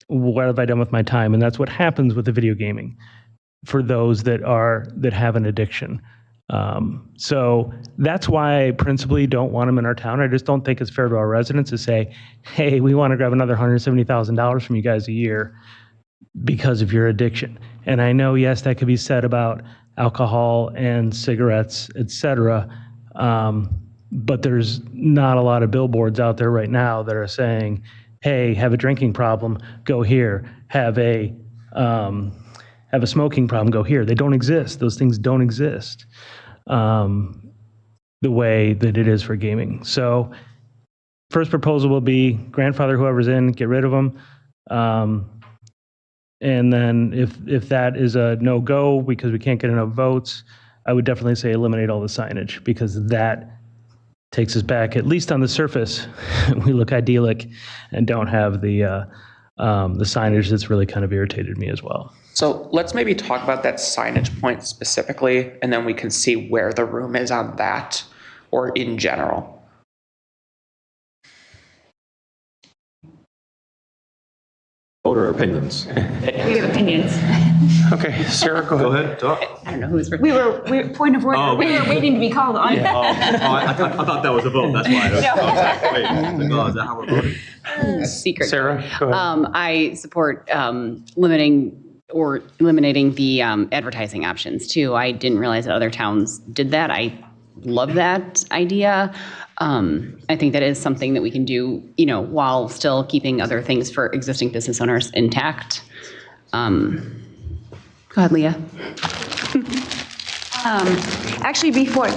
What have I done with my time? And that's what happens with the video gaming for those that have an addiction. So that's why I principally don't want them in our town. I just don't think it's fair to our residents to say, hey, we want to grab another $170,000 from you guys a year because of your addiction. And I know, yes, that could be said about alcohol and cigarettes, et cetera. But there's not a lot of billboards out there right now that are saying, hey, have a drinking problem, go here. Have a smoking problem, go here. They don't exist. Those things don't exist the way that it is for gaming. So first proposal will be grandfather whoever's in, get rid of them. And then if that is a no-go because we can't get enough votes, I would definitely say eliminate all the signage, because that takes us back, at least on the surface. We look idyllic and don't have the signage that's really kind of irritated me as well. So let's maybe talk about that signage point specifically, and then we can see where the room is on that, or in general. Voter opinions. We have opinions. Okay, Sarah, go ahead. Talk. I don't know who's. We were point of order. We were waiting to be called on. I thought that was a vote. That's why. Wait, is that how we're voting? Secret. Sarah, go ahead. I support limiting or eliminating the advertising options too. I didn't realize that other towns did that. I love that idea. I think that is something that we can do, while still keeping other things for existing business owners intact. Go ahead, Leah. Actually, before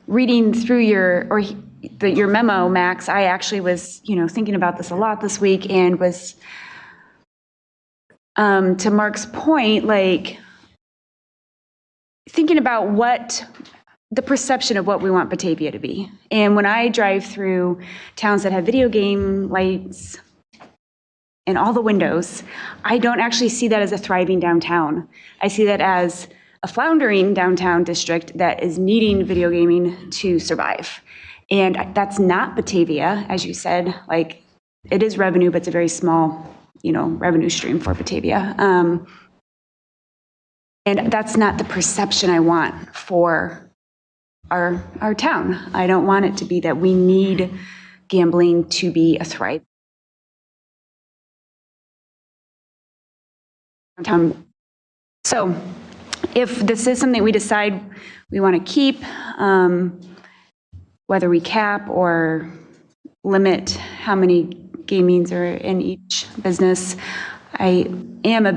reading through your memo, Max, I actually was, thinking about this a lot this week, and was, to Mark's point, like thinking about what the perception of what we want Batavia to be. And when I drive through towns that have video game lights in all the windows, I don't actually see that as a thriving downtown. I see that as a floundering downtown district that is needing video gaming to survive. And that's not Batavia, as you said. Like, it is revenue, but it's a very small, revenue stream for Batavia. And that's not the perception I want for our town. I don't want it to be that we need gambling to be a thrive. So if this is something we decide we want to keep, whether we cap or limit how many gamings are in each business, I am a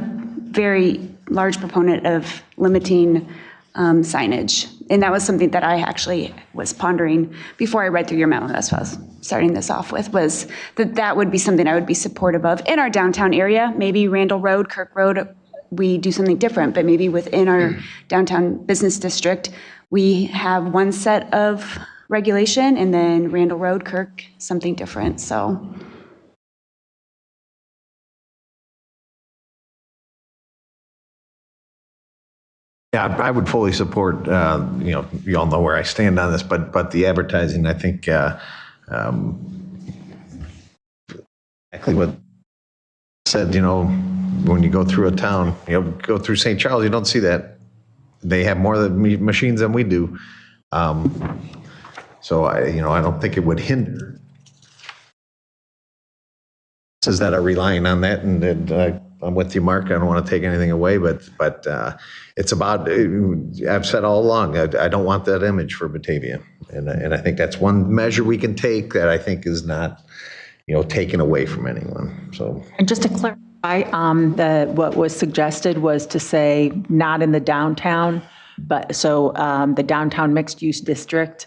very large proponent of limiting signage. And that was something that I actually was pondering before I read through your memo. That's what I was starting this off with, was that would be something I would be supportive of in our downtown area. Maybe Randall Road, Kirk Road, we do something different, but maybe within our downtown business district, we have one set of regulation, and then Randall Road, Kirk, something different. So. Yeah, I would fully support, you all know where I stand on this, but the advertising, I think, exactly what said, when you go through a town, go through St. Charles, you don't see that. They have more machines than we do. So I don't think it would hinder. Says that are relying on that, and I'm with you, Mark. I don't want to take anything away, but it's about. I've said all along, I don't want that image for Batavia, and I think that's one measure we can take that I think is not, taken away from anyone. So. And just to clarify, what was suggested was to say not in the downtown, but so the downtown mixed-use district,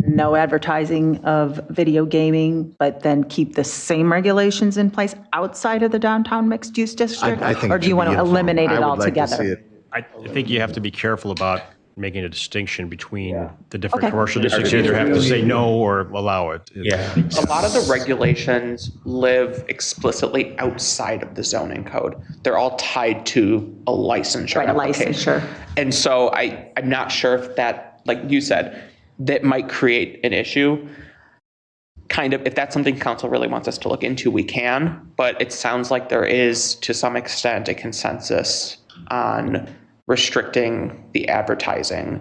no advertising of video gaming, but then keep the same regulations in place outside of the downtown mixed-use district? I think or do you want to eliminate it altogether? I think you have to be careful about making a distinction between the different Okay. commercial districts. You either have to say no or allow it. Yeah. A lot of the regulations live explicitly outside of the zoning code. They're all tied to a licensure. Right, a application. licensure. And so I'm not sure if that, like you said, that might create an issue. Kind of, if that's something council really wants us to look into, we can, but it sounds like there is, to some extent, a consensus on restricting the advertising.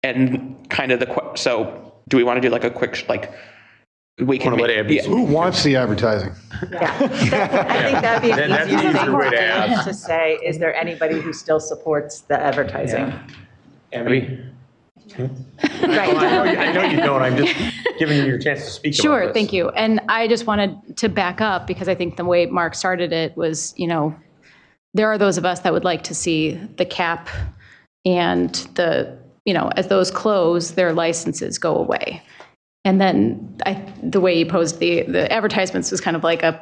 And kind of so do we want to do like a quick, we can Who wants the advertising? Yeah. I think that'd be an That's easier an thing easier way to ask. to say, is there anybody who still supports the advertising? Abby? Right. I know you don't. I'm just giving you your chance to speak about Sure, this. thank you. And I just wanted to back up because I think the way Mark started it was, there are those of us that would like to see the cap and as those close, their licenses go away. And then the way you posed the advertisements was kind of like a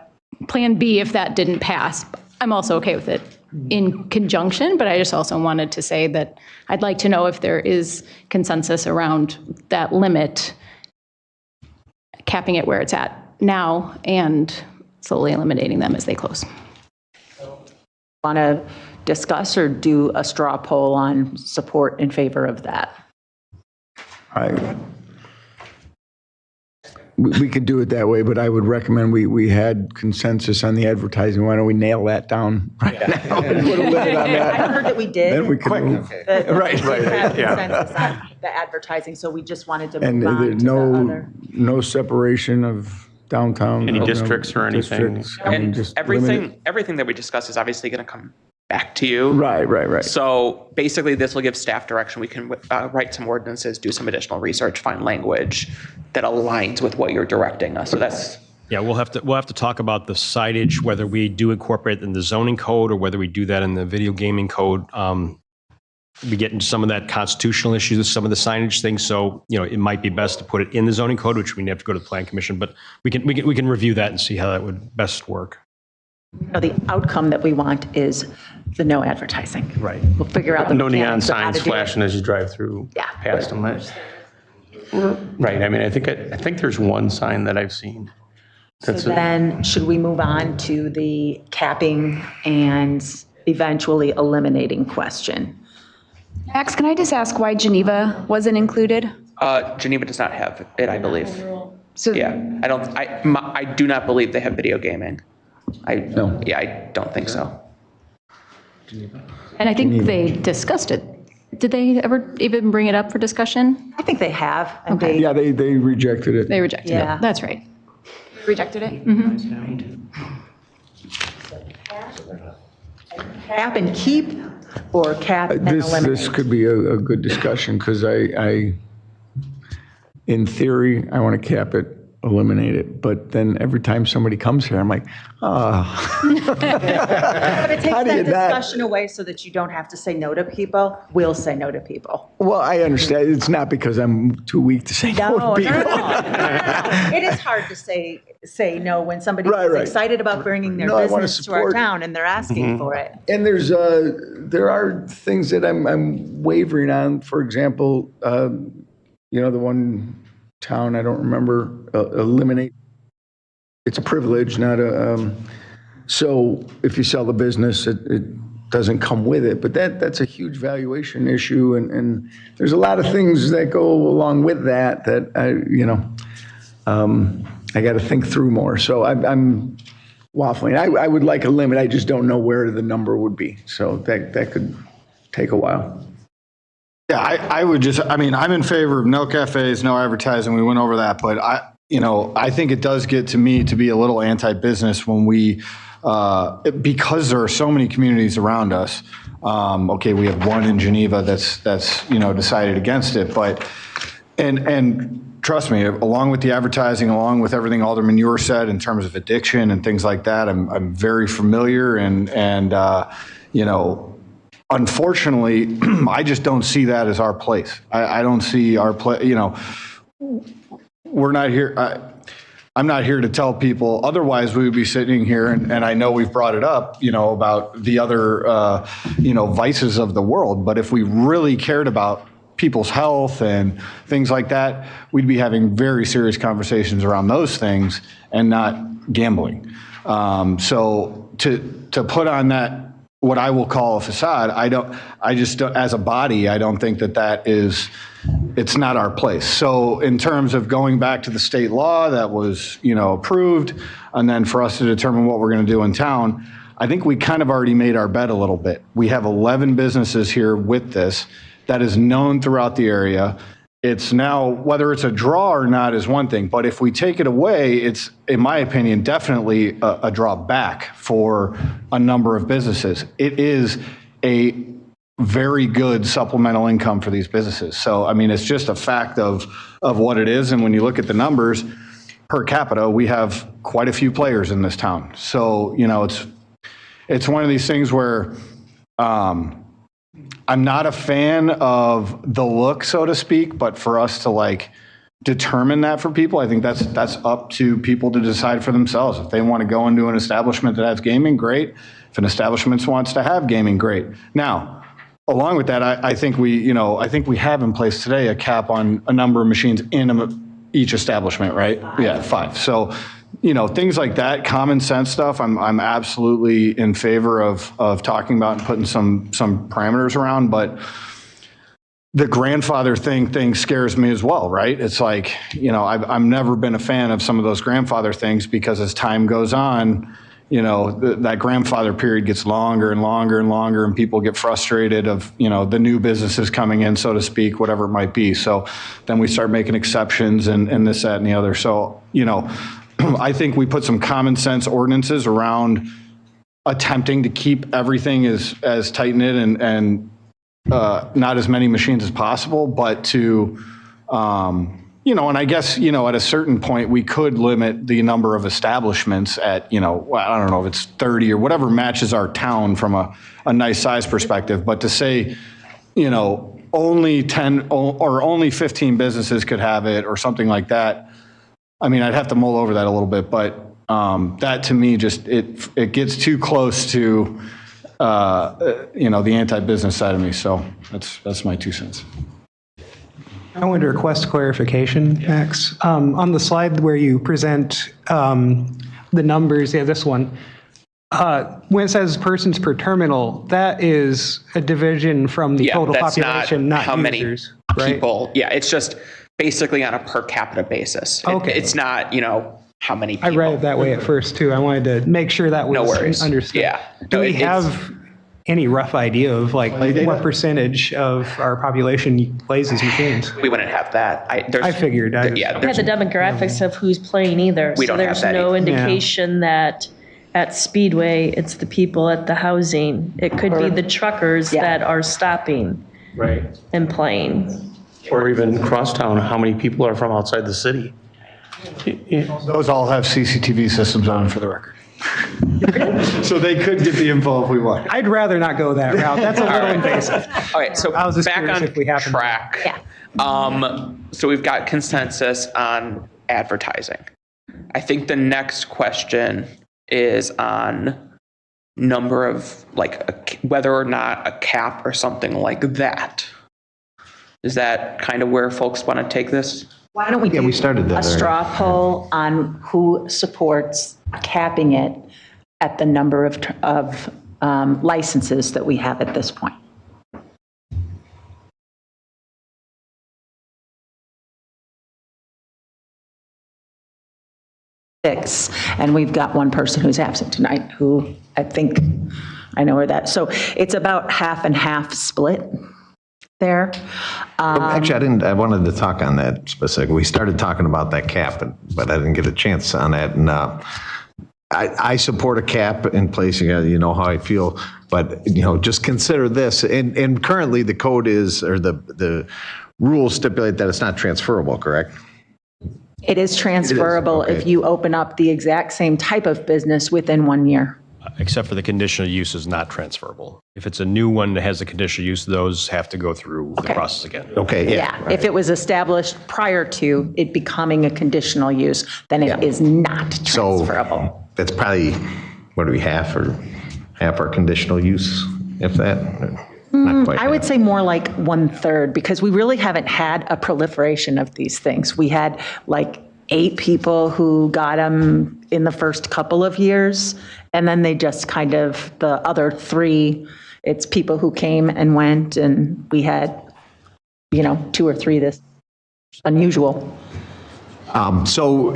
plan B if that didn't pass. I'm also okay with it in conjunction, but I just also wanted to say that I'd like to know if there is consensus around that limit, capping it where it's at now and slowly eliminating them as they close. Want to discuss or do a straw poll on support in favor of that? We could do it that way, but I would recommend we had consensus on the advertising. Why don't we nail that down right now and put a limit on that? I heard that we did. Then we could move. Right, yeah. Consensus on the advertising, so we just wanted to And move on there's to the other. no separation of downtown. Any districts or anything. districts. I mean, And just limit it. everything that we discussed is obviously going to come back to you. Right. So basically, this will give staff direction. We can write some ordinances, do some additional research, find language that aligns with what you're directing us. So that's. Yeah, we'll have to talk about the signage, whether we do incorporate it in the zoning code or whether we do that in the video gaming code. We get into some of that constitutional issues, some of the signage things. So, it might be best to put it in the zoning code, which we have to go to the plan commission, but we can review that and see how that would best work. The outcome that we want is the no advertising. Right. We'll figure out the No neon mechanics of how signs to do it. flashing as you drive through Yeah. past them. Right. I mean, I think there's one sign that I've seen. So then, should we move on to the capping and eventually eliminating question? Max, can I just ask why Geneva wasn't included? Geneva does not have it, I believe. So Yeah, I do not believe they have video gaming. I don't think so. And I think they discussed it. Did they ever even bring it up for discussion? I think they have. And Okay. Yeah, they rejected it. They rejected Yeah. it. That's right. Rejected it? Cap and keep or cap and This eliminate? could be a good discussion, because I, in theory, I want to cap it, eliminate it, but then every time somebody comes here, I'm like, But it takes How do you that not- discussion away so that you don't have to say no to people. We'll say no to people. Well, I understand. It's not because I'm too weak to say no to people. It is hard to say no when somebody Right, is right. excited about bringing their No, I wanna business to our support- town and they're asking for it. And there are things that I'm wavering on. For example, the one town, I don't remember, eliminate. It's a privilege, not a, so if you sell the business, it doesn't come with it, but that's a huge valuation issue. And there's a lot of things that go along with that I got to think through more. So I'm waffling. I would like a limit. I just don't know where the number would be. So that could take a while. Yeah, I'm in favor of no cafes, no advertising. We went over that, but I think it does get to me to be a little anti-business when we, because there are so many communities around us. Okay, we have one in Geneva that's decided against it, but and trust me, along with the advertising, along with everything Alderman Ure said in terms of addiction and things like that, I'm very familiar and unfortunately, I just don't see that as our place. I don't see our place, we're not here. I'm not here to tell people, otherwise we would be sitting here, and I know we've brought it up, about the other, vices of the world. But if we really cared about people's health and things like that, we'd be having very serious conversations around those things and not gambling. So to put on that, what I will call a facade, as a body, I don't think it's not our place. So in terms of going back to the state law that was, approved, and then for us to determine what we're going to do in town, I think we kind of already made our bed a little bit. We have 11 businesses here with this that is known throughout the area. It's now, whether it's a draw or not is one thing, but if we take it away, it's, in my opinion, definitely a drawback for a number of businesses. It is a very good supplemental income for these businesses. So, it's just a fact of what it is. And when you look at the numbers per capita, we have quite a few players in this town. So, it's one of these things where, I'm not a fan of the look, so to speak, but for us to determine that for people, I think that's up to people to decide for themselves. If they want to go into an establishment that has gaming, great. If an establishment wants to have gaming, great. Now, along with that, I think we have in place today a cap on a number of machines in each establishment, right? Yeah, 5. So, things like that, common sense stuff, I'm absolutely in favor of talking about and putting some parameters around, but the grandfather thing scares me as well, right? It's like, I've never been a fan of some of those grandfather things, because as time goes on, that grandfather period gets longer and longer and longer, and people get frustrated of, the new businesses coming in, so to speak, whatever it might be. So then we start making exceptions and this, that, and the other. So, I think we put some common sense ordinances around attempting to keep everything as tight-knit and not as many machines as possible, but to, and I guess, at a certain point, we could limit the number of establishments at, I don't know if it's 30 or whatever matches our town from a nice size perspective, but to say, only 10 or only 15 businesses could have it or something like that, I'd have to mull over that a little bit, but that to me just, it gets too close to, the anti-business side of me. So that's my 2 cents. I want to request clarification, Max. On the slide where you present the numbers, this one, when it says persons per terminal, that is a division from the total that's population, not how users, many right? people. Yeah, it's just basically on a per capita basis. Okay. It's not, how many people. I read it that way at first too. I wanted to make sure that was No worries. understood. Yeah. Do No, we have any rough idea of like what percentage of our population plays these machines? We wouldn't have that. I figured. Yeah, We had the demographics of who's playing either. We don't So have there's that no either. indication that at Speedway, it's the people at the housing. It could be the truckers that are stopping Right. and playing. Or even crosstown, how many people are from outside the city? Those all have CCTV systems on for the record. So they could get the info if we want. I'd rather not go that route. That's a little invasive. All right, so I was just back curious on if we happen to- track. So we've got consensus on advertising. I think the next question is on number of, like, whether or not a cap or something like that. Is that kind of where folks want to take this? Why don't we do we started that a already. straw poll on who supports capping it at the number of licenses that we have at this point? Six, and we've got one person who's absent tonight who I think I know where that. So it's about half and half split there. Actually, I wanted to talk on that specifically. We started talking about that cap, but I didn't get a chance on that. And I support a cap in place. You know how I feel, but just consider this. And currently, the code is, or the rules stipulate that it's not transferable. Correct? It is transferable okay. if you open up the exact same type of business within 1 year. Except for the conditional use is not transferable. If it's a new one that has a conditional use, those have to go through the process again. Okay, Yeah, if it was established prior to it becoming a conditional use, then it is not transferable. So that's probably, what do we half our conditional use, if that? Not quite I would say more like 1/3, because we really haven't had a proliferation of these things. We had like 8 people who got them in the first couple of years, and then they just kind of, the other 3, it's people who came and went, and we had, 2 or 3 this unusual. So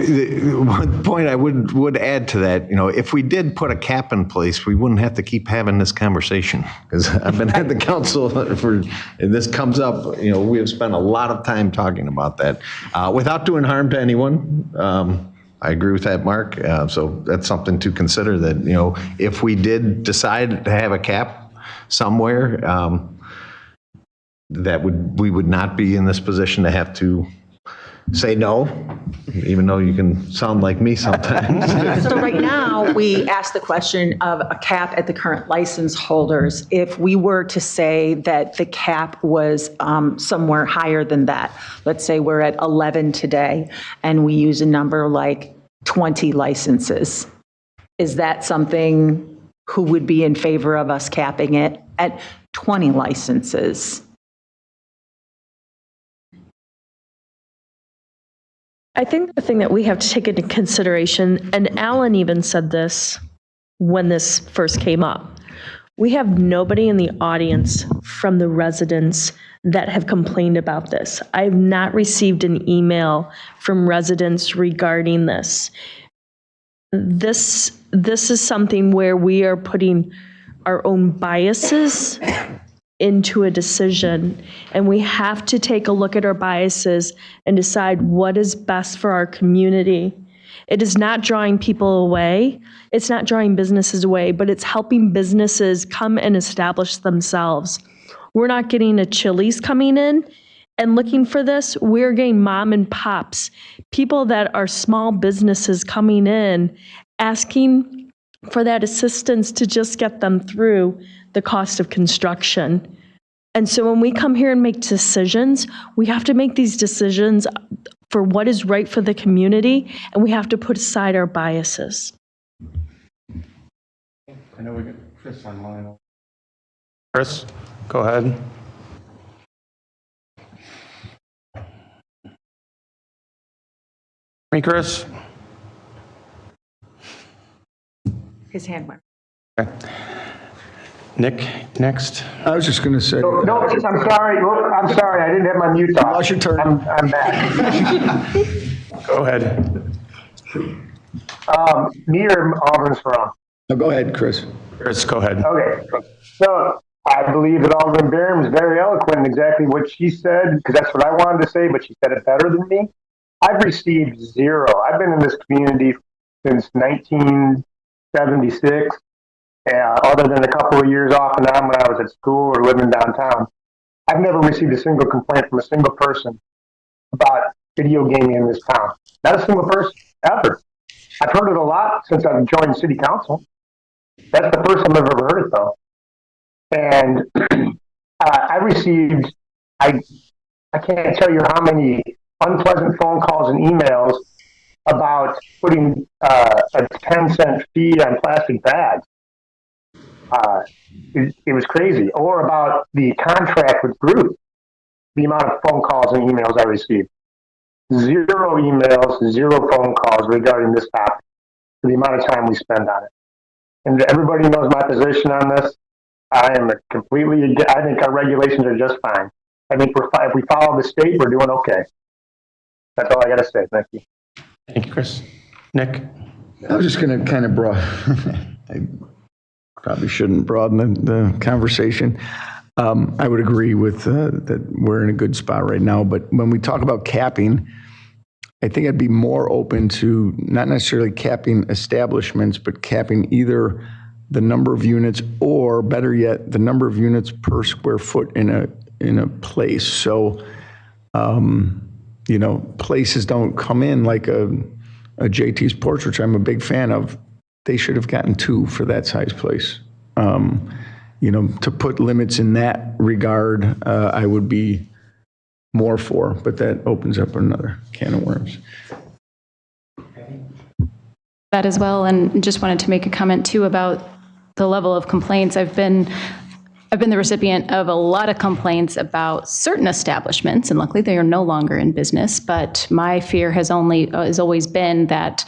one point I would add to that, if we did put a cap in place, we wouldn't have to keep having this conversation. Because I've been at the council and this comes up, we have spent a lot of time talking about that without doing harm to anyone. I agree with that, Mark. So that's something to consider, that, if we did decide to have a cap somewhere, we would not be in this position to have to say no, even though you can sound like me sometimes. So right now, we ask the question of a cap at the current license holders. If we were to say that the cap was somewhere higher than that, let's say we're at 11 today, and we use a number like 20 licenses, is that something, who would be in favor of us capping it at 20 licenses? I think the thing that we have to take into consideration, and Alan even said this when this first came up, we have nobody in the audience from the residents that have complained about this. I have not received an email from residents regarding this. This is something where we are putting our own biases into a decision, and we have to take a look at our biases and decide what is best for our community. It is not drawing people away, it's not drawing businesses away, but it's helping businesses come and establish themselves. We're not getting a Chili's coming in and looking for this. We're getting mom and pops, people that are small businesses coming in, asking for that assistance to just get them through the cost of construction. And so when we come here and make decisions, we have to make these decisions for what is right for the community, and we have to put aside our biases. I know we got Chris online. Chris, go ahead. Hey, Chris. His hand went. Okay. Nick, next. I was just going to say. No, I'm sorry. I'm sorry. I didn't have my mute on. Lost your turn. I'm back. Go ahead. Me or Auburn's from? No, go ahead, Chris. Chris, go ahead. Okay, so I believe that Alderman Barron was very eloquent in exactly what she said, because that's what I wanted to say, but she said it better than me. I've received zero. I've been in this community since 1976, other than a couple of years off and on when I was at school or living downtown. I've never received a single complaint from a single person about video gaming in this town. Not a single person, ever. I've heard it a lot since I've joined city council. That's the first time I've ever heard it, though. And I received, I can't tell you how many unpleasant phone calls and emails about putting a 10-cent fee on plastic bags. It was crazy. Or about the contract with Groot, the amount of phone calls and emails I received. Zero emails, zero phone calls regarding this topic for the amount of time we spend on it. And everybody knows my position on this. I think our regulations are just fine. I think if we follow the state, we're doing okay. That's all I got to say. Thank you. Thank you, Chris. Nick? I was just going to kind of I probably shouldn't broaden the conversation. I would agree with that we're in a good spot right now, but when we talk about capping, I think I'd be more open to not necessarily capping establishments, but capping either the number of units or, better yet, the number of units per square foot in a place. So, places don't come in like a JT's Porch, which I'm a big fan of. They should have gotten 2 for that size place. To put limits in that regard, I would be more for, but that opens up another can of worms. That as well, and just wanted to make a comment too about the level of complaints. I've been the recipient of a lot of complaints about certain establishments, and luckily they are no longer in business, but my fear has always been that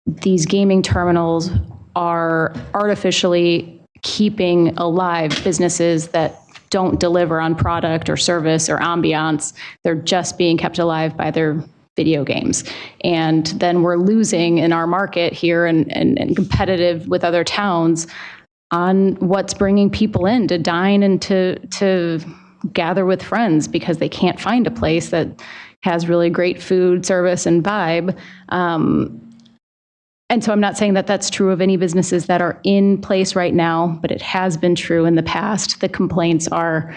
these gaming terminals are artificially keeping alive businesses that don't deliver on product or service or ambiance. They're just being kept alive by their video games. And then we're losing in our market here and competitive with other towns on what's bringing people in to dine and to gather with friends because they can't find a place that has really great food, service, and vibe. And so I'm not saying that that's true of any businesses that are in place right now, but it has been true in the past. The complaints are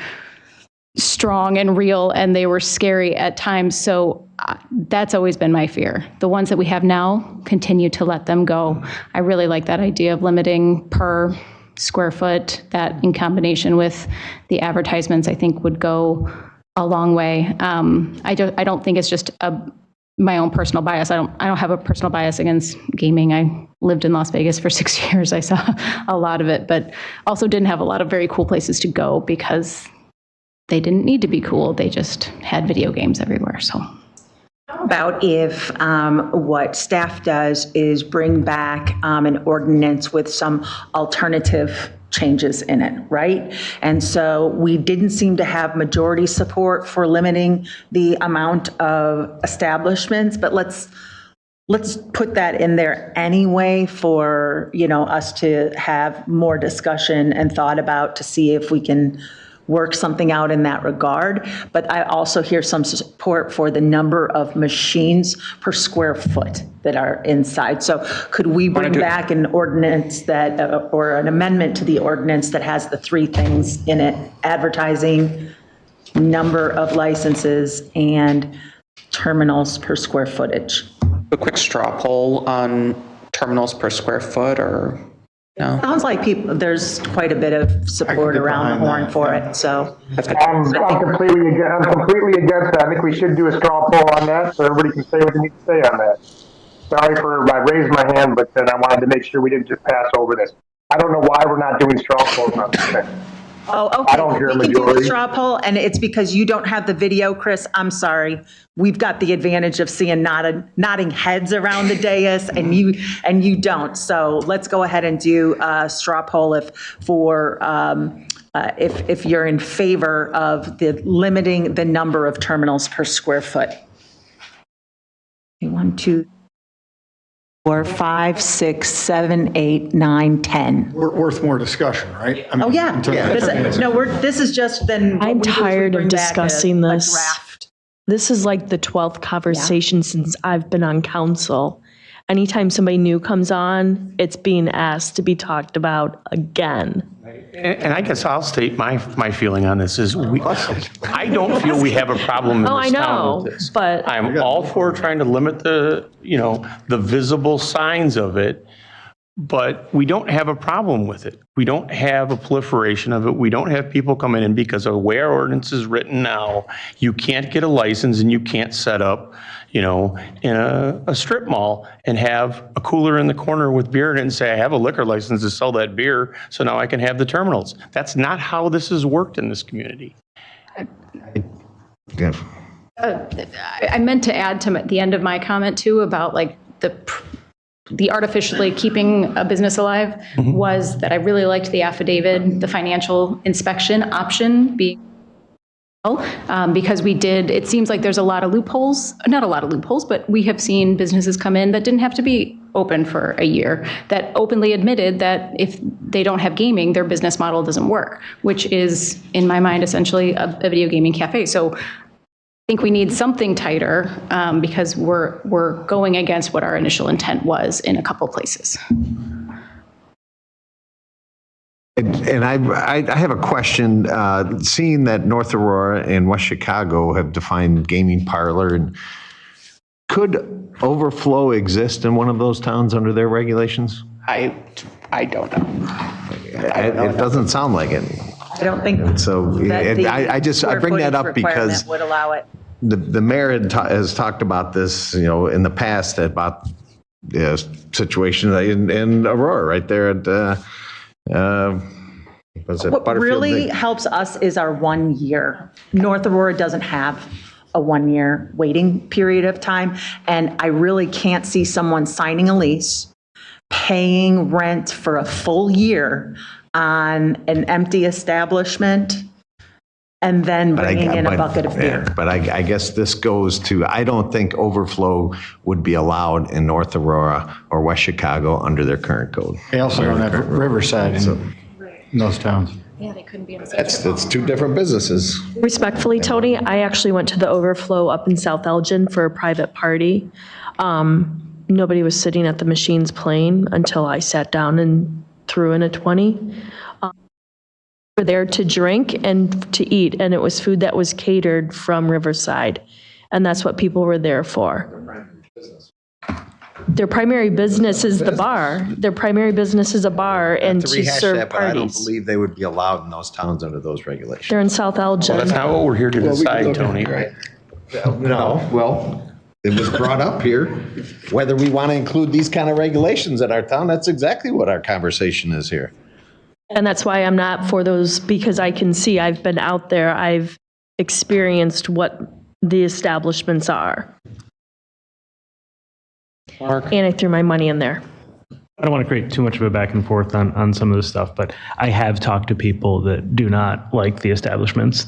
strong and real, and they were scary at times. So that's always been my fear. The ones that we have now, continue to let them go. I really like that idea of limiting per square foot. That in combination with the advertisements, I think would go a long way. I don't think it's just my own personal bias. I don't have a personal bias against gaming. I lived in Las Vegas for 6 years. I saw a lot of it, but also didn't have a lot of very cool places to go because they didn't need to be cool. They just had video games everywhere. So how about if what staff does is bring back an ordinance with some alternative changes in it, right? And so we didn't seem to have majority support for limiting the amount of establishments, but let's put that in there anyway for, us to have more discussion and thought about to see if we can work something out in that regard. But I also hear some support for the number of machines per square foot that are inside. So could we bring back an ordinance that, or an amendment to the ordinance that has the 3 things in it: advertising, number of licenses, and terminals per square footage? A quick straw poll on terminals per square foot, or no? Sounds like there's quite a bit of support around the horn for it, so. I'm completely against that. I think we should do a straw poll on that so everybody can say what they need to say on that. Sorry I raised my hand, but then I wanted to make sure we didn't just pass over this. I don't know why we're not doing straw polls on this thing. Oh, okay. I don't hear a We can do majority. a straw poll, and it's because you don't have the video, Chris. I'm sorry. We've got the advantage of seeing nodding heads around the dais, and you don't. So let's go ahead and do a straw poll if you're in favor of limiting the number of terminals per square foot. 1, 2. 4, 5, 6, 7, 8, 9, 10. Worth more discussion, right? I mean, Oh, yeah. in terms of- This is just then. I'm tired of discussing a this. draft. This is like the 12th conversation since I've been on council. Anytime somebody new comes on, it's being asked to be talked about again. And I guess I'll state my feeling on this is I don't feel we have a problem in Oh, I this town know, with this. but I'm all for trying to limit the visible signs of it, but we don't have a problem with it. We don't have a proliferation of it. We don't have people coming in because of the way our ordinance is written now. You can't get a license and you can't set up, in a strip mall and have a cooler in the corner with beer in it and say, I have a liquor license to sell that beer, so now I can have the terminals. That's not how this has worked in this community. I meant to add to the end of my comment too about like the artificially keeping a business alive was that I really liked the affidavit, the financial inspection option being because it seems like there's a lot of loopholes, not a lot of loopholes, but we have seen businesses come in that didn't have to be open for a year, that openly admitted that if they don't have gaming, their business model doesn't work, which is, in my mind, essentially a video gaming cafe. So I think we need something tighter because we're going against what our initial intent was in a couple places. And I have a question. Seeing that North Aurora and West Chicago have defined gaming parlor, and could overflow exist in one of those towns under their regulations? I don't know. It doesn't sound like it. I don't think So that the I bring that up square footage because requirement would allow it. the mayor has talked about this, in the past about the situation in Aurora, right there at was it What Butterfield? really helps us is our 1 year. North Aurora doesn't have a 1 year waiting period of time. And I really can't see someone signing a lease, paying rent for a full year on an empty establishment, and then bringing in a bucket of beer. But I guess this goes to, I don't think overflow would be allowed in North Aurora or West Chicago under their current code. They also don't have Riverside in those towns. Yeah, they couldn't be in the same. That's two different businesses. Respectfully, Tony, I actually went to the overflow up in South Elgin for a private party. Nobody was sitting at the machines playing until I sat down and threw in a 20. We're there to drink and to eat, and it was food that was catered from Riverside, and that's what people were there for. Their primary business is the bar. Their primary business is a bar and to serve But I don't parties. believe they would be allowed in those towns under those regulations. They're in South Elgin. That's not what we're here to decide, Tony. No, well, it was brought up here, whether we want to include these kind of regulations in our town, that's exactly what our conversation is here. And that's why I'm not for those, because I can see, I've been out there, I've experienced what the establishments are. Mark? And I threw my money in there. I don't want to create too much of a back and forth on some of this stuff, but I have talked to people that do not like the establishments.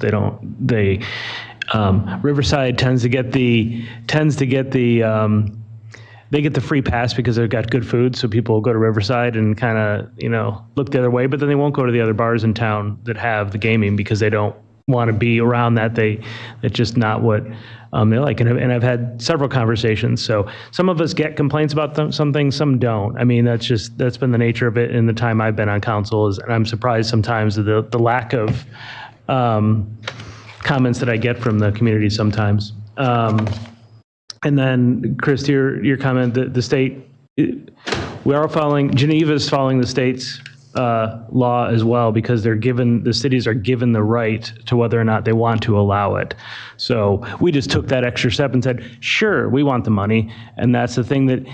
Riverside tends to get the they get the free pass because they've got good food, so people will go to Riverside and kind of, look the other way, but then they won't go to the other bars in town that have the gaming because they don't want to be around that. That's just not what they like. And I've had several conversations. So some of us get complaints about some things, some don't. I mean, that's been the nature of it in the time I've been on council, and I'm surprised sometimes at the lack of comments that I get from the community sometimes. And then, Chris, to your comment, the state, Geneva's following the state's law as well, because the cities are given the right to whether or not they want to allow it. So we just took that extra step and said, sure, we want the money. And that's the thing that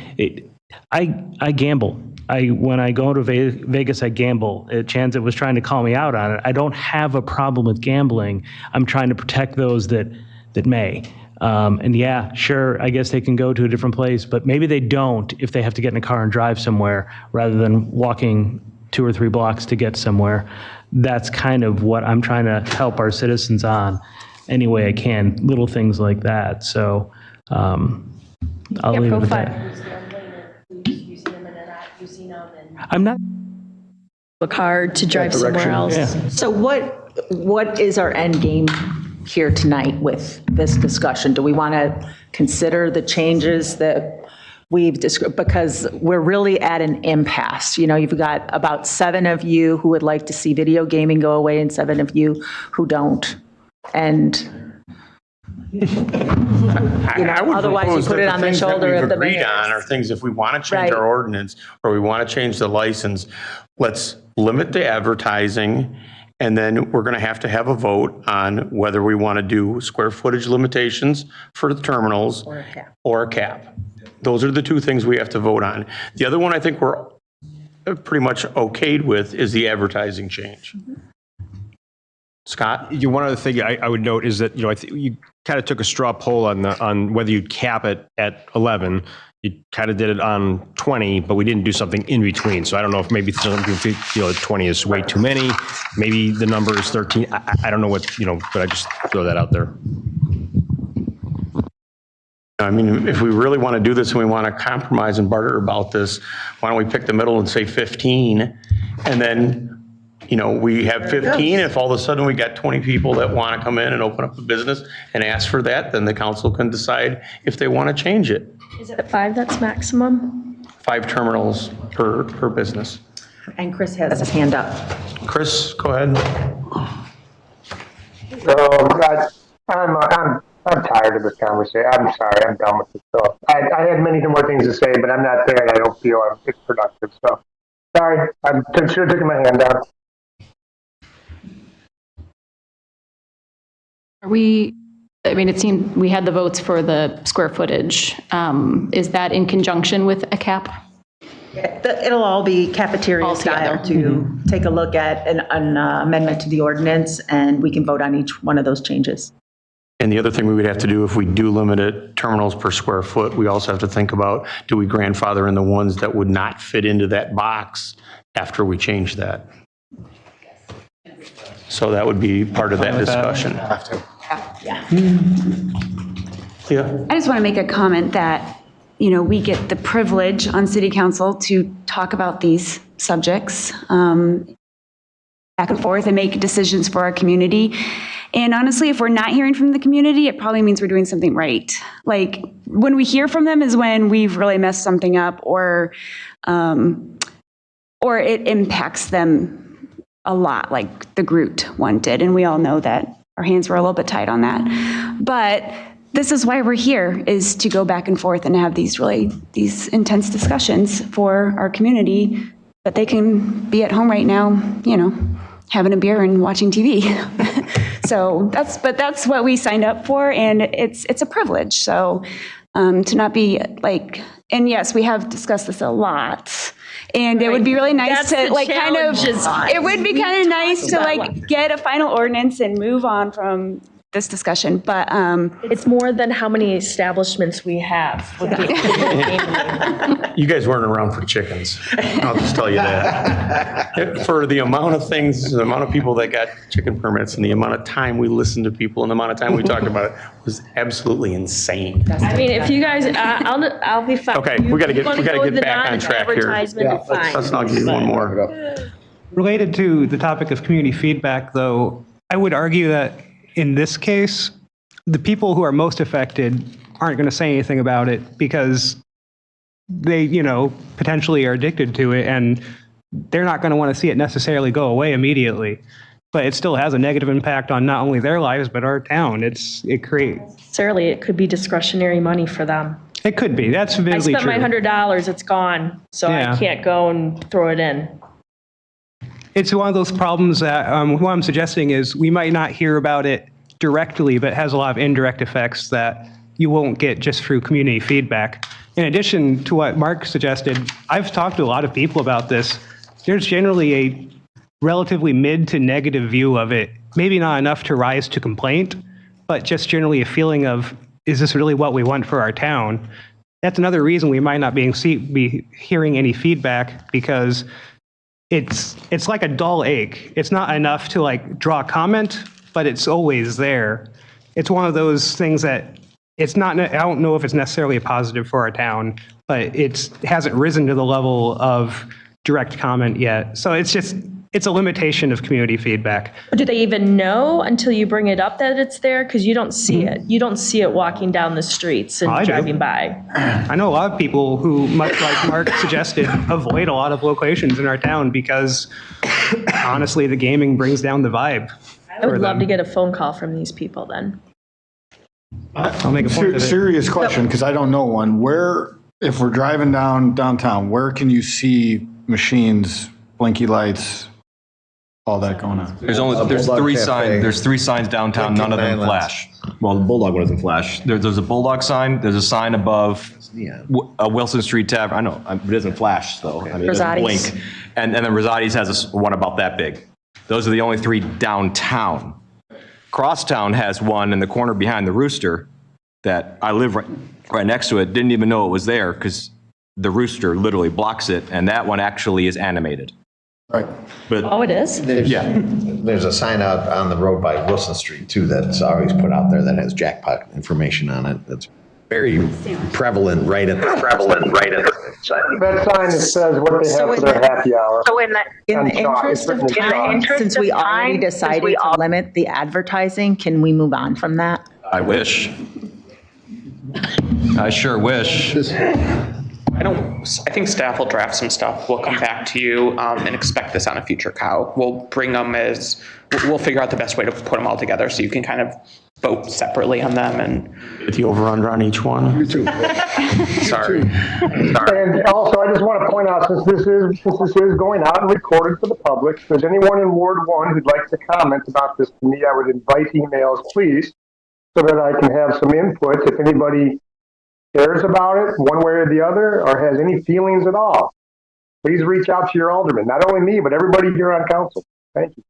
I gamble. When I go to Vegas, I gamble. Chanzit was trying to call me out on it. I don't have a problem with gambling. I'm trying to protect those that may. And yeah, sure, I guess they can go to a different place, but maybe they don't if they have to get in a car and drive somewhere rather than walking 2 or 3 blocks to get somewhere. That's kind of what I'm trying to help our citizens on any way I can, little things like that. So I'll leave it at that. I'm not. A car to drive somewhere else. So what is our end game here tonight with this discussion? Do we want to consider the changes that we've described? Because we're really at an impasse. You know, you've got about 7 of you who would like to see video gaming go away and 7 of you who don't. And otherwise you put it on the shoulder of the agreed mayor. on are things, if we want to change Right. our ordinance or we want to change the license, let's limit the advertising, and then we're going to have a vote on whether we want to do square footage limitations for the terminals or a cap. Those are the 2 things we have to vote on. The other one I think we're pretty much okayed with is the advertising change. Scott? One other thing I would note is that, I think you kind of took a straw poll on whether you'd cap it at 11. You kind of did it on 20, but we didn't do something in between. So I don't know if maybe some people feel that 20 is way too many. Maybe the number is 13. I don't know what, but I just throw that out there. I mean, if we really want to do this and we want to compromise and barter about this, why don't we pick the middle and say 15? And then, we have 15. If all of a sudden we got 20 people that want to come in and open up a business and ask for that, then the council can decide if they want to change it. Is it 5 that's maximum? 5 terminals per business. And Chris has his hand up. Chris, go ahead. I'm tired of this conversation. I'm sorry, I'm done with this stuff. I had many more things to say, but I'm not there, and I don't feel it's productive. So, sorry, I should have taken my hand down. It seemed we had the votes for the square footage. Is that in conjunction with a cap? It'll all be cafeteria style to take a look at an amendment to the ordinance, and we can vote on each one of those changes. And the other thing we would have to do if we do limit it terminals per square foot, we also have to think about, do we grandfather in the ones that would not fit into that box after we change that? So that would be part of that discussion. Yeah. Leah? I just want to make a comment that, we get the privilege on city council to talk about these subjects back and forth and make decisions for our community. And honestly, if we're not hearing from the community, it probably means we're doing something right. Like, when we hear from them is when we've really messed something up or it impacts them a lot, like the Groot one did. And we all know that our hands were a little bit tied on that. But this is why we're here, is to go back and forth and have these intense discussions for our community, that they can be at home right now, having a beer and watching TV. So that's what we signed up for, and it's a privilege. So to not be like, and yes, we have discussed this a lot. And it would be really nice to it would be kind of nice to get a final ordinance and move on from this discussion, but it's more than how many establishments we have. You guys weren't around for chickens. I'll just tell you that. For the amount of things, the amount of people that got chicken permits and the amount of time we listened to people and the amount of time we talked about it was absolutely insane. If you guys, I'll be fine. Okay, we got to get back on track here. I'll give you one more. Related to the topic of community feedback, though, I would argue that in this case, the people who are most affected aren't going to say anything about it because they, potentially are addicted to it, and they're not going to want to see it necessarily go away immediately. But it still has a negative impact on not only their lives, but our town. It could be discretionary money for them. It could be. That's admittedly true. I spent my $100, it's gone, so I can't go and throw it in. It's one of those problems that what I'm suggesting is we might not hear about it directly, but it has a lot of indirect effects that you won't get just through community feedback. In addition to what Mark suggested, I've talked to a lot of people about this. There's generally a relatively mid to negative view of it, maybe not enough to rise to complaint, but just generally a feeling of, is this really what we want for our town? That's another reason we might not be hearing any feedback, because it's like a dull ache. It's not enough to draw comment, but it's always there. It's one of those things that it's not, I don't know if it's necessarily a positive for our town, but it hasn't risen to the level of direct comment yet. So it's a limitation of community feedback. Do they even know until you bring it up that it's there? Because you don't see it. You don't see it walking down the streets and I do. driving by. I know a lot of people who, much like Mark suggested, avoid a lot of locations in our town because honestly, the gaming brings down the vibe. I would love to get a phone call from these people then. I'll make a point of it. Serious question, because I don't know one. Where, if we're driving downtown, where can you see machines, blinky lights, all that going on? There's Bulldog three Cafe. signs. There's 3 signs downtown. None of them flash. Well, the Bulldog one doesn't flash. There's a Bulldog sign. There's a sign above Wilson Street Tavern. I know it doesn't flash though. I mean, it doesn't Rosati's. blink. And then Rosati's has one about that big. Those are the only 3 downtown. Crosstown has one in the corner behind the Rooster that I live right next to it. Didn't even know it was there because the Rooster literally blocks it, and that one actually is animated. Right. But Oh, it is? There's a sign out on the road by Wilson Street too that's always put out there that has jackpot information on it. That's very prevalent right at the side. That sign that says what they have for their happy hour. So in the On chalk, it's written in chalk. since we already decided to limit the advertising, can we move on from that? I wish. I sure wish. I think staff will draft some stuff. We'll come back to you and expect this on a future cow. We'll bring them we'll figure out the best way to put them all together so you can kind of vote separately on them and. Get the over-under on each one. Sorry. And also, I just want to point out, since this is going out and recorded for the public, if there's anyone in Ward 1 who'd like to comment about this to me, I would invite emails, please, so that I can have some input. If anybody cares about it one way or the other, or has any feelings at all, please reach out to your alderman. Not only me, but everybody here on council. Thank you.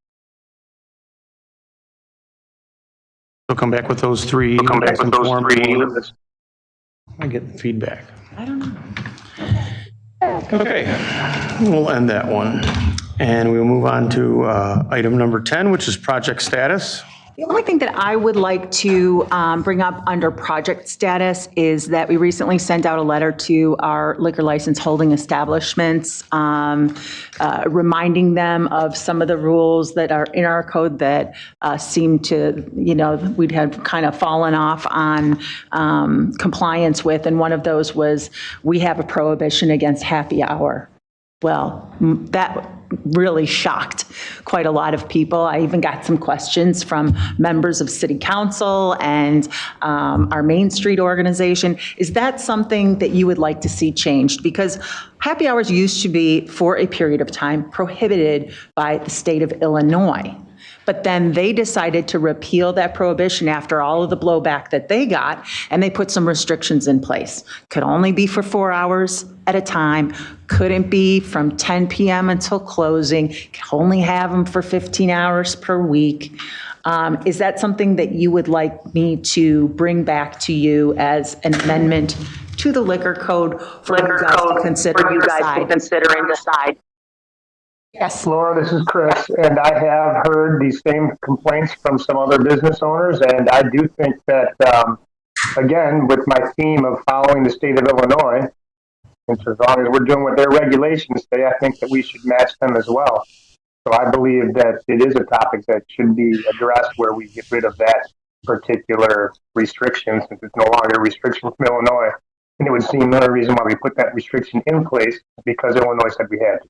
So come back with those 3. Come back with those 3. I get feedback. I don't know. Okay, we'll end that one. And we'll move on to item number 10, which is project status. The only thing that I would like to bring up under project status is that we recently sent out a letter to our liquor license holding establishments, reminding them of some of the rules that are in our code that seem to, we'd have kind of fallen off on compliance with. And one of those was we have a prohibition against happy hour. Well, that really shocked quite a lot of people. I even got some questions from members of city council and our Main Street organization. Is that something that you would like to see changed? Because happy hours used to be, for a period of time, prohibited by the state of Illinois. But then they decided to repeal that prohibition after all of the blowback that they got, and they put some restrictions in place. Could only be for 4 hours at a time, couldn't be from 10 p.m. until closing, could only have them for 15 hours per week. Is that something that you would like me to bring back to you as an amendment to the liquor code for you guys to consider and decide? Yes. Laura, this is Chris, and I have heard these same complaints from some other business owners, and I do think that, again, with my theme of following the state of Illinois, and so as long as we're doing what their regulations say, I think that we should match them as well. So I believe that it is a topic that should be addressed where we get rid of that particular restriction, since it's no longer a restriction from Illinois. And it would seem the only reason why we put that restriction in place because Illinois said we had to.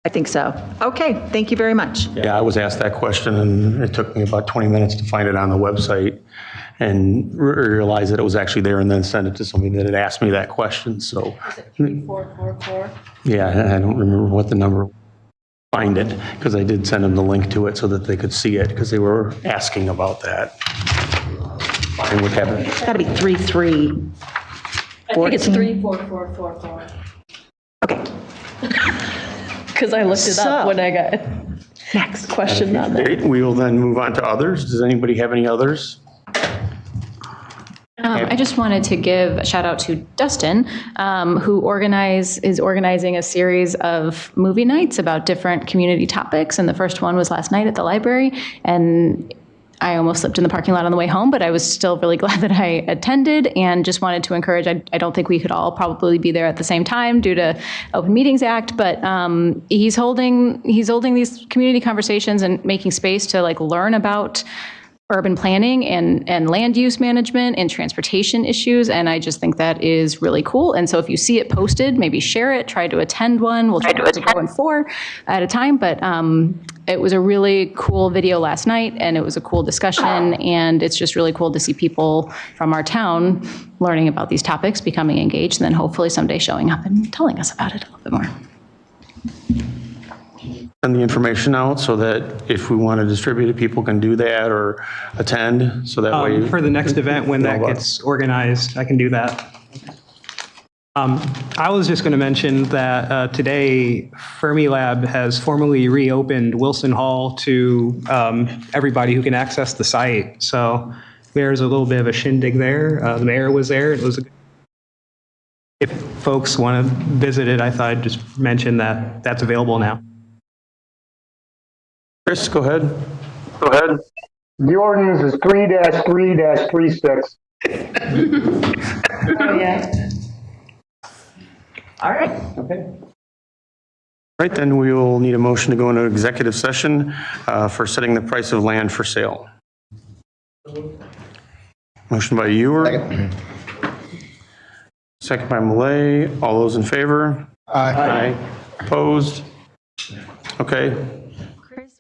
I think so. Okay, thank you very much. Yeah, I was asked that question, and it took me about 20 minutes to find it on the website and realize that it was actually there, and then send it to somebody that had asked me that question, so. Is it 3444? Yeah, I don't remember what the number, find it, because I did send them the link to it so that they could see it, because they were asking about that. And what happened? It's got to be 33. I think it's 34444. Okay. Because I looked it up So- when I got next question on that. Okay, we will then move on to others. Does anybody have any others? I just wanted to give a shout out to Dustin, who is organizing a series of movie nights about different community topics. And the first one was last night at the library. And I almost slipped in the parking lot on the way home, but I was still really glad that I attended and just wanted to encourage, I don't think we could all probably be there at the same time due to Open Meetings Act, but he's holding these community conversations and making space to like learn about urban planning and land use management and transportation issues. And I just think that is really cool. And so if you see it posted, maybe share it, try to attend one. We'll try to go in 4 at a time. But it was a really cool video last night and it was a cool discussion. And it's just really cool to see people from our town learning about these topics, becoming engaged, and then hopefully someday showing up and telling us about it a little bit more. Send the information out so that if we want to distribute it, people can do that or attend, so that way. For the next event, when that gets organized, I can do that. I was just going to mention that today, Fermilab has formally reopened Wilson Hall to everybody who can access the site. So there's a little bit of a shindig there. The mayor was there. It was if folks want to visit it, I thought I'd just mention that that's available now. Chris, go ahead. Go ahead. The ordinance is 3-3-36. Oh, yeah. All right. Okay. All right, then we will need a motion to go into executive session for setting the price of land for sale. Motion by Ewer. Second by Malay. All those in favor? Aye. Opposed? Okay.